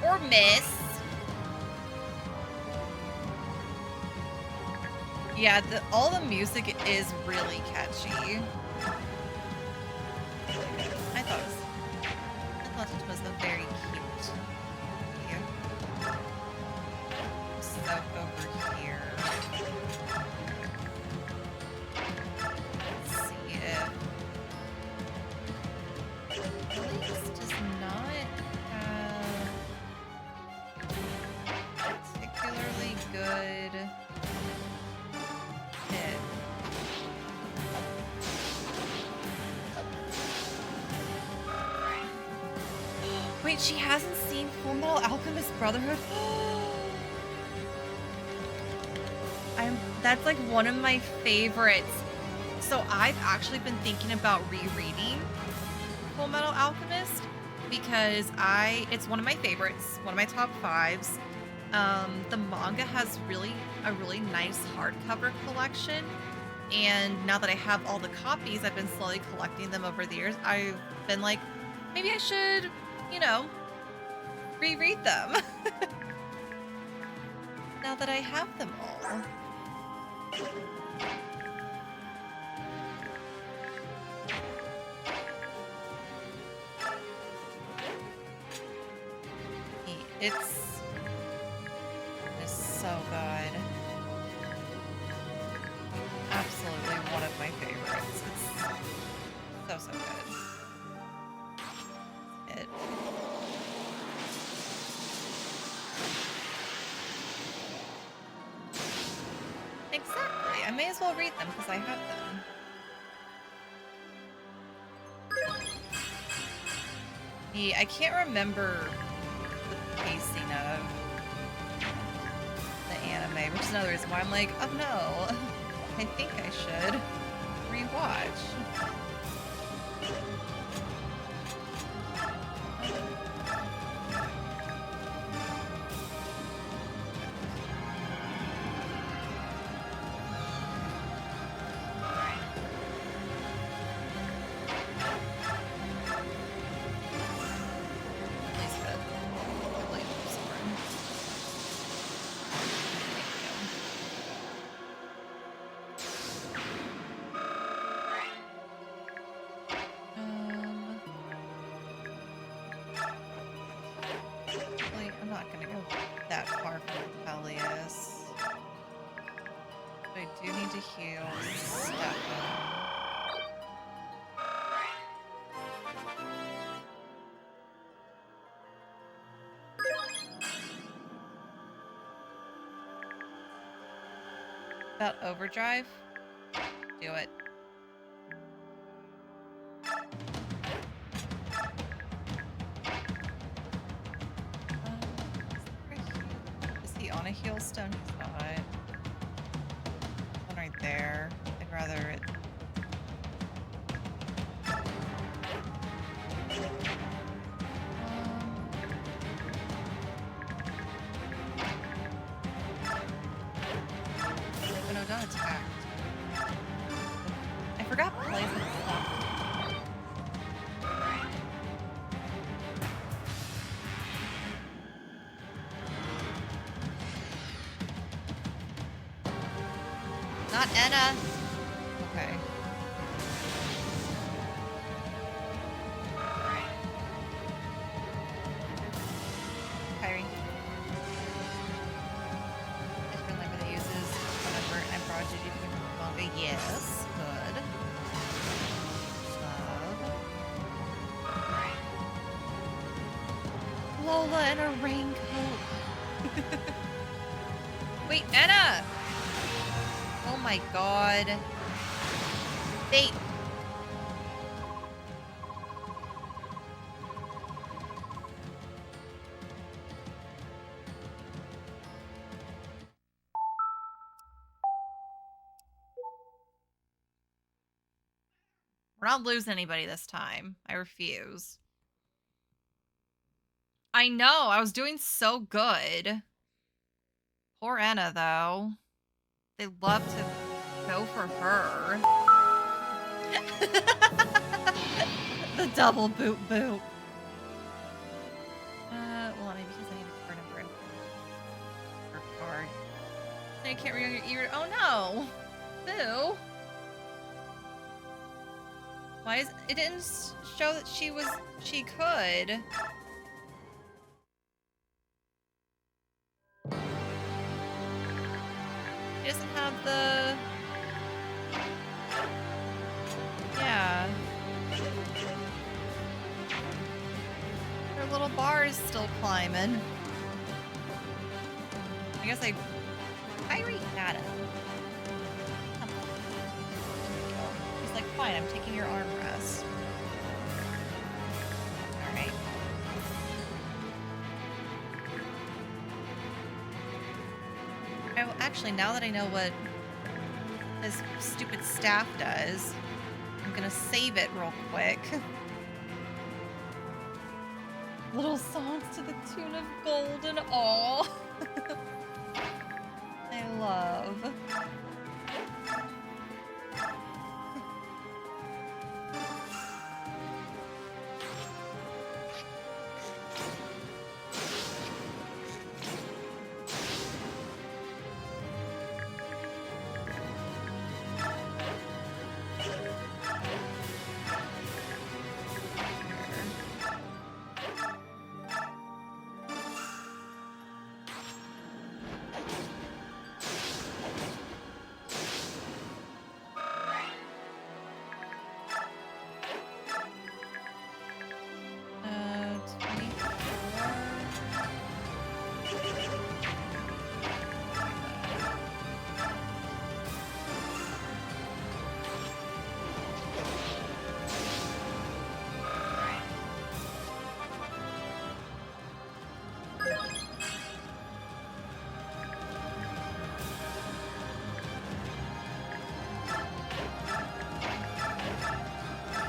or miss. Yeah, all the music is really catchy. I thought it was a very cute. Yeah. So over here. Let's see if Elise does not have particularly good hit. Wait, she hasn't seen Full Metal Alchemist Brotherhood? That's like one of my favorites. So I've actually been thinking about rereading Full Metal Alchemist because it's one of my favorites, one of my top 5s. The manga has a really nice hardcover collection, and now that I have all the copies, I've been slowly collecting them over the years. I've been like, maybe I should, you know, reread them. Now that I have them all. It's so good. Absolutely one of my favorites. It's so good. It. Exactly. I may as well read them because I have them. I can't remember the pacing of the anime, which is another reason why I'm like, oh no, I think I should rewatch. I'm not gonna go that far from Peleus. But I do need to heal Stefan. About overdrive? Do it. Is he on a heal stone? He's not. One right there. I'd rather it. Oh no, don't attack. I forgot Blaze was locked. Not Enna. Okay. Kyrie. It's been like that uses whatever and prodigy manga. Yes. Good. Love. Lola in a raincoat. Wait, Enna! Oh my god. They... We're not losing anybody this time. I refuse. I know, I was doing so good. Poor Enna, though. They love to go for her. The double boot boot. Well, maybe because I need a card number for card. I can't read on your ear. Oh no! Boo! Why is it didn't show that she could? She doesn't have the... Yeah. Her little bar is still climbing. I guess I already had it. Come on. He's like, fine, I'm taking your arm rest. Alright. Actually, now that I know what this stupid staff does, I'm gonna save it real quick. Little songs to the tune of gold and all. I love.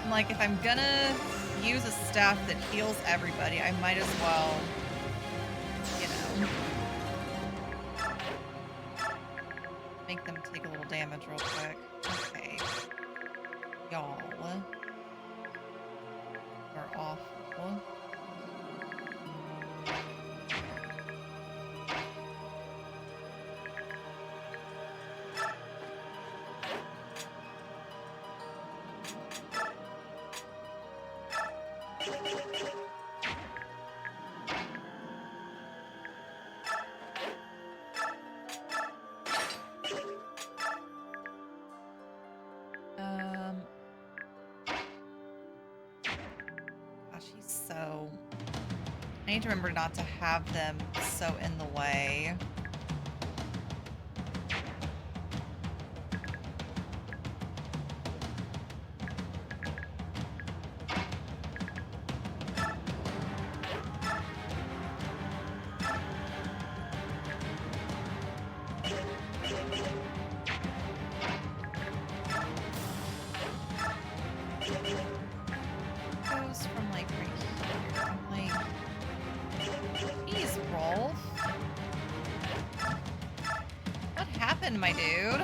I'm like, if I'm gonna use a staff that heals everybody, I might as well, you know, make them take a little damage real quick. Okay. Y'all are awful. Gosh, he's so... I need to remember not to have them so in the way. Goes from like right here. I'm like, geez, Rolf. What happened, my dude?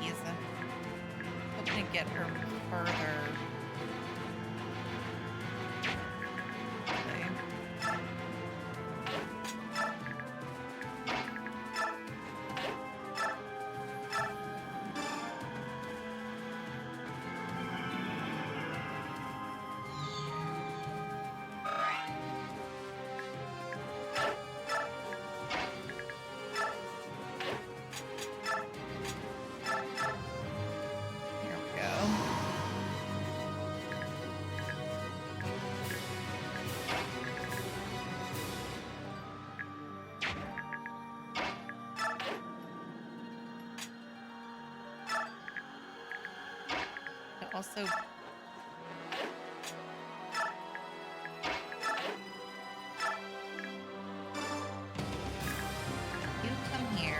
He's hoping to get her further. Okay. Here we go. But also, you come here.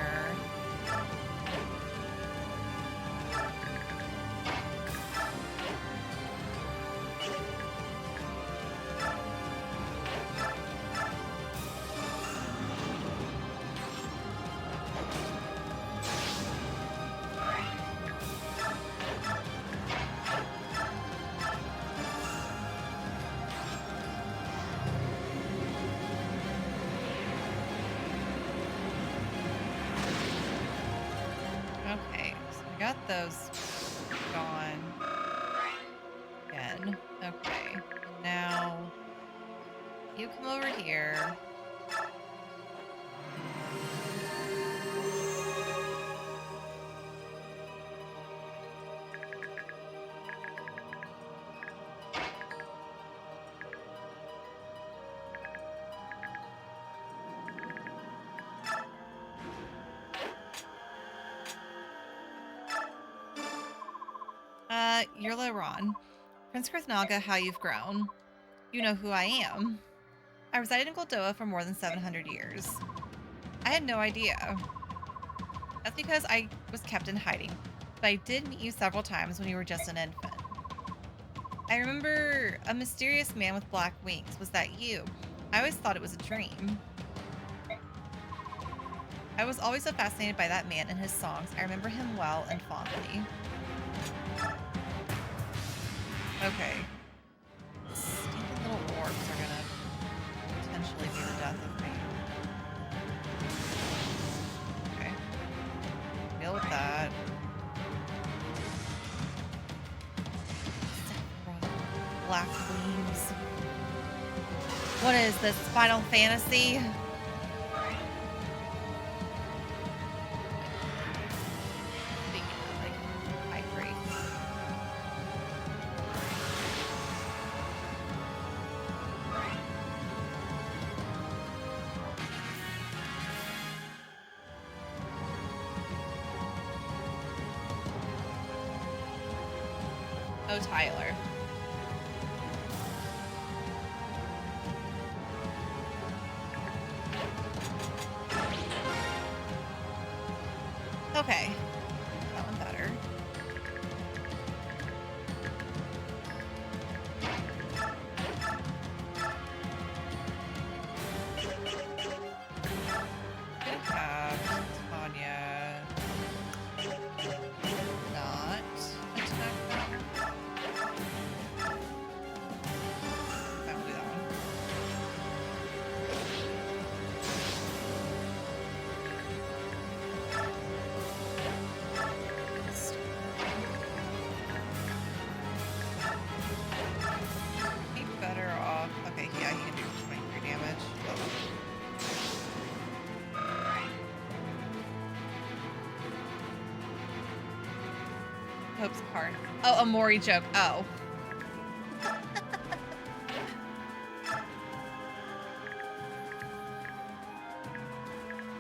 Okay, so we got those gone again. Okay, and now you come over here. You're Laron. Prince Krithnaga, how you've grown. You know who I am. I resided in Goldoa for more than 700 years. I had no idea. That's because I was kept in hiding but I did meet you several times when you were just an infant. I remember a mysterious man with black wings. Was that you? I always thought it was a dream. I was always so fascinated by that man and his songs. I remember him well and fondly. Okay. Stinking little orbs are gonna potentially be the death of me. Okay. Deal with that. Black wings. What is this? Final Fantasy? Oh, Tyler. Okay. That one better. Good have Tanya not attack that one. I will do that one. Be better off. Okay, yeah, he can do 23 damage. Hope's card. Oh, a Mori joke. Oh.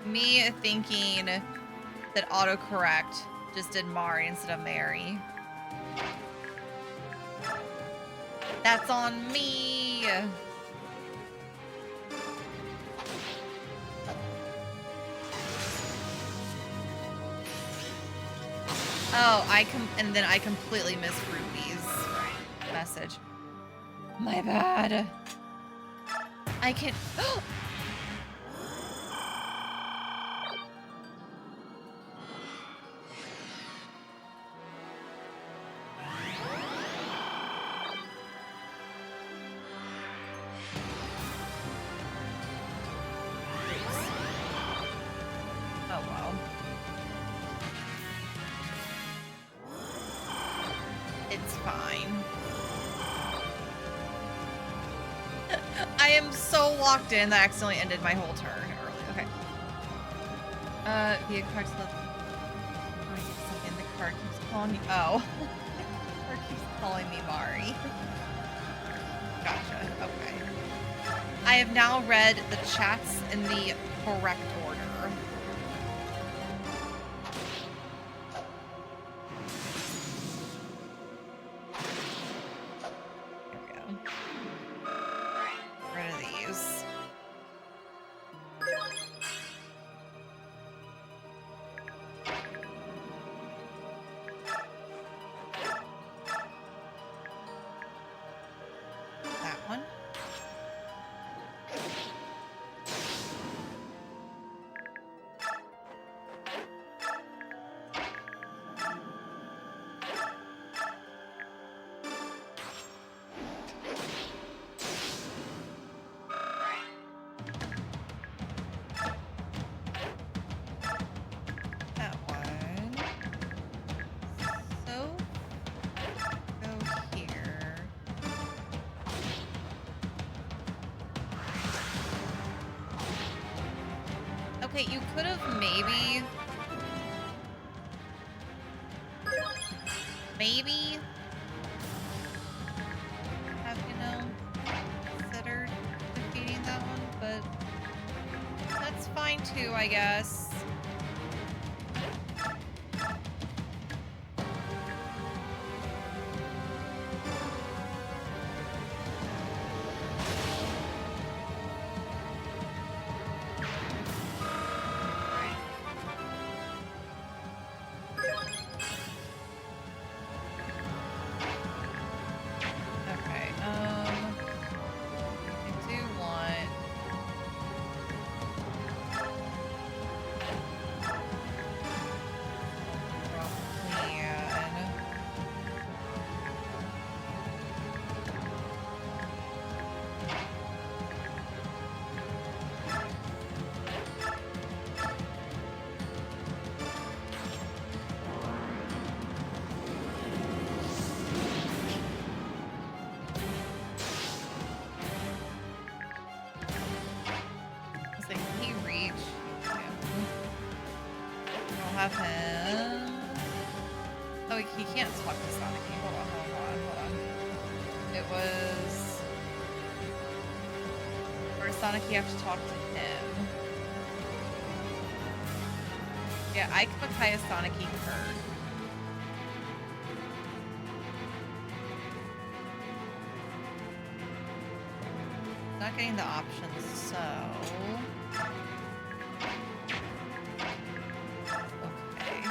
Me thinking that autocorrect just did Mari instead of Mary. That's on me. Oh, and then I completely missed Ruby's message. My bad. I can. Oh well. It's fine. I am so locked in that I accidentally ended my whole turn early. Okay. Via card slip. Wait a second, the card keeps calling me. Oh. The card keeps calling me Mari. Gotcha. Okay. I have now read the chats in the correct order. Okay, you could have maybe have, considered defeating that one, but that's fine too, I guess. he can't talk to Sonic. Hold on. It was... For Sonic, you have to talk to him. Yeah, Ike, Makaya, Sonic, Kurt. Not getting the options, so... Okay.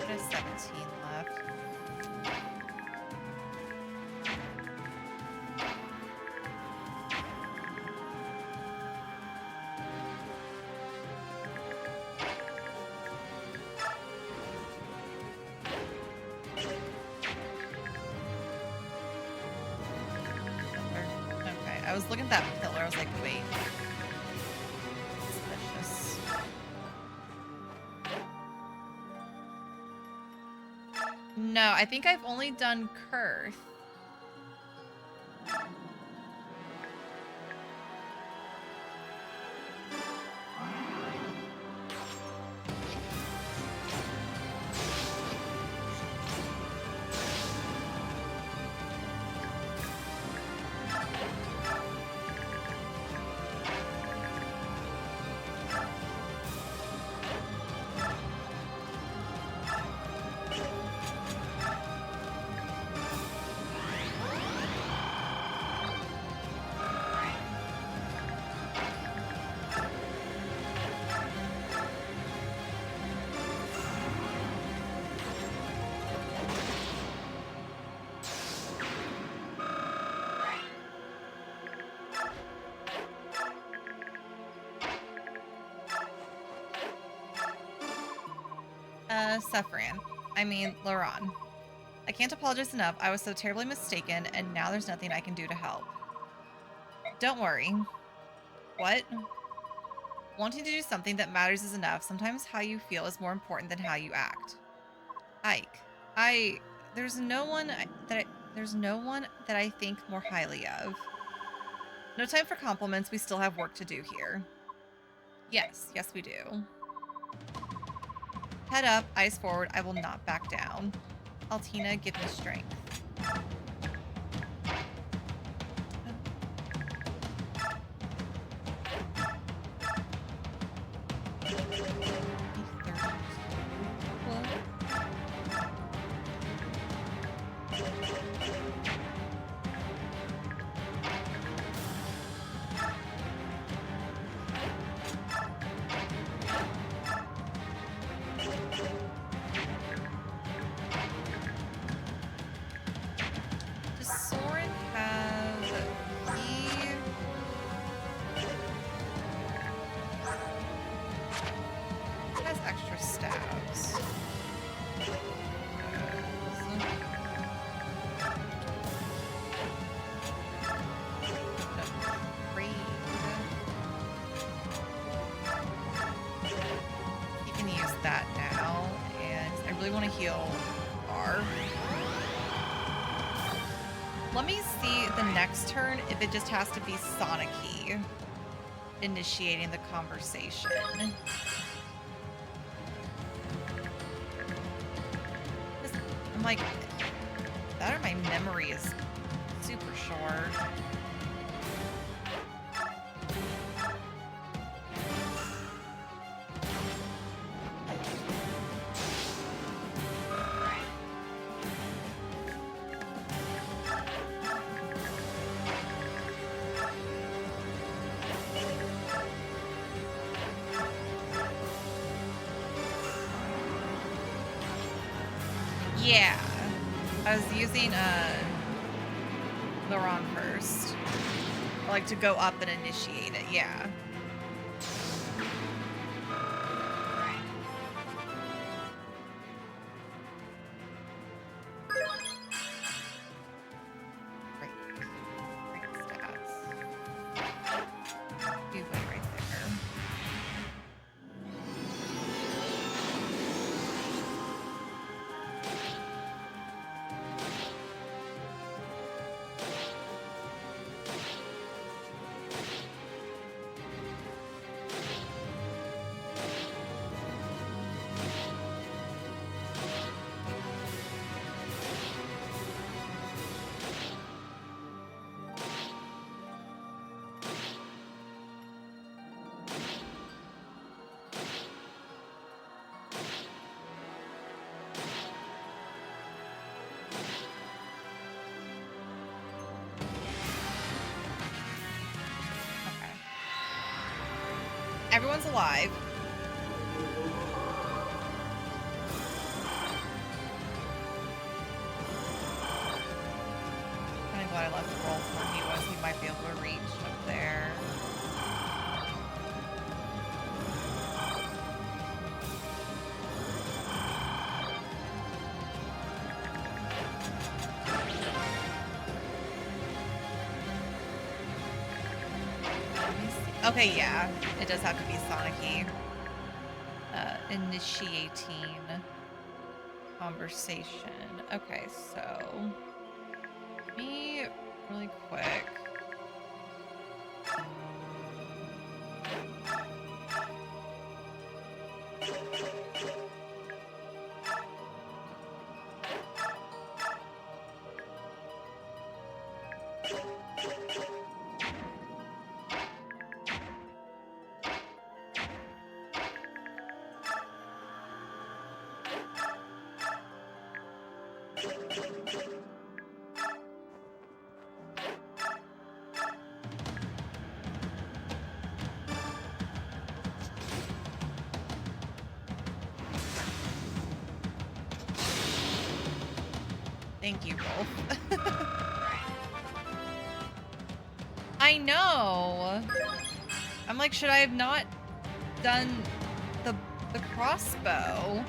There's 17 left. Okay, I was looking at that pillar, I was like, wait. Suspicious. No, I think I've only done Kurth. Sefran. I mean, Laron. I can't apologize enough. I was so terribly mistaken, and now there's nothing I can do to help. Don't worry. What? Wanting to do something that matters is enough. Sometimes how you feel is more important than how you act. Ike. There's no one that I think more highly of. No time for compliments. We still have work to do here. Yes, we do. Head up, eyes forward. I will not back down. Altina, give me strength. Turn if it just has to be Sonic-y initiating the conversation. I'm like, that or my memory is super short. Yeah, I was using Laron first, like to go up and initiate it. Yeah. everyone's alive. Kind of glad I left Rolf where he was. He might be able to reach up there. Okay, yeah, it does have to be Sonic-y. Initiating conversation. Okay, so me really quick. Thank you both. I know. I'm like, should I have not done the crossbow?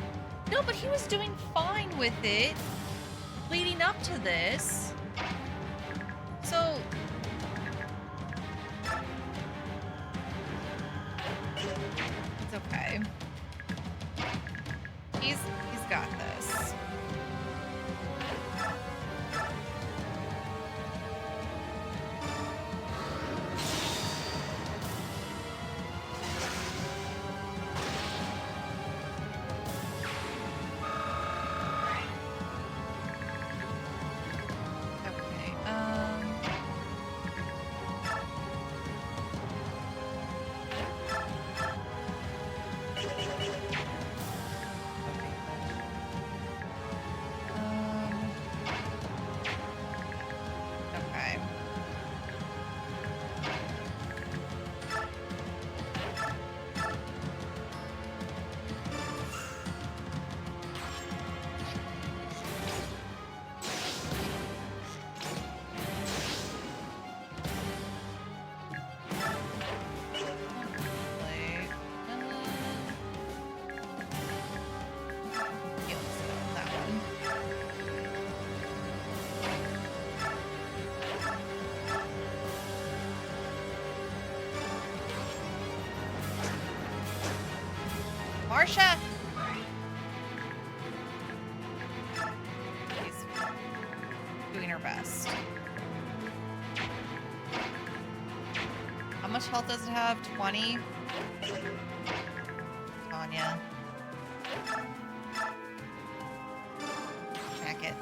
No, but he was doing fine with it leading up to this. So it's okay. He's got this. Marsha! She's doing her best. How much health does it have? 20? Tanya. Check it.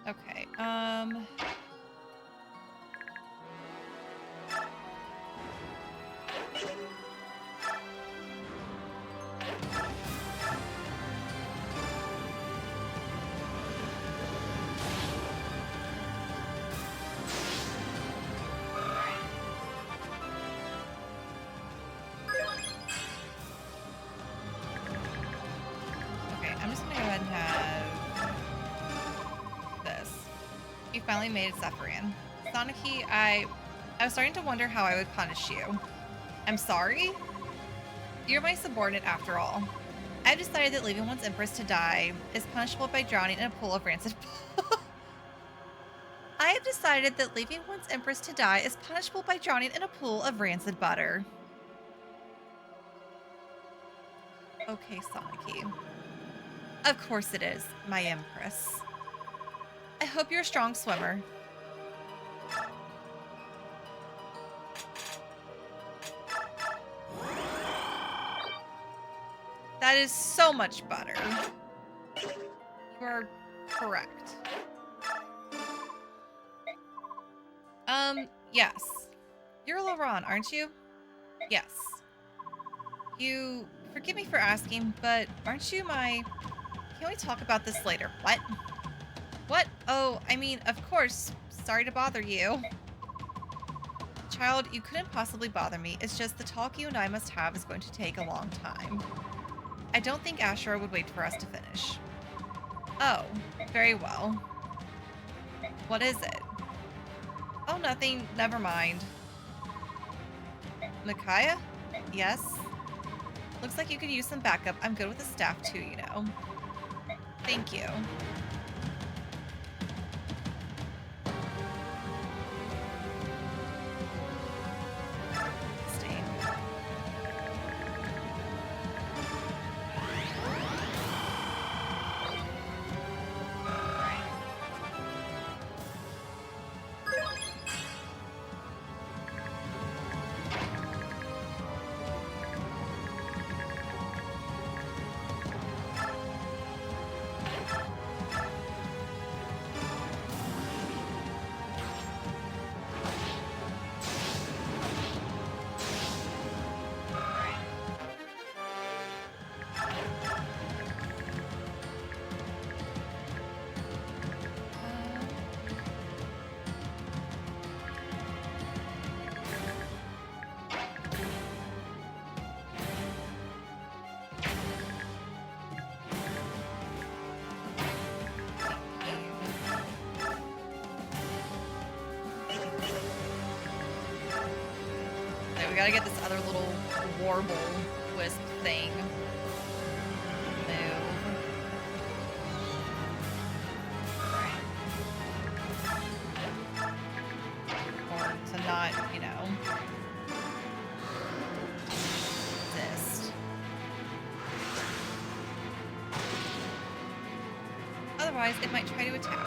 Okay, I'm just gonna go ahead and have this. You finally made it, Zephyrian. Sonic-y, I was starting to wonder how I would punish you. I'm sorry? You're my subordinate after all. I've decided that leaving one's empress to die is punishable by drowning in a pool of rancid I have decided that leaving one's empress to die is punishable by drowning in a pool of rancid butter. Okay, Sonic-y. Of course it is, my empress. I hope you're a strong swimmer. That is so much butter. You are correct. Yes. You're Laurent, aren't you? Yes. You, forgive me for asking, but aren't you my... Can we talk about this later? What? What? Oh, I mean, of course. Sorry to bother you. Child, you couldn't possibly bother me. It's just the talk you and I must have is going to take a long time. I don't think Ashura would wait for us to finish. Oh, very well. What is it? Oh, nothing. Never mind. Micaiah? Yes? Looks like you could use some backup. I'm good with the staff too, you know. Thank you. Stain. We gotta get this other little warble wisp thing. Move. Or to not, you know, exist. Otherwise, it might try to attack.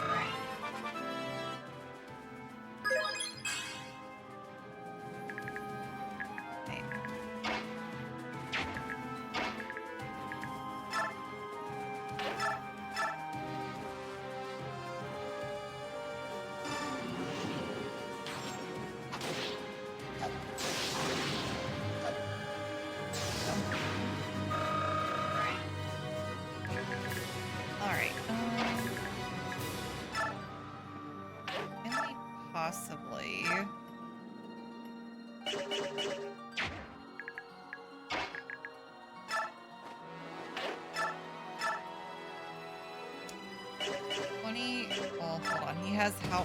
Possibly. Well, hold on. He has how?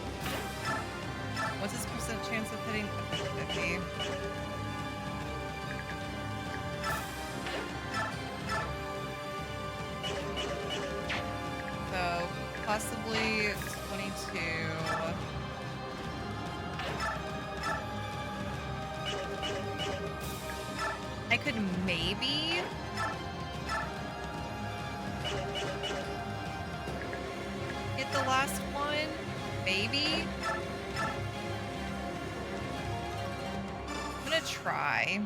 What's his percent chance of hitting 50? So possibly 22. I could maybe get the last one. Maybe. I'm gonna try.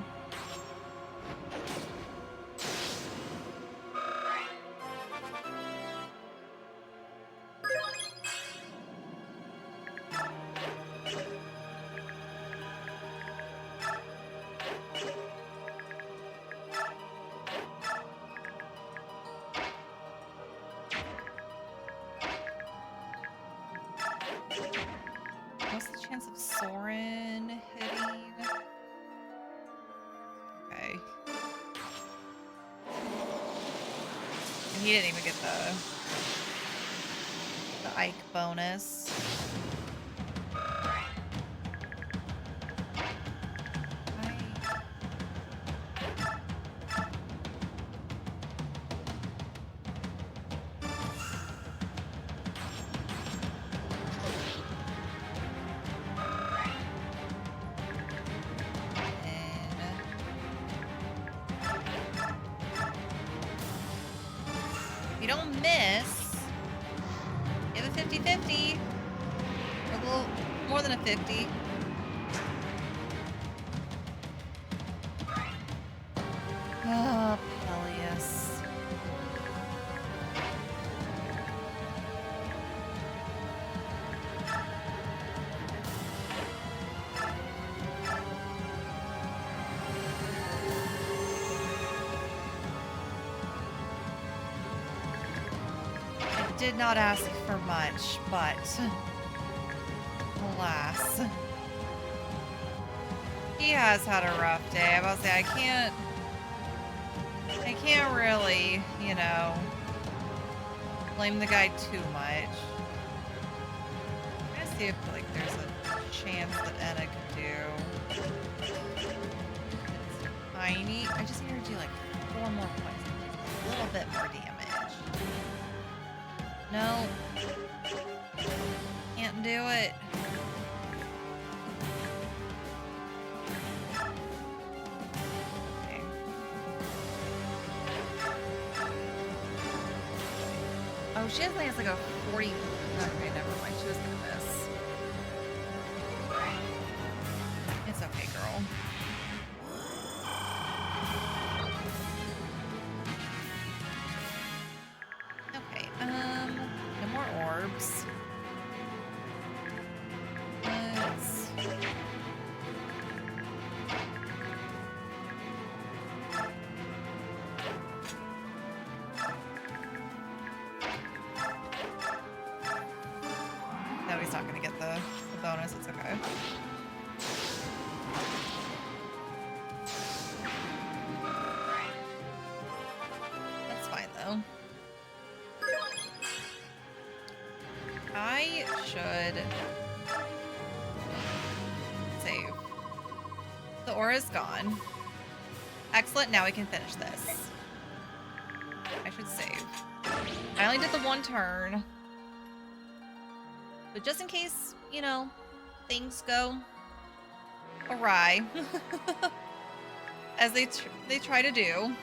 What's the chance of Soren hitting? Okay. And he didn't even get the Ike bonus. If you don't miss, you have a 50-50. Or a little more than a 50. Oh, Peleus. did not ask for much, but alas. He has had a rough day. I was say I can't really, you know, blame the guy too much. I'm gonna see if like there's a chance that Anna could do. It's tiny. I just need her to do like 4 more points. A little bit more damage. No. Can't do it. Okay. Oh, she has like a 40. Okay, never mind. She was gonna miss. It's okay, girl. Okay, no more orbs. Let's... No, he's not gonna get the bonus, it's okay. That's fine though. I should save. The aura's gone. Excellent, now we can finish this. I should save. I only did the 1 turn. But just in case, you know, things go awry. As they try to do.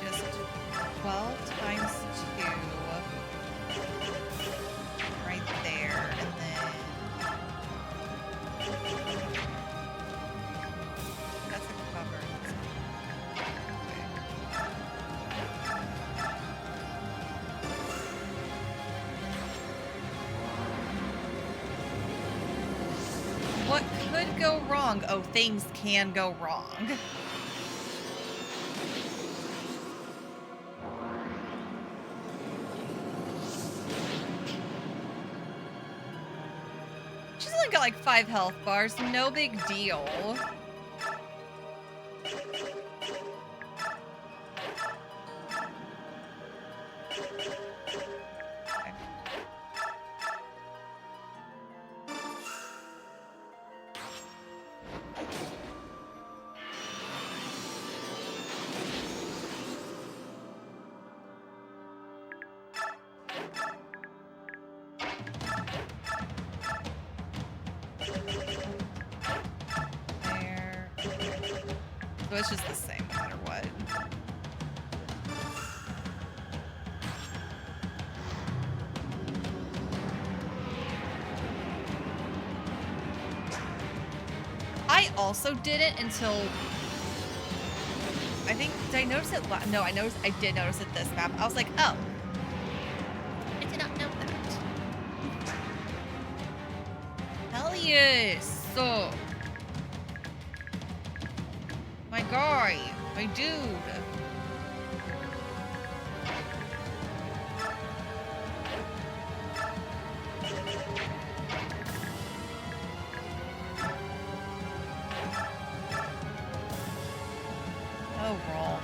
Just 12 times 2 right there, and then that's a cover. What could go wrong? Oh, things can go wrong. She's only got like 5 health bars, no big deal. Okay. There. So it's just the same no matter what. I also didn't until I think, did I notice it? No, I did notice it this map. I was like, oh, I did not know that. Hell yes. So, my guy, my dude. Oh, Rolf.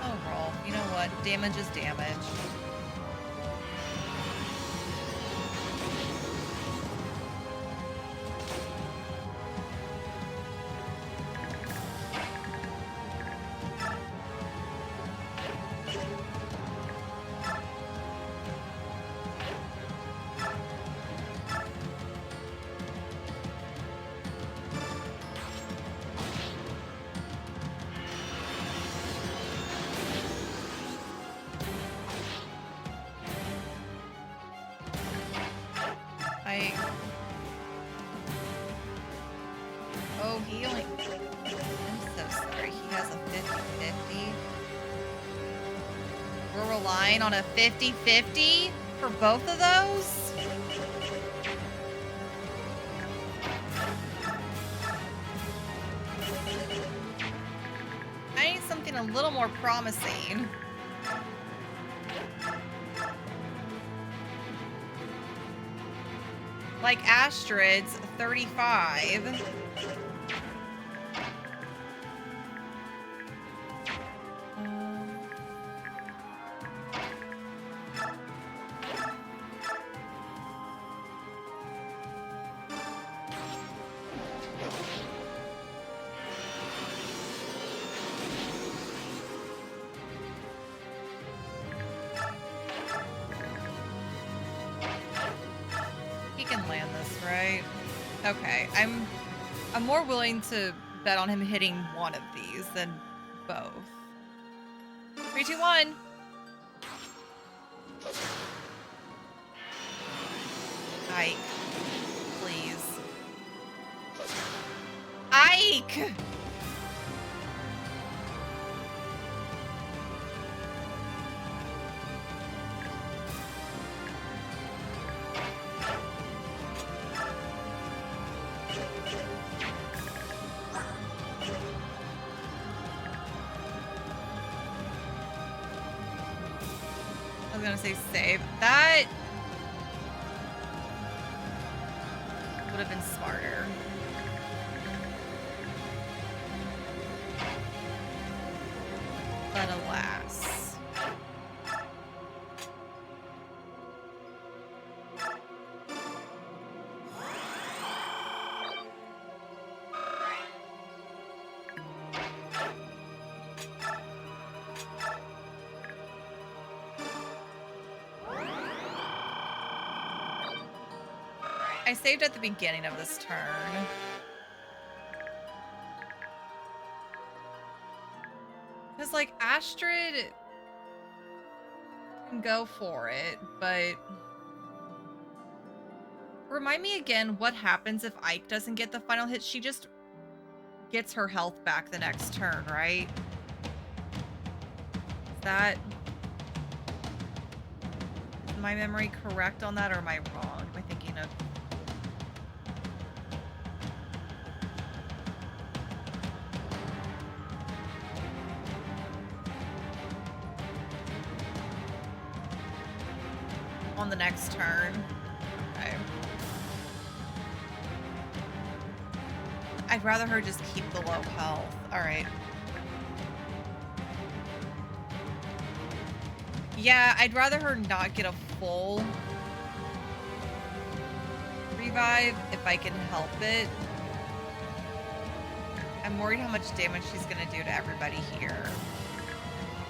Oh, Rolf. You know what? Damage is damage. Oh, he only... I'm so sorry. He has a 50-50. We're relying on a 50-50 for both of those? little more promising. Like Astrid's 35. He can land this, right? Okay, I'm more willing to bet on him hitting one of these than both. 3, 2, 1. Ike, please. Ike! I was gonna say save. That would have been smarter. But alas. I saved at the beginning of this turn. Because, like, Astrid can go for it, but... Remind me again what happens if Ike doesn't get the final hit. She just gets her health back the next turn, right? Is that... Is my memory correct on that, or am I wrong? Am I thinking of... On the next turn. Okay. I'd rather her just keep the low health. Alright. Yeah, I'd rather her not get a full revive if I can help it. I'm worried how much damage she's gonna do to everybody here.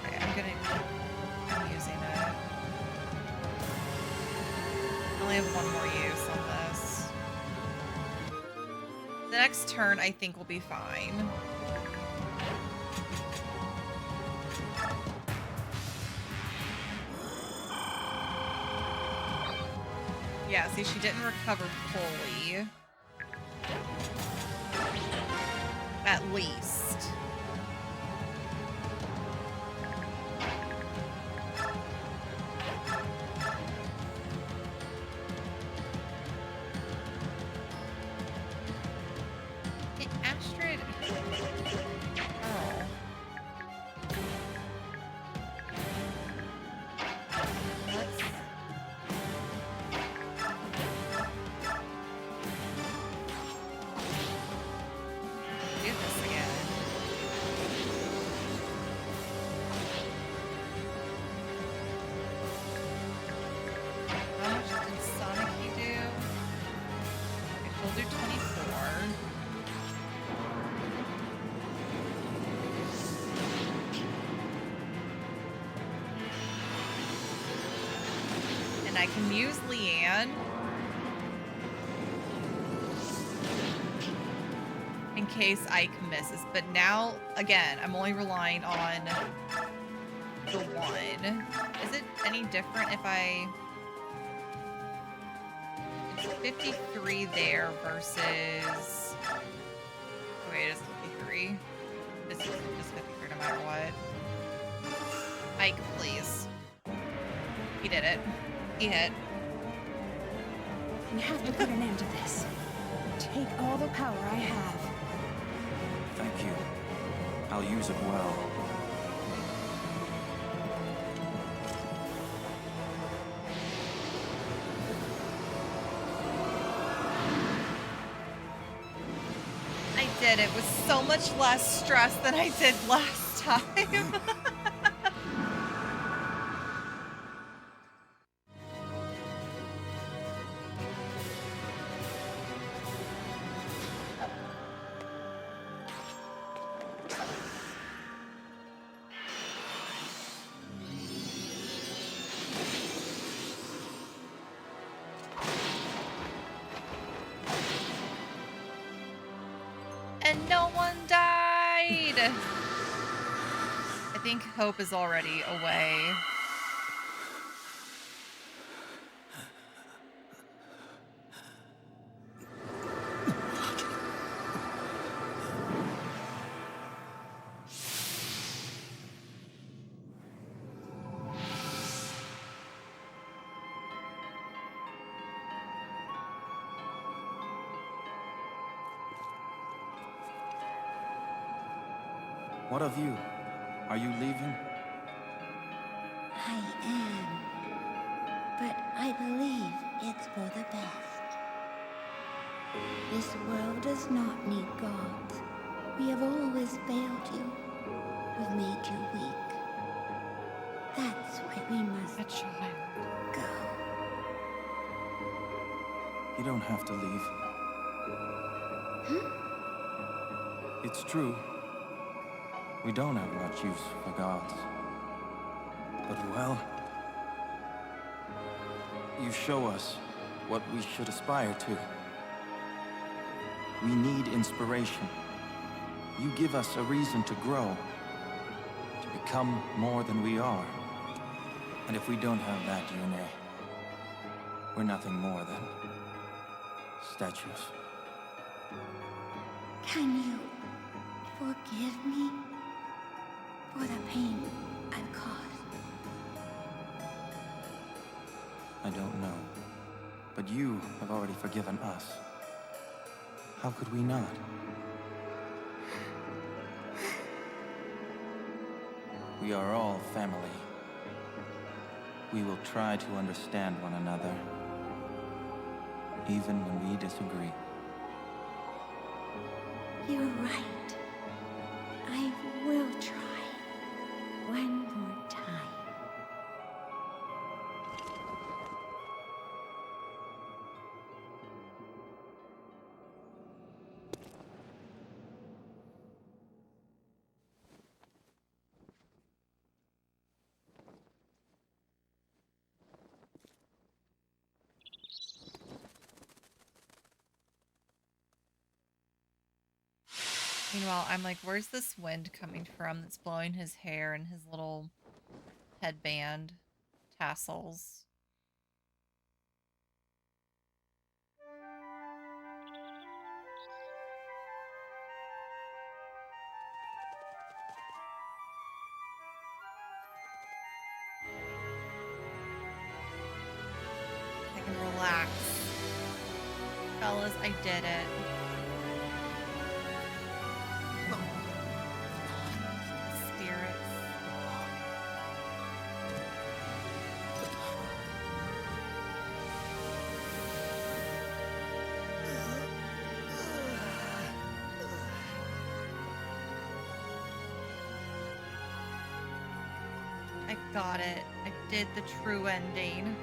Okay, I'm using it. I only have one more use on this. The next turn, I think, will be fine. Yeah, see, she didn't recover fully. At least. Astrid. Oh. Let's... do this again. How much did Sonic do? Okay, we'll do 24. I can use Leanne in case Ike misses. But now, again, I'm only relying on the one. Is it any different if I... It's 53 there versus... Wait, it is 53. This is just 53 no matter what. Ike, please. He did it. He hit. We have to put an end to this. Take all the power I have. Thank you. I'll use it well. did it with so much less stress than I did last time. And no one died. I think Hope is already away. What of you? Are you leaving? I am. But I believe it's for the best. This world does not need gods. We have always failed you. We've made you weak. That's why we must A child. go. You don't have to leave. It's true. We don't have much use for gods. But well, you show us what we should aspire to. We need inspiration. You give us a reason to grow, to become more than we are. And if we don't have that, Yune, we're nothing more than statues. Can you forgive me for the pain I've caused? I don't know. But you have already forgiven us. How could we not? We are all family. We will try to understand one another, even when we disagree. You're right. I will try one more time. Meanwhile, I'm like, where's this wind coming from that's blowing his hair and his little headband tassels? I can relax. Fellas, I did it. Spirits. I got it. I did the true ending.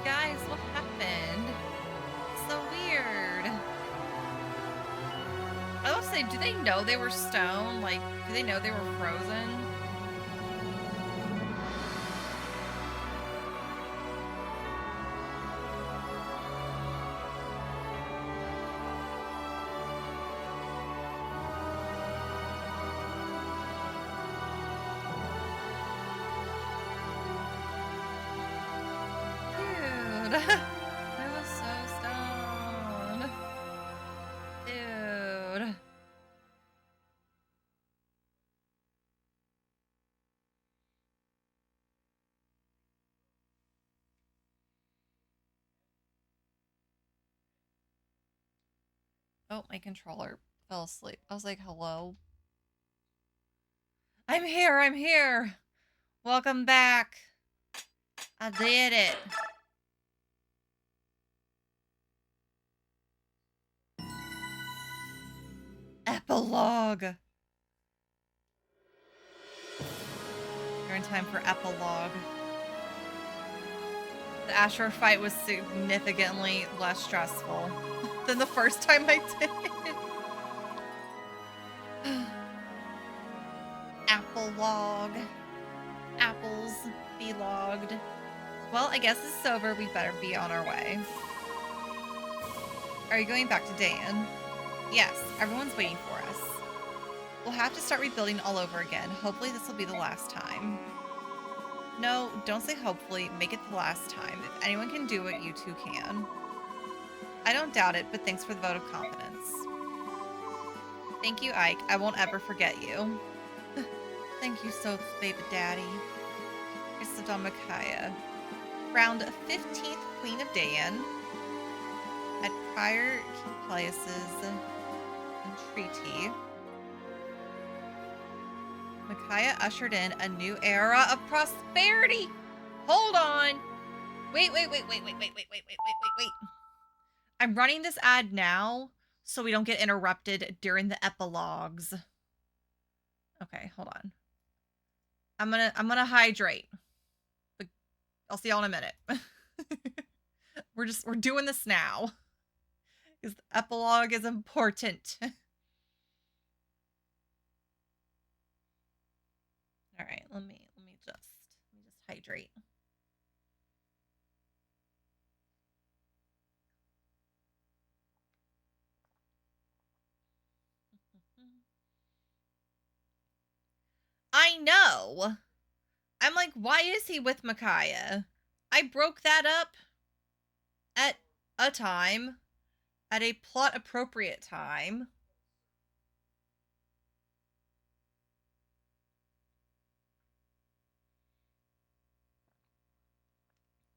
Guys, what happened? So weird. I was say, do they know they were stone? Like, do they know they were frozen? I was so stoned. Dude. Oh, my controller fell asleep. I was like, hello? I'm here, I'm here. Welcome back. I did it. Epilogue. You're in time for epilogue. The Asher fight was significantly less stressful than the first time I did it. Apple-log. Apples be logged. Well, I guess this is over. We better be on our way. Are you going back to Dan? Yes, everyone's waiting for us. We'll have to start rebuilding all over again. Hopefully this will be the last time. No, don't say hopefully. Make it the last time. If anyone can do it, you two can. I don't doubt it, but thanks for the vote of confidence. Thank you, Ike. I won't ever forget you. Thank you so, baby daddy. Here's the Don Micaiah. Round 15th Queen of Dan. At prior Peleus's entreaty, Micaiah ushered in a new era of prosperity. Hold on. Wait. I'm running this ad now so we don't get interrupted during the epilogues. Okay, hold on. I'm gonna hydrate. But I'll see y'all in a minute. We're doing this now. Because the epilogue is important. All right, let me just hydrate. I know. I'm like, why is he with Micaiah? I broke that up at a time, at a plot appropriate time.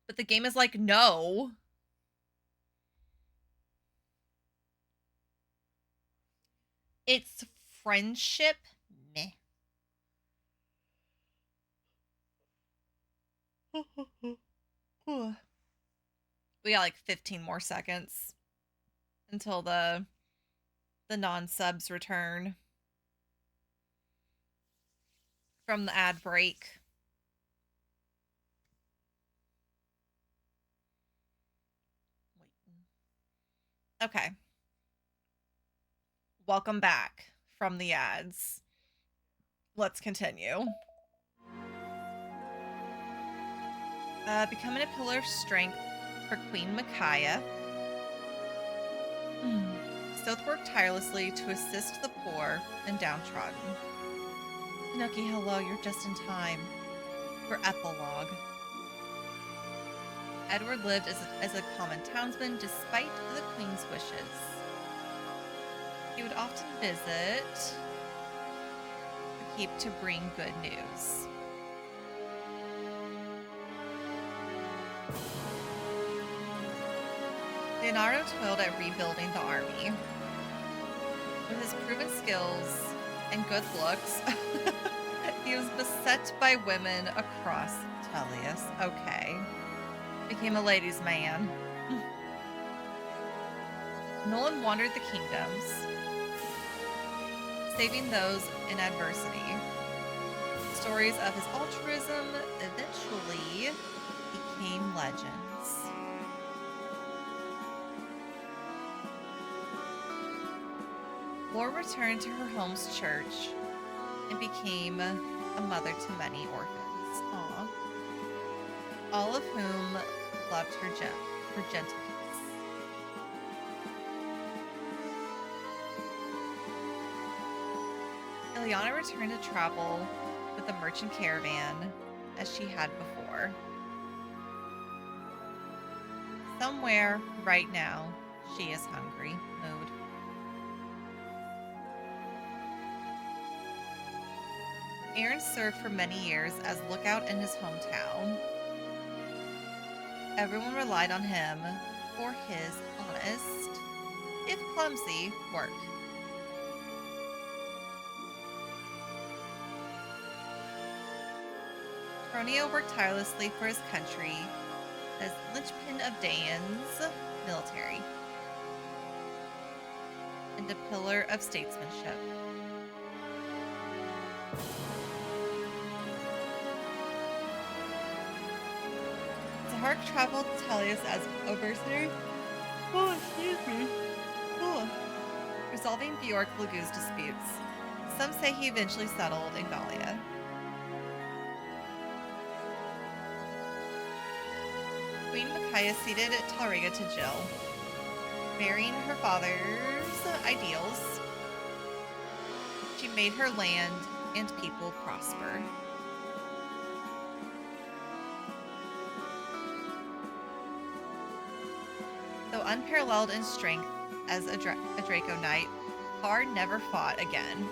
But the game is like, no. It's friendship. Meh. We got like 15 more seconds until the non-subs return from the ad break. Okay. Welcome back from the ads. Let's continue. Becoming a pillar of strength for Queen Micaiah. Stoth worked tirelessly to assist the poor and downtrodden. Tanuki, hello, you're just in time for epilogue. Edward lived as a common townsman despite the Queen's wishes. He would often visit the keep to bring good news. Leonardo toiled at rebuilding the army. With his proven skills and good looks, he was beset by women across Tellius. Okay. Became a ladies' man. Nolan wandered the kingdoms, saving those in adversity. Stories of his altruism eventually became legends. Laura returned to her home's church and became a mother to many orphans. Aww. All of whom loved her gentleness. Ileana returned to travel with the merchant caravan as she had before. somewhere, right now, she is hungry mood. Aaron served for many years as lookout in his hometown. Everyone relied on him for his honest, if clumsy, work. Tronio worked tirelessly for his country as linchpin of Dane's military and a pillar of statesmanship. Zahark traveled to Tellius as a mercenary. Oh, excuse me. Oh. Resolving Bjork Lagu's disputes. Some say he eventually settled in Gallia. Queen Micaiah ceded Talriga to Jill, marrying her father's ideals. She made her land and people prosper. Though unparalleled in strength as a Draco Knight, Har never fought again.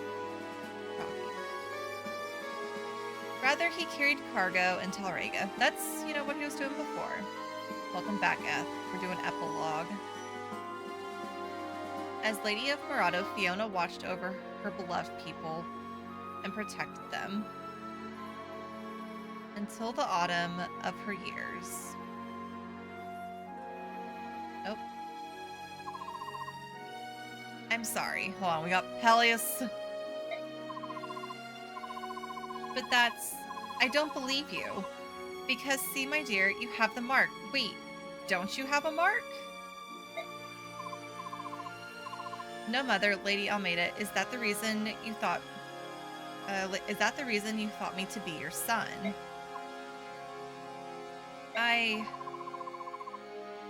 Rather, he carried cargo in Talriga. That's, what he was doing before. Welcome back, Eth. We're doing epilogue. As Lady of Murado, Fiona watched over her beloved people and protected them until the autumn of her years. Oh. I'm sorry. Hold on, we got Peleus. But I don't believe you. Because, see, my dear, you have the mark. Wait, don't you have a mark? No, Mother, Lady Almeida, is that the reason you thought me to be your son?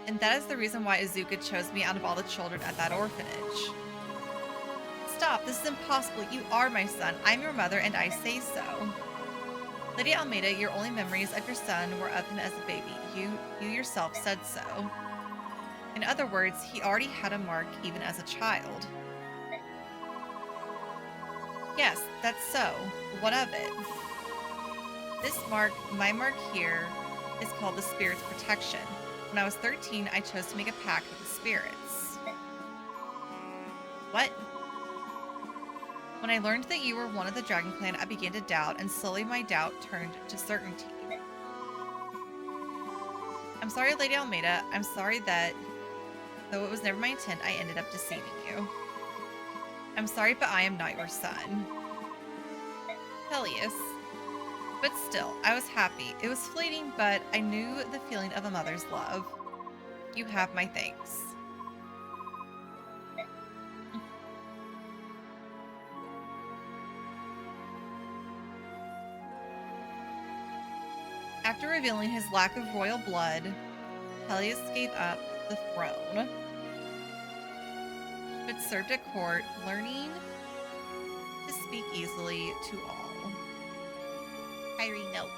And that is the reason why Izuka chose me out of all the children at that orphanage. Stop, this is impossible. You are my son. I'm your mother, and I say so. Lady Almeida, your only memories of your son were of him as a baby. You yourself said so. In other words, he already had a mark even as a child. Yes, that's so. What of it? This mark, my mark here, is called the Spirit's Protection. When I was 13, I chose to make a pact with the spirits. What? When I learned that you were one of the Dragon Clan, I began to doubt, and slowly my doubt turned to certainty. I'm sorry, Lady Almeida. I'm sorry that, though it was never my intent, I ended up deceiving you. I'm sorry, but I am not your son. Peleus. But still, I was happy. It was fleeting, but I knew the feeling of a mother's love. You have my thanks. After revealing his lack of royal blood, Peleus gave up the throne, but served at court, learning to speak easily to all. Kyrie, no.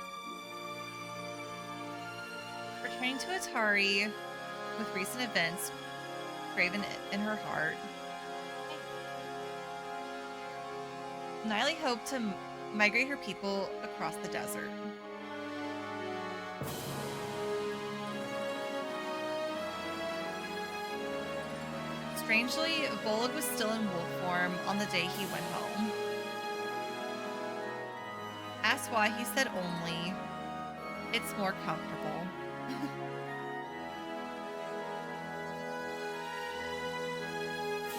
Returning to Atari with recent events graven in her heart, Niley hoped to migrate her people across the desert. Strangely, Volog was still in wolf form on the day he went home. Asked why, he said only, "It's more comfortable."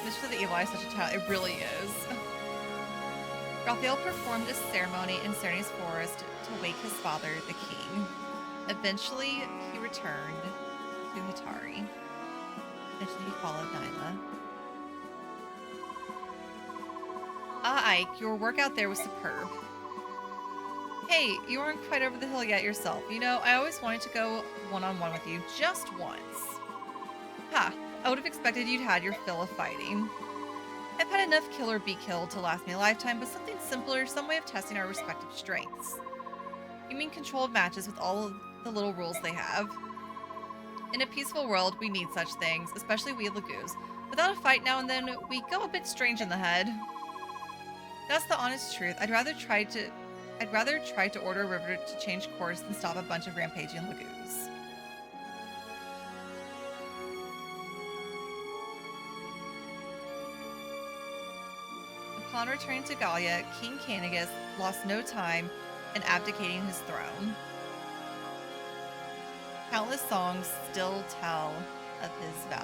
Wish for the evil eye such a child. It really is. Raphael performed a ceremony in Cerny's forest to wake his father, the king. Eventually, he returned to Hitari. Eventually, he followed Nyla. Ike, your work out there was superb. Hey, you aren't quite over the hill yet yourself. I always wanted to go one-on-one with you, just once. Ha, I would have expected you'd had your fill of fighting. I've had enough kill or be killed to last me a lifetime, but something simpler, some way of testing our respective strengths. You mean controlled matches with all of the little rules they have? In a peaceful world, we need such things, especially we Lagoos. Without a fight now and then, we go a bit strange in the head. That's the honest truth. I'd rather try to order a river to change course than stop a bunch of rampaging Lagoos. Upon returning to Gallia, King Canigus lost no time in abdicating his throne. Countless songs still tell of his valor.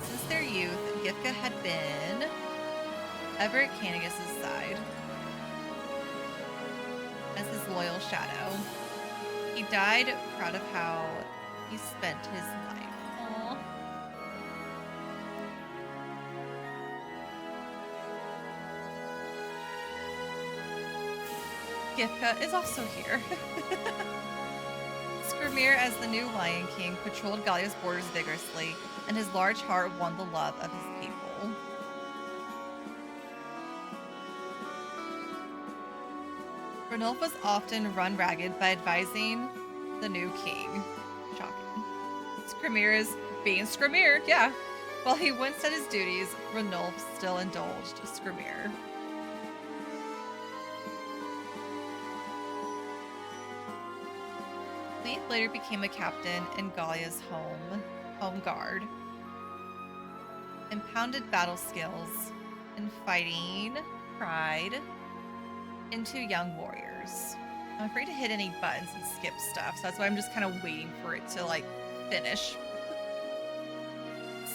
Since their youth, Gifka had been ever at Canigus' side as his loyal shadow. He died proud of how he spent his life. Aww. Gifka is also here. Skrimir, as the new Lion King, patrolled Gallia's borders vigorously, and his large heart won the love of his people. Ranulf was often run ragged by advising the new king. Shocking. Skrimir is being Skrimir, yeah. While he winced at his duties, Ranulf still indulged Skrimir. Leif later became a captain in Gallia's home guard, impounded battle skills and fighting pride into young warriors. I'm afraid to hit any buttons and skip stuff, so that's why I'm just kind of waiting for it to, like, finish.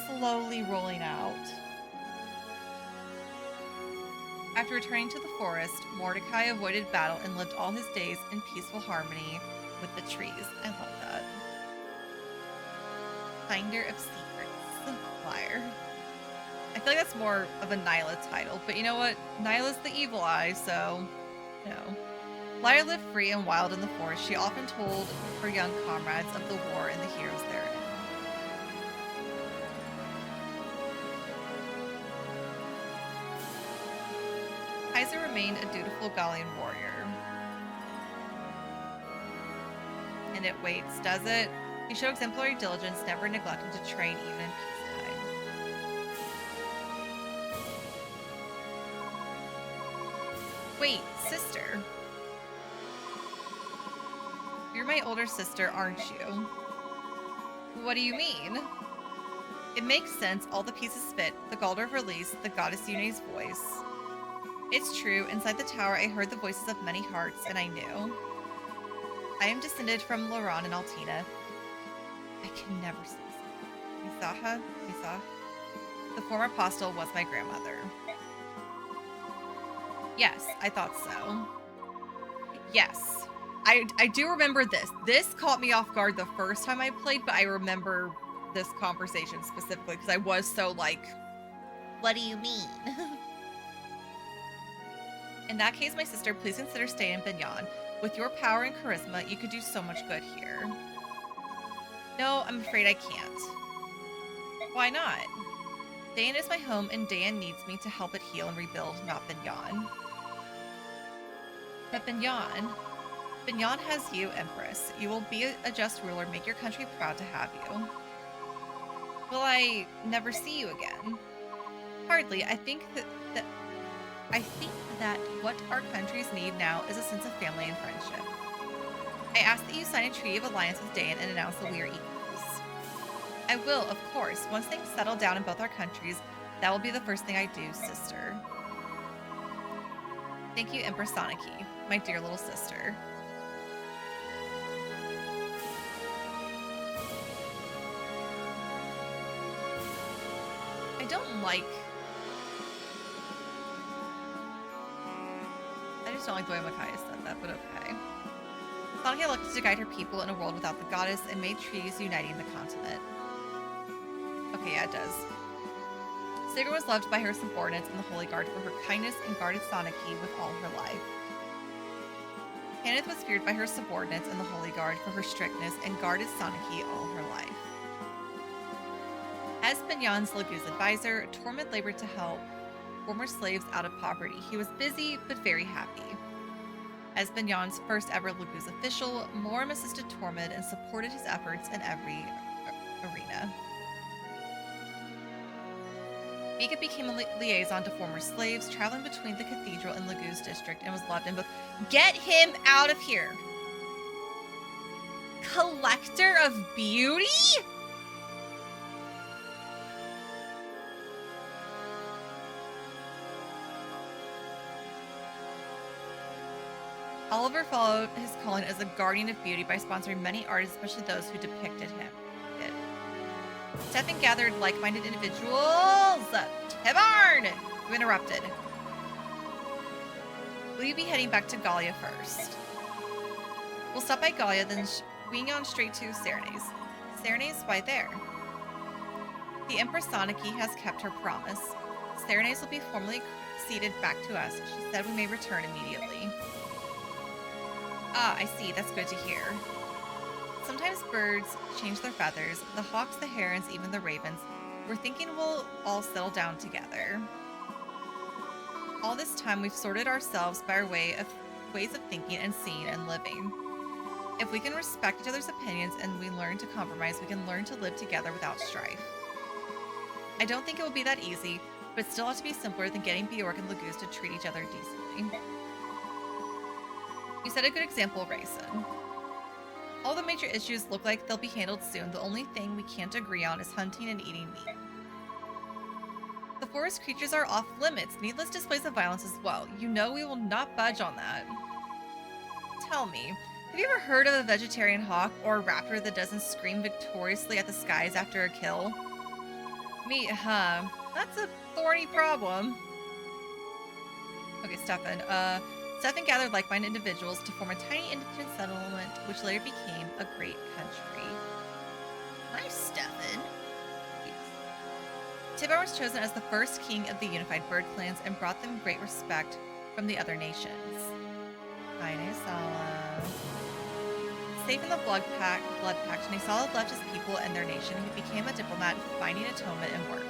Slowly rolling out. After returning to the forest, Mordecai avoided battle and lived all his days in peaceful harmony with the trees. I love that. Finder of Secrets. Liar. I feel like that's more of a Nyla title, but you know what? Nyla's the evil eye, so, no. Lyra lived free and wild in the forest. She often told her young comrades of the war and the heroes therein. Kaiser remained a dutiful Gallian warrior. And it waits, does it? He showed exemplary diligence, never neglecting to train even in peacetime. Wait, sister. You're my older sister, aren't you? What do you mean? It makes sense, all the pieces fit. The Galdor release, the goddess Yune's voice. It's true, inside the tower I heard the voices of many hearts, and I knew. I am descended from Laurent and Altina. I can never see Misaha? The former apostle was my grandmother. Yes, I thought so. Yes. I do remember this. This caught me off guard the first time I played, but I remember this conversation specifically because I was so like, what do you mean? In that case, my sister, please consider staying in Binyan. With your power and charisma, you could do so much good here. No, I'm afraid I can't. Why not? Dayan is my home, and Dayan needs me to help it heal and rebuild, not Binyan. But Binyan has you, Empress. You will be a just ruler, make your country proud to have you. Will I never see you again? Hardly. I think that what our countries need now is a sense of family and friendship. I ask that you sign a treaty of alliance with Dayan and announce that we are equals. I will, of course. Once things settle down in both our countries, that will be the first thing I do, sister. Thank you, Empress Soniki, my dear little sister. I don't like the way Micaiah said that, but okay. Soniki elected to guide her people in a world without the goddess and made treaties uniting the continent. Okay, yeah, it does. Sigur was loved by her subordinates in the Holy Guard for her kindness and guarded Soniki with all her life. Kenneth was feared by her subordinates in the Holy Guard for her strictness and guarded Soniki all her life. As Binyan's Lagu's advisor, Tormund labored to help former slaves out of poverty. He was busy, but very happy. As Bignon's first ever Laguz official, Morim assisted Tormund and supported his efforts in every arena. Mika became a liaison to former slaves, traveling between the cathedral and Laguz district, and was loved in both. Get him out of here! Collector of beauty? Oliver followed his calling as a guardian of beauty by sponsoring many artists, especially those who depicted him. Stefan gathered like-minded individuals. Tibarn! You interrupted. Will you be heading back to Gallia first? We'll stop by Gallia, then swing on straight to Serenes. Serenes? Why there? The Empress Soniki has kept her promise. Serenes will be formally ceded back to us. She said we may return immediately. Ah, I see. That's good to hear. Sometimes birds change their feathers. The hawks, the herons, even the ravens. We're thinking we'll all settle down together. All this time, we've sorted ourselves by our ways of thinking and seeing and living. If we can respect each other's opinions and we learn to compromise, we can learn to live together without strife. I don't think it will be that easy, but it still ought to be simpler than getting Bjork and Laguz to treat each other decently. You set a good example, Raisin. All the major issues look like they'll be handled soon. The only thing we can't agree on is hunting and eating meat. The forest creatures are off limits. Needless displays of violence as well. You know we will not budge on that. Tell me, have you ever heard of a vegetarian hawk or a raptor that doesn't scream victoriously at the skies after a kill? Meat, huh? That's a thorny problem. Okay, Stefan. Stefan gathered like-minded individuals to form a tiny independent settlement, which later became a great country. Nice, Stefan. Tibar was chosen as the first king of the unified bird clans and brought them great respect from the other nations. Hi, Naysala. Safe in the blood pact, Naysala left his people and their nation. He became a diplomat, finding atonement and work.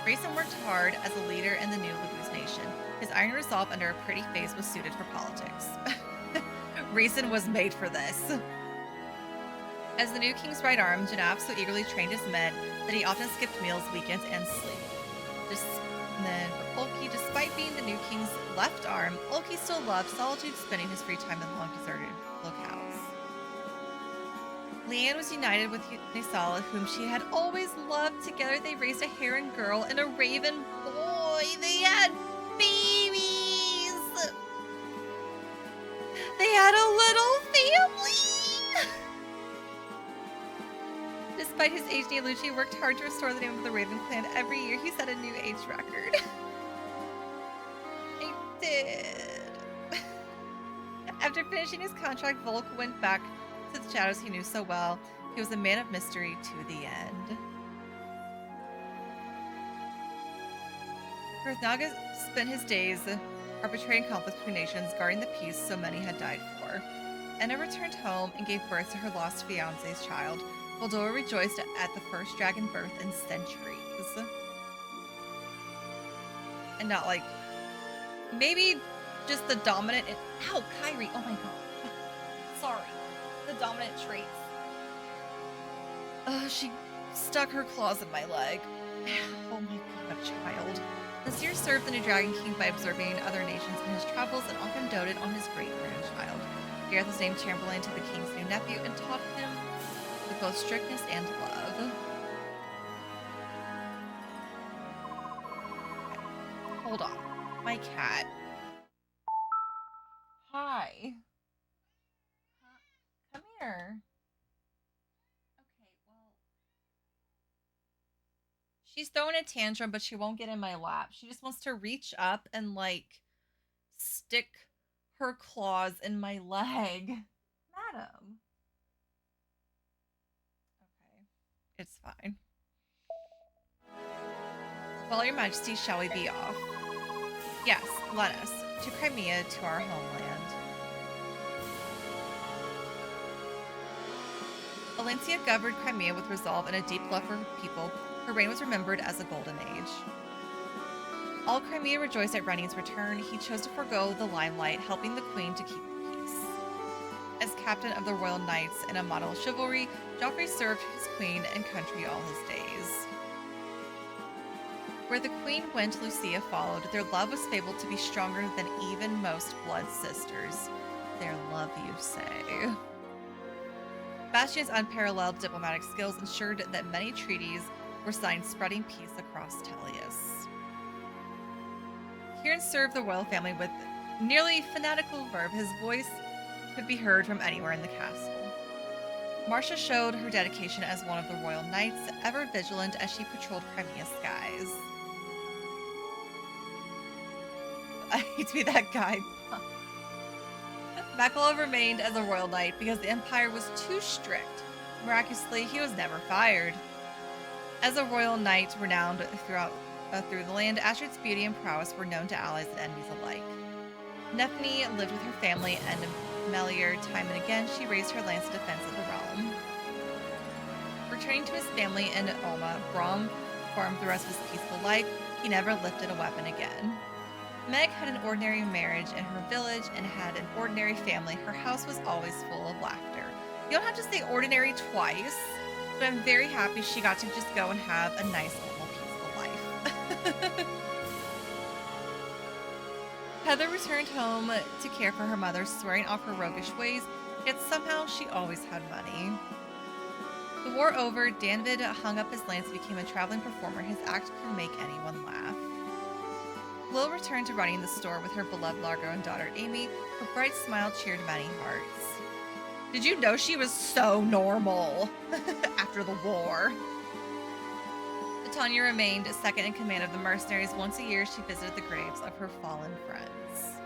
Grayson worked hard as a leader in the new Laguz nation. His iron resolve under a pretty face was suited for politics. Grayson was made for this. As the new king's right arm, Janaf so eagerly trained his men that he often skipped meals, weekends, and sleep. Then for Ulki, despite being the new king's left arm, Ulki still loved solitude, spending his free time in long deserted locales. Leanne was united with Naysala, whom she had always loved. Together they raised a heron girl and a raven boy. They had babies. They had a little family. Despite his age, Nealucci worked hard to restore the name of the Raven clan. Every year he set a new age record. He did. After finishing his contract, Volk went back to the shadows he knew so well. He was a man of mystery to the end. Kurthnaga spent his days arbitrating conflicts between nations, guarding the peace so many had died for. Enna returned home and gave birth to her lost fiance's child. Voldora rejoiced at the first dragon birth in centuries. And not like, maybe just the dominant. Ow, Kyrie! Oh my god. Sorry. The dominant traits. She stuck her claws in my leg. Oh my god, child. Nasir served the new Dragon King by observing other nations in his travels and often doted on his great-grandchild. Gareth was named Chamberlain to the king's new nephew and taught him with both strictness and love. Okay. Hold on. My cat. Hi. Come here. Okay, well. She's throwing a tantrum, but she won't get in my lap. She just wants to reach up and, like, stick her claws in my leg. Madam. Okay, it's fine. Well, Your Majesty, shall we be off? Yes, let us. To Crimea, to our homeland. Valencia governed Crimea with resolve and a deep love for her people. Her reign was remembered as a golden age. All Crimea rejoiced at Rennie's return. He chose to forego the limelight, helping the queen to keep the peace. As captain of the Royal Knights and a model of chivalry, Joffrey served his queen and country all his days. Where the queen went, Lucia followed. Their love was fabled to be stronger than even most blood sisters. Their love, you say? Bastian's unparalleled diplomatic skills ensured that many treaties were signed, spreading peace across Tellius. Kieran served the royal family with nearly fanatical verve. His voice could be heard from anywhere in the castle. Marcia showed her dedication as one of the royal knights, ever vigilant as she patrolled Crimea's skies. I hate to be that guy. Makalov remained as a royal knight because the Empire was too strict. Miraculously, he was never fired. As a royal knight renowned through the land, Astrid's beauty and prowess were known to allies and enemies alike. Nephne lived with her family, and Melior, time and again, she raised her lance in defense of the realm. Returning to his family in Ulma, Brom farmed the rest of his peaceful life. He never lifted a weapon again. Meg had an ordinary marriage in her village and had an ordinary family. Her house was always full of laughter. You don't have to say ordinary twice, but I'm very happy she got to just go and have a nice, little, peaceful life. Heather returned home to care for her mother, swearing off her roguish ways, yet somehow she always had money. The war over, Danvid hung up his lance and became a traveling performer. His act could make anyone laugh. Lil returned to running the store with her beloved Largo and daughter Amy. Her bright smile cheered many hearts. Did you know she was so normal after the war? Tanya remained second in command of the mercenaries. Once a year, she visited the graves of her fallen friends.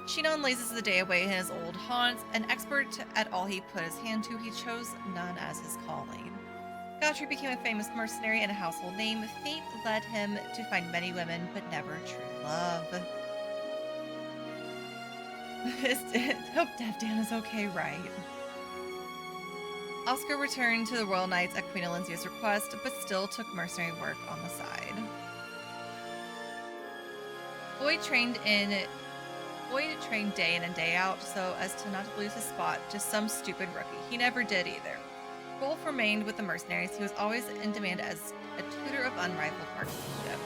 Shinon lazes the day away in his old haunts. An expert at all he put his hand to, he chose none as his calling. Godfrey became a famous mercenary and a household name. Fate led him to find many women, but never true love. Hope Devdan is okay, right? Oscar returned to the Royal Knights at Queen Alenzia's request, but still took mercenary work on the side. Boyd trained day in and day out so as to not lose his spot to some stupid rookie. He never did either. Rolf remained with the mercenaries. He was always in demand as a tutor of unrivaled marksmanship.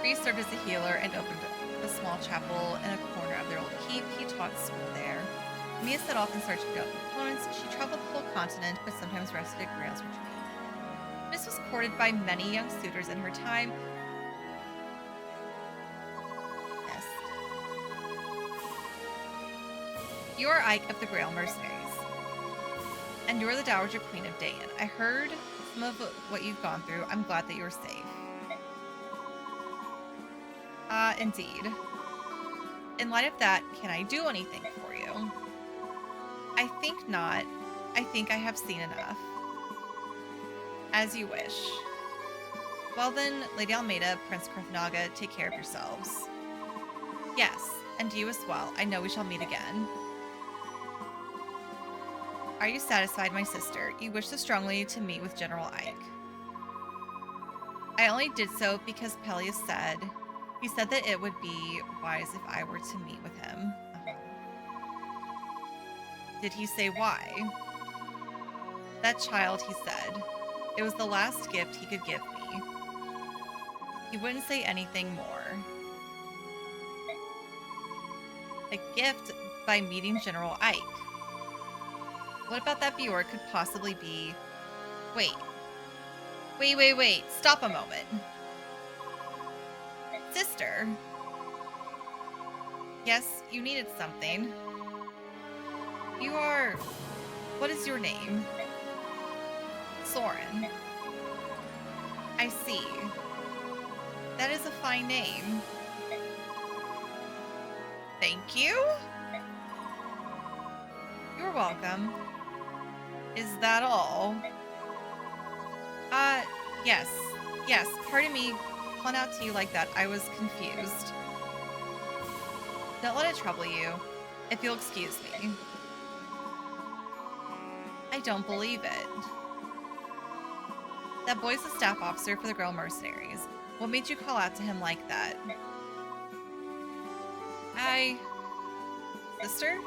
Reese served as a healer and opened a small chapel in a corner of their old keep. He taught school there. Mia set off in search of opponents. She traveled the whole continent, but sometimes rested at Grail's retreat. Miss was courted by many young suitors in her time. Yes. You are Ike of the Grail Mercenaries. And you're the Dowager Queen of Dayan. I heard some of what you've gone through. I'm glad that you're safe. Indeed. In light of that, can I do anything for you? I think not. I think I have seen enough. As you wish. Well then, Lady Almeida, Prince Krithnaga, take care of yourselves. Yes, and you as well. I know we shall meet again. Are you satisfied, my sister? You wish so strongly to meet with General Ike. I only did so because Pelias said... He said that it would be wise if I were to meet with him. Did he say why? That child, he said. It was the last gift he could give me. He wouldn't say anything more. A gift by meeting General Ike. What about that Bjork could possibly be... Wait. Stop a moment. Sister. Yes, you needed something. You are... What is your name? Soren. I see. That is a fine name. Thank you? You're welcome. Is that all? Yes. Pardon me. Calling out to you like that. I was confused. Don't let it trouble you, if you'll excuse me. I don't believe it. That boy's the staff officer for the Girl Mercenaries. What made you call out to him like that? Sister?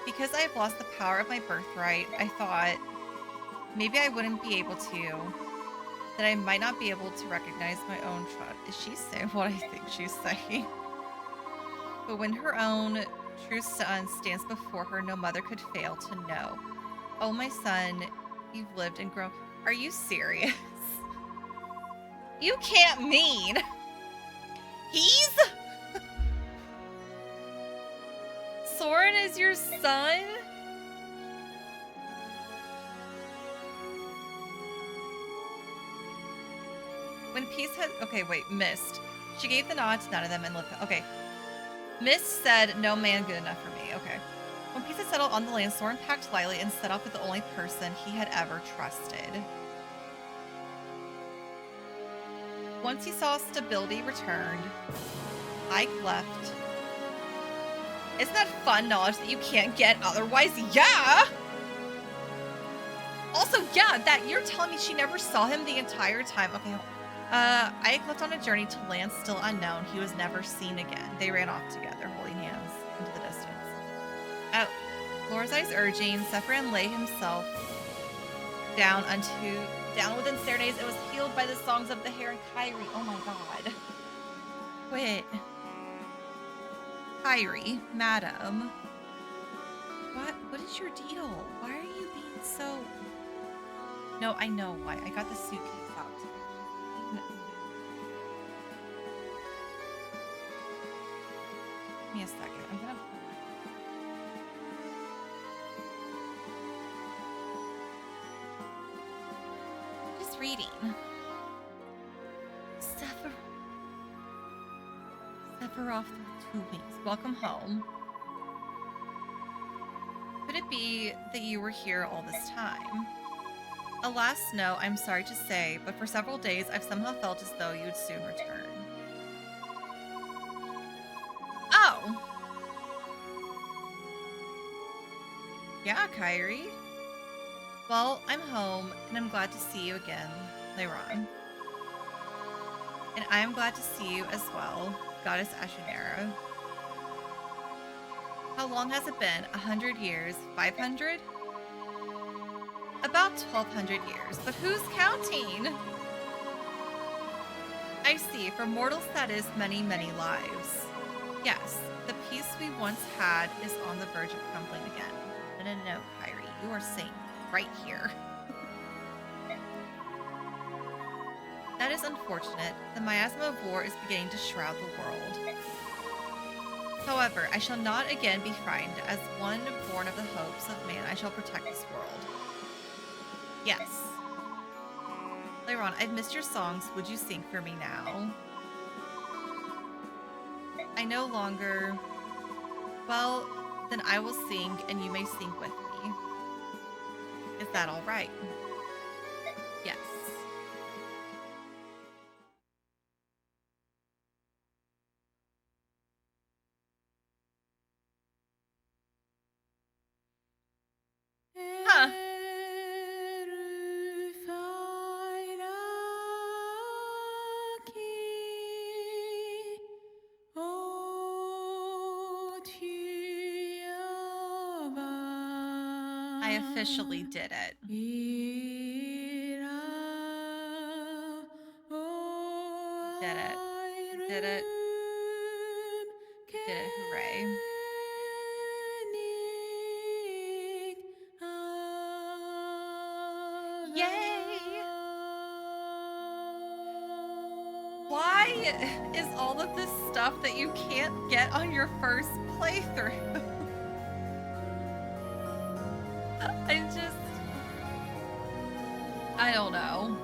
Because I have lost the power of my birthright, I thought maybe I wouldn't be able to. That I might not be able to recognize my own trust. Is she saying what I think she's saying? But when her own true son stands before her, no mother could fail to know. Oh, my son, you've lived and grown. Are you serious? You can't mean. He's... Soren is your son? When peace had... Okay, wait, Mist. She gave the nod to none of them and looked... Okay. Mist said, no man good enough for me. Okay. When peace had settled on the land, Soren packed lightly and set off with the only person he had ever trusted. Once he saw stability returned, Ike left. Isn't that fun knowledge that you can't get otherwise? Yeah! Also, yeah, that you're telling me she never saw him the entire time. Okay, Ike left on a journey to lands still unknown. He was never seen again. They ran off together, holding hands into the distance. At Lorzai's urging, Sephiran lay himself down within serenades and was healed by the songs of the hare and Kyrie. Oh my god. Wait. Kyrie, madam. What is your deal? Why are you being so... No, I know why. I got the suitcase out. Give me a second. I'm gonna... Just reading. Sephiroth through 2 weeks. Welcome home. Could it be that you were here all this time? Alas, no, I'm sorry to say, but for several days I've somehow felt as though you would soon return. Oh! Yeah, Kyrie? Well, I'm home, and I'm glad to see you again, Leiron. And I am glad to see you as well, Goddess Ashenera. How long has it been? 100 years? 500? About 1,200 years, but who's counting? I see, for mortals that is many, many lives. Yes, the peace we once had is on the verge of crumbling again. No, Kyrie, you are safe right here. That is unfortunate. The miasma of war is beginning to shroud the world. However, I shall not again be frightened. As one born of the hopes of man, I shall protect this world. Yes. Leiron, I've missed your songs. Would you sing for me now? I no longer... Well, then I will sing and you may sing with me. Is that all right? Yes. Huh. I officially did it. Did it. Did it. Did it. Hooray. Yay! Why is all of this stuff that you can't get on your first playthrough? I don't know.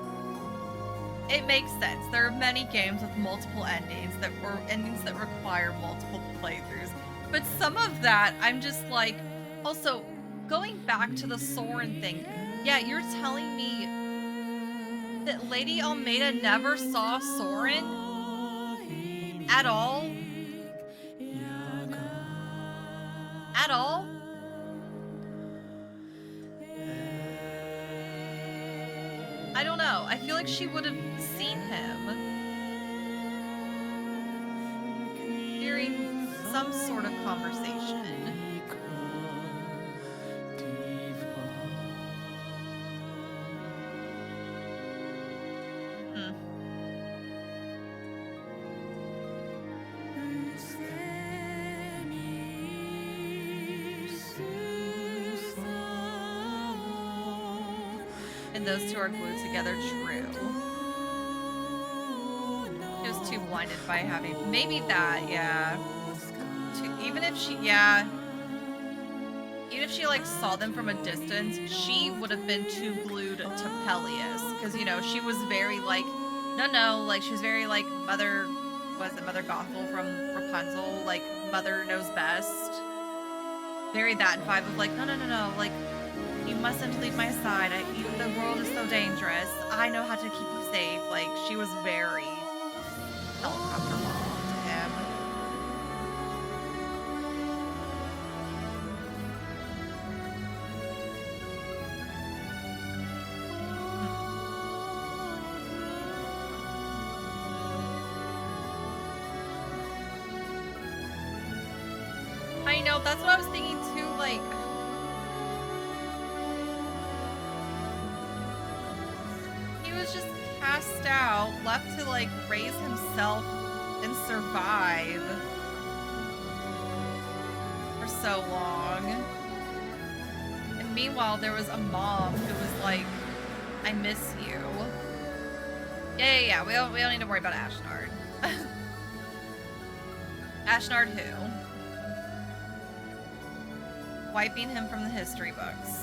It makes sense. There are many games with multiple endings or endings that require multiple playthroughs. But some of that, I'm just like, also, going back to the Soren thing, yeah, you're telling me that Lady Almeida never saw Soren at all? At all? I don't know. I feel like she would have seen him during some sort of conversation. Hmm. And those two are glued together, true. She was too blinded by having... Maybe that, yeah. Even if she, yeah. Even if she, like, saw them from a distance, she would have been too glued to Peleus. Because, you know, she was very, like... No, like, she was very, like, Mother... Was it Mother Gothel from Rapunzel? Like, Mother knows best. Very that vibe of, like, no, like... You mustn't leave my side. The world is so dangerous. I know how to keep you safe. Like, she was very helicopter mom to him. I know, that's what I was thinking too, like... Was just cast out, left to like raise himself and survive for so long. And meanwhile, there was a mom who was like, I miss you. Yeah. We don't need to worry about Ashnard. Ashnard who? Wiping him from the history books.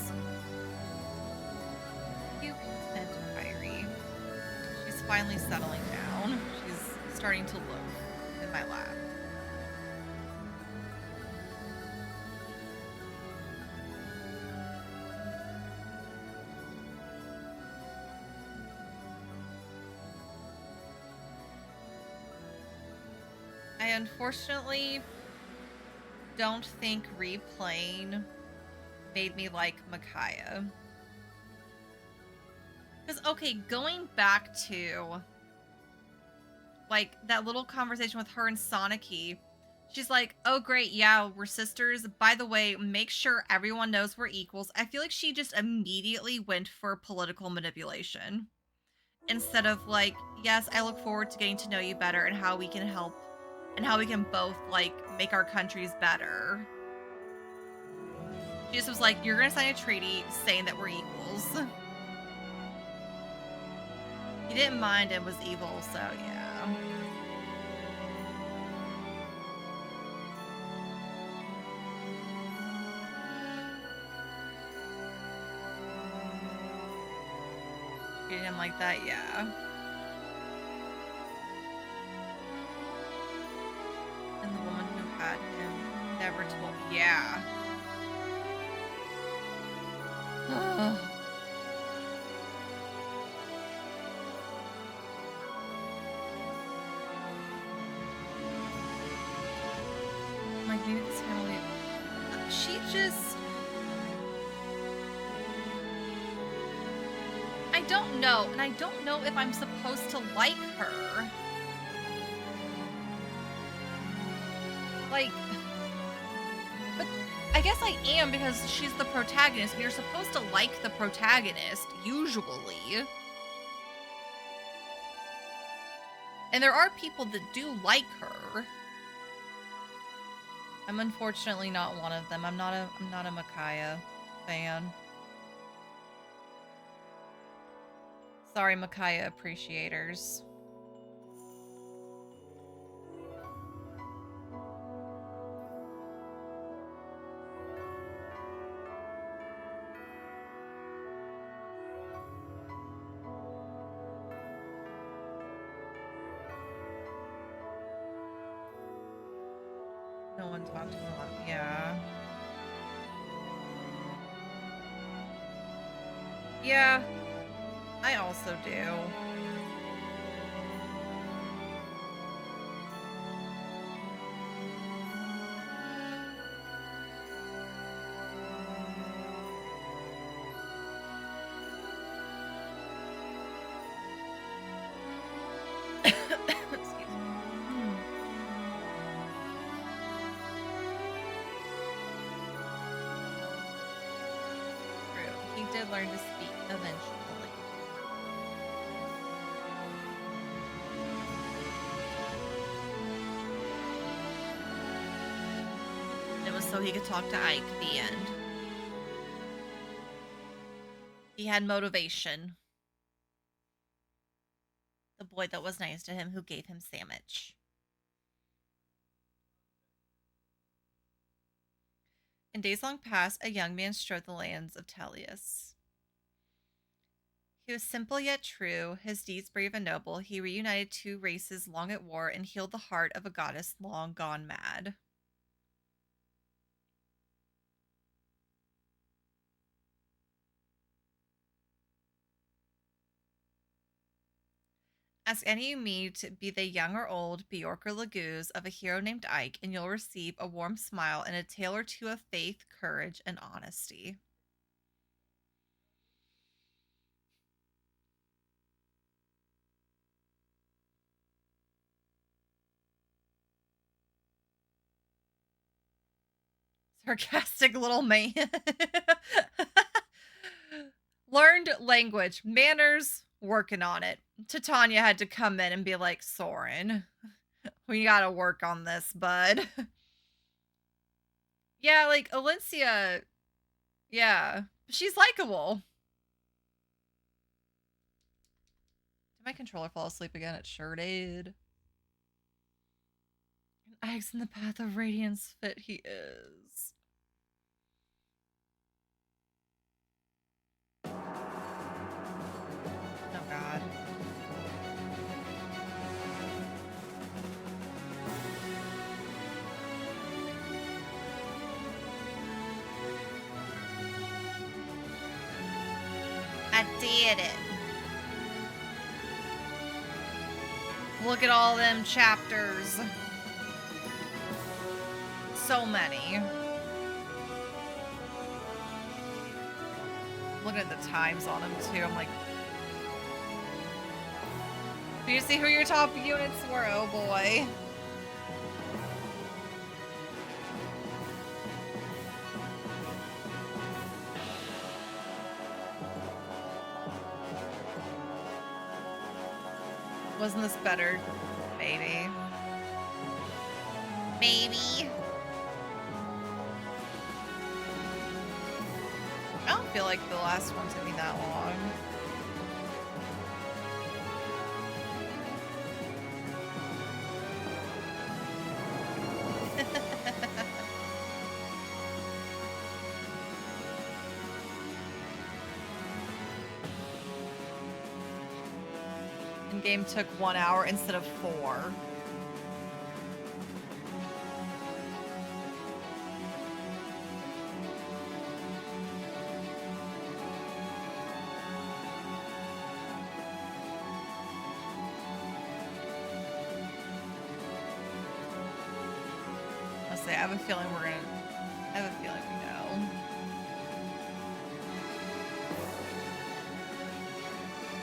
Finally settling down. She's starting to loaf in my lap. I unfortunately don't think replaying made me like Micaiah. Because, okay, going back to, like, that little conversation with her and Soniki, she's like, oh, great, yeah, we're sisters. By the way, make sure everyone knows we're equals. I feel like she just immediately went for political manipulation. Instead of, like, yes, I look forward to getting to know you better and how we can help and how we can both, like, make our countries better. She just was like, you're going to sign a treaty saying that we're equals. He didn't mind it was evil, so yeah. Treated him like that, yeah. And the woman who had him never told, yeah. Ugh. Like, maybe this family... She just... I don't know, and I don't know if I'm supposed to like her. Like... But I guess I am, because she's the protagonist, and you're supposed to like the protagonist, usually. And there are people that do like her. I'm unfortunately not one of them. I'm not a Micaiah fan. Sorry, Micaiah appreciators. No one talked to him a lot. Yeah. Yeah. I also do. Excuse me. True. He did learn to speak eventually. It was so he could talk to Ike. The end. He had motivation. The boy that was nice to him who gave him sandwich. In days long past, a young man strode the lands of Tellius. He was simple yet true, his deeds brave and noble. He reunited two races long at war and healed the heart of a goddess long gone mad. Ask any you meet, be they young or old, Bjork or Laguz, of a hero named Ike, and you'll receive a warm smile and a tale or two of faith, courage, and honesty. Sarcastic little man. Learned language, manners, working on it. Titania had to come in and be like, Soren, we gotta work on this, bud. Yeah, like, Alencia, yeah, she's likable. Did my controller fall asleep again? It sure did. And Ike's in the path of radiance fit he is. Oh, God. I did it. Look at all them chapters. So many. Looking at the times on them too. I'm like, do you see who your top units were? Oh boy. Wasn't this better? Maybe. Maybe. I don't feel like the last one took me that long. Game took 1 hour instead of 4. I'll say I have a feeling we're gonna. I have a feeling we know.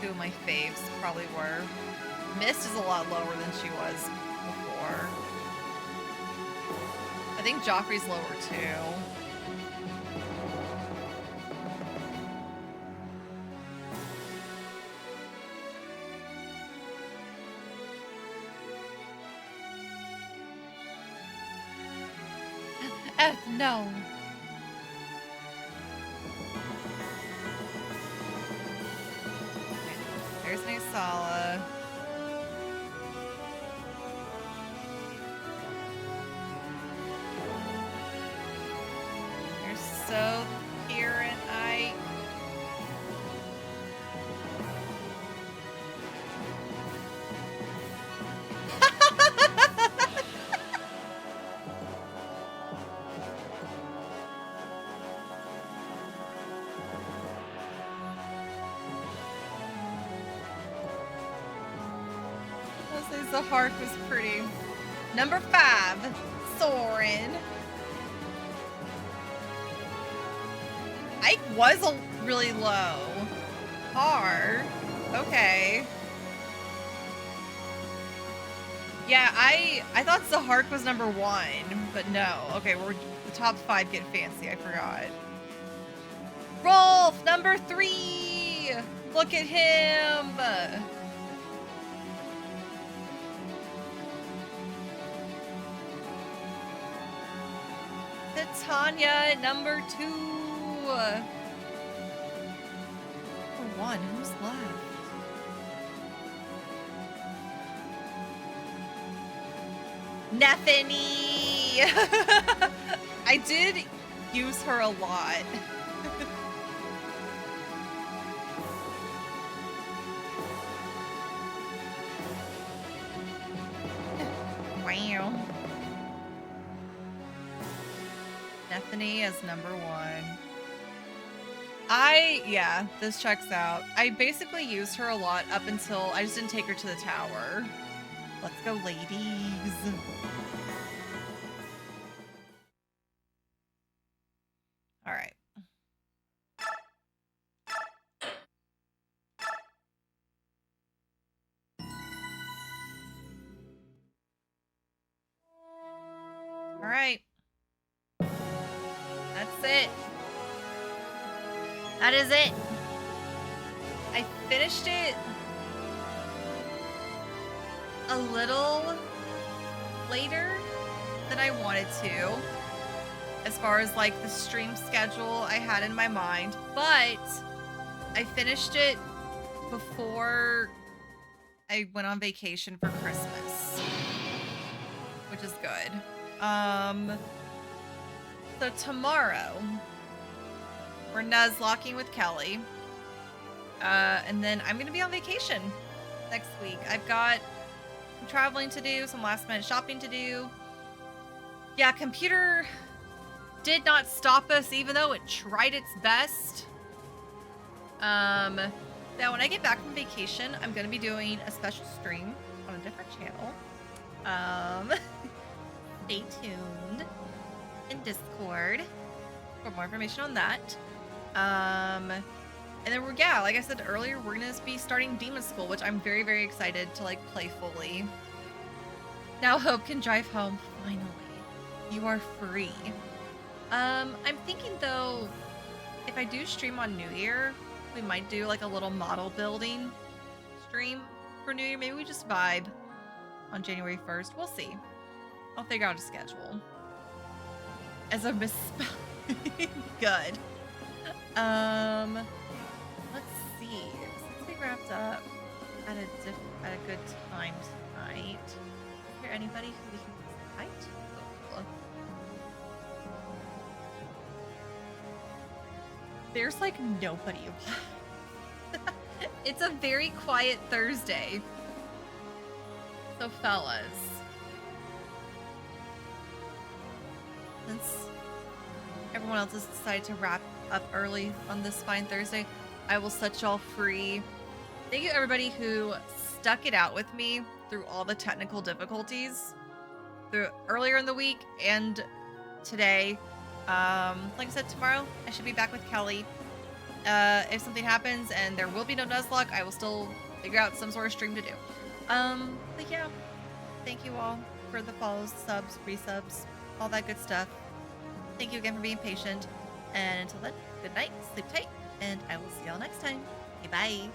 Two of my faves probably were. Mist is a lot lower than she was before. I think Joffrey's lower too. No. There's Nusala. You're so here and I. The heart was pretty. Number 5, Soren. Ike was really low. Hard. Okay. Yeah, I thought Zahark was number 1, but no. Okay, we're the top 5 get fancy. I forgot. Rolf, number 3. Look at him. Titania, number 2. Number 1, who's left? Neffany! I did use her a lot. Wow. Neffany as number 1. Yeah, this checks out. I basically used her a lot up until I just didn't take her to the tower. Let's go, ladies. All right. All right. That's it. That is it. I finished it a little later than I wanted to, as far as like the stream schedule I had in my mind, but I finished it before I went on vacation for Christmas, which is good. So tomorrow we're nuzlocking with Kelly, and then I'm gonna be on vacation next week. I've got some traveling to do, some last minute shopping to do. Yeah, computer did not stop us, even though it tried its best. Now when I get back from vacation, I'm gonna be doing a special stream on a different channel. Stay tuned in Discord for more information on that. And then like I said earlier, we're gonna be starting Demon School, which I'm very, very excited to like play fully. Now Hope can drive home. Finally, you are free. I'm thinking though, if I do stream on New Year, we might do like a little model building stream for New Year. Maybe we just vibe on January 1st. We'll see. I'll figure out a schedule. As a misspelling. Good. Let's see. Since we wrapped up at a good time tonight, is there anybody who we can fight? Oh. There's like nobody. It's a very quiet Thursday. So fellas, since everyone else has decided to wrap up early on this fine Thursday, I will set y'all free. Thank you everybody who stuck it out with me through all the technical difficulties through earlier in the week and today. Like I said, tomorrow I should be back with Kelly. If something happens and there will be no Nuzlocke, I will still figure out some sort of stream to do. But yeah, thank you all for the follows, subs, resubs, all that good stuff. Thank you again for being patient. And until then, good night, sleep tight, and I will see y'all next time. Okay, bye.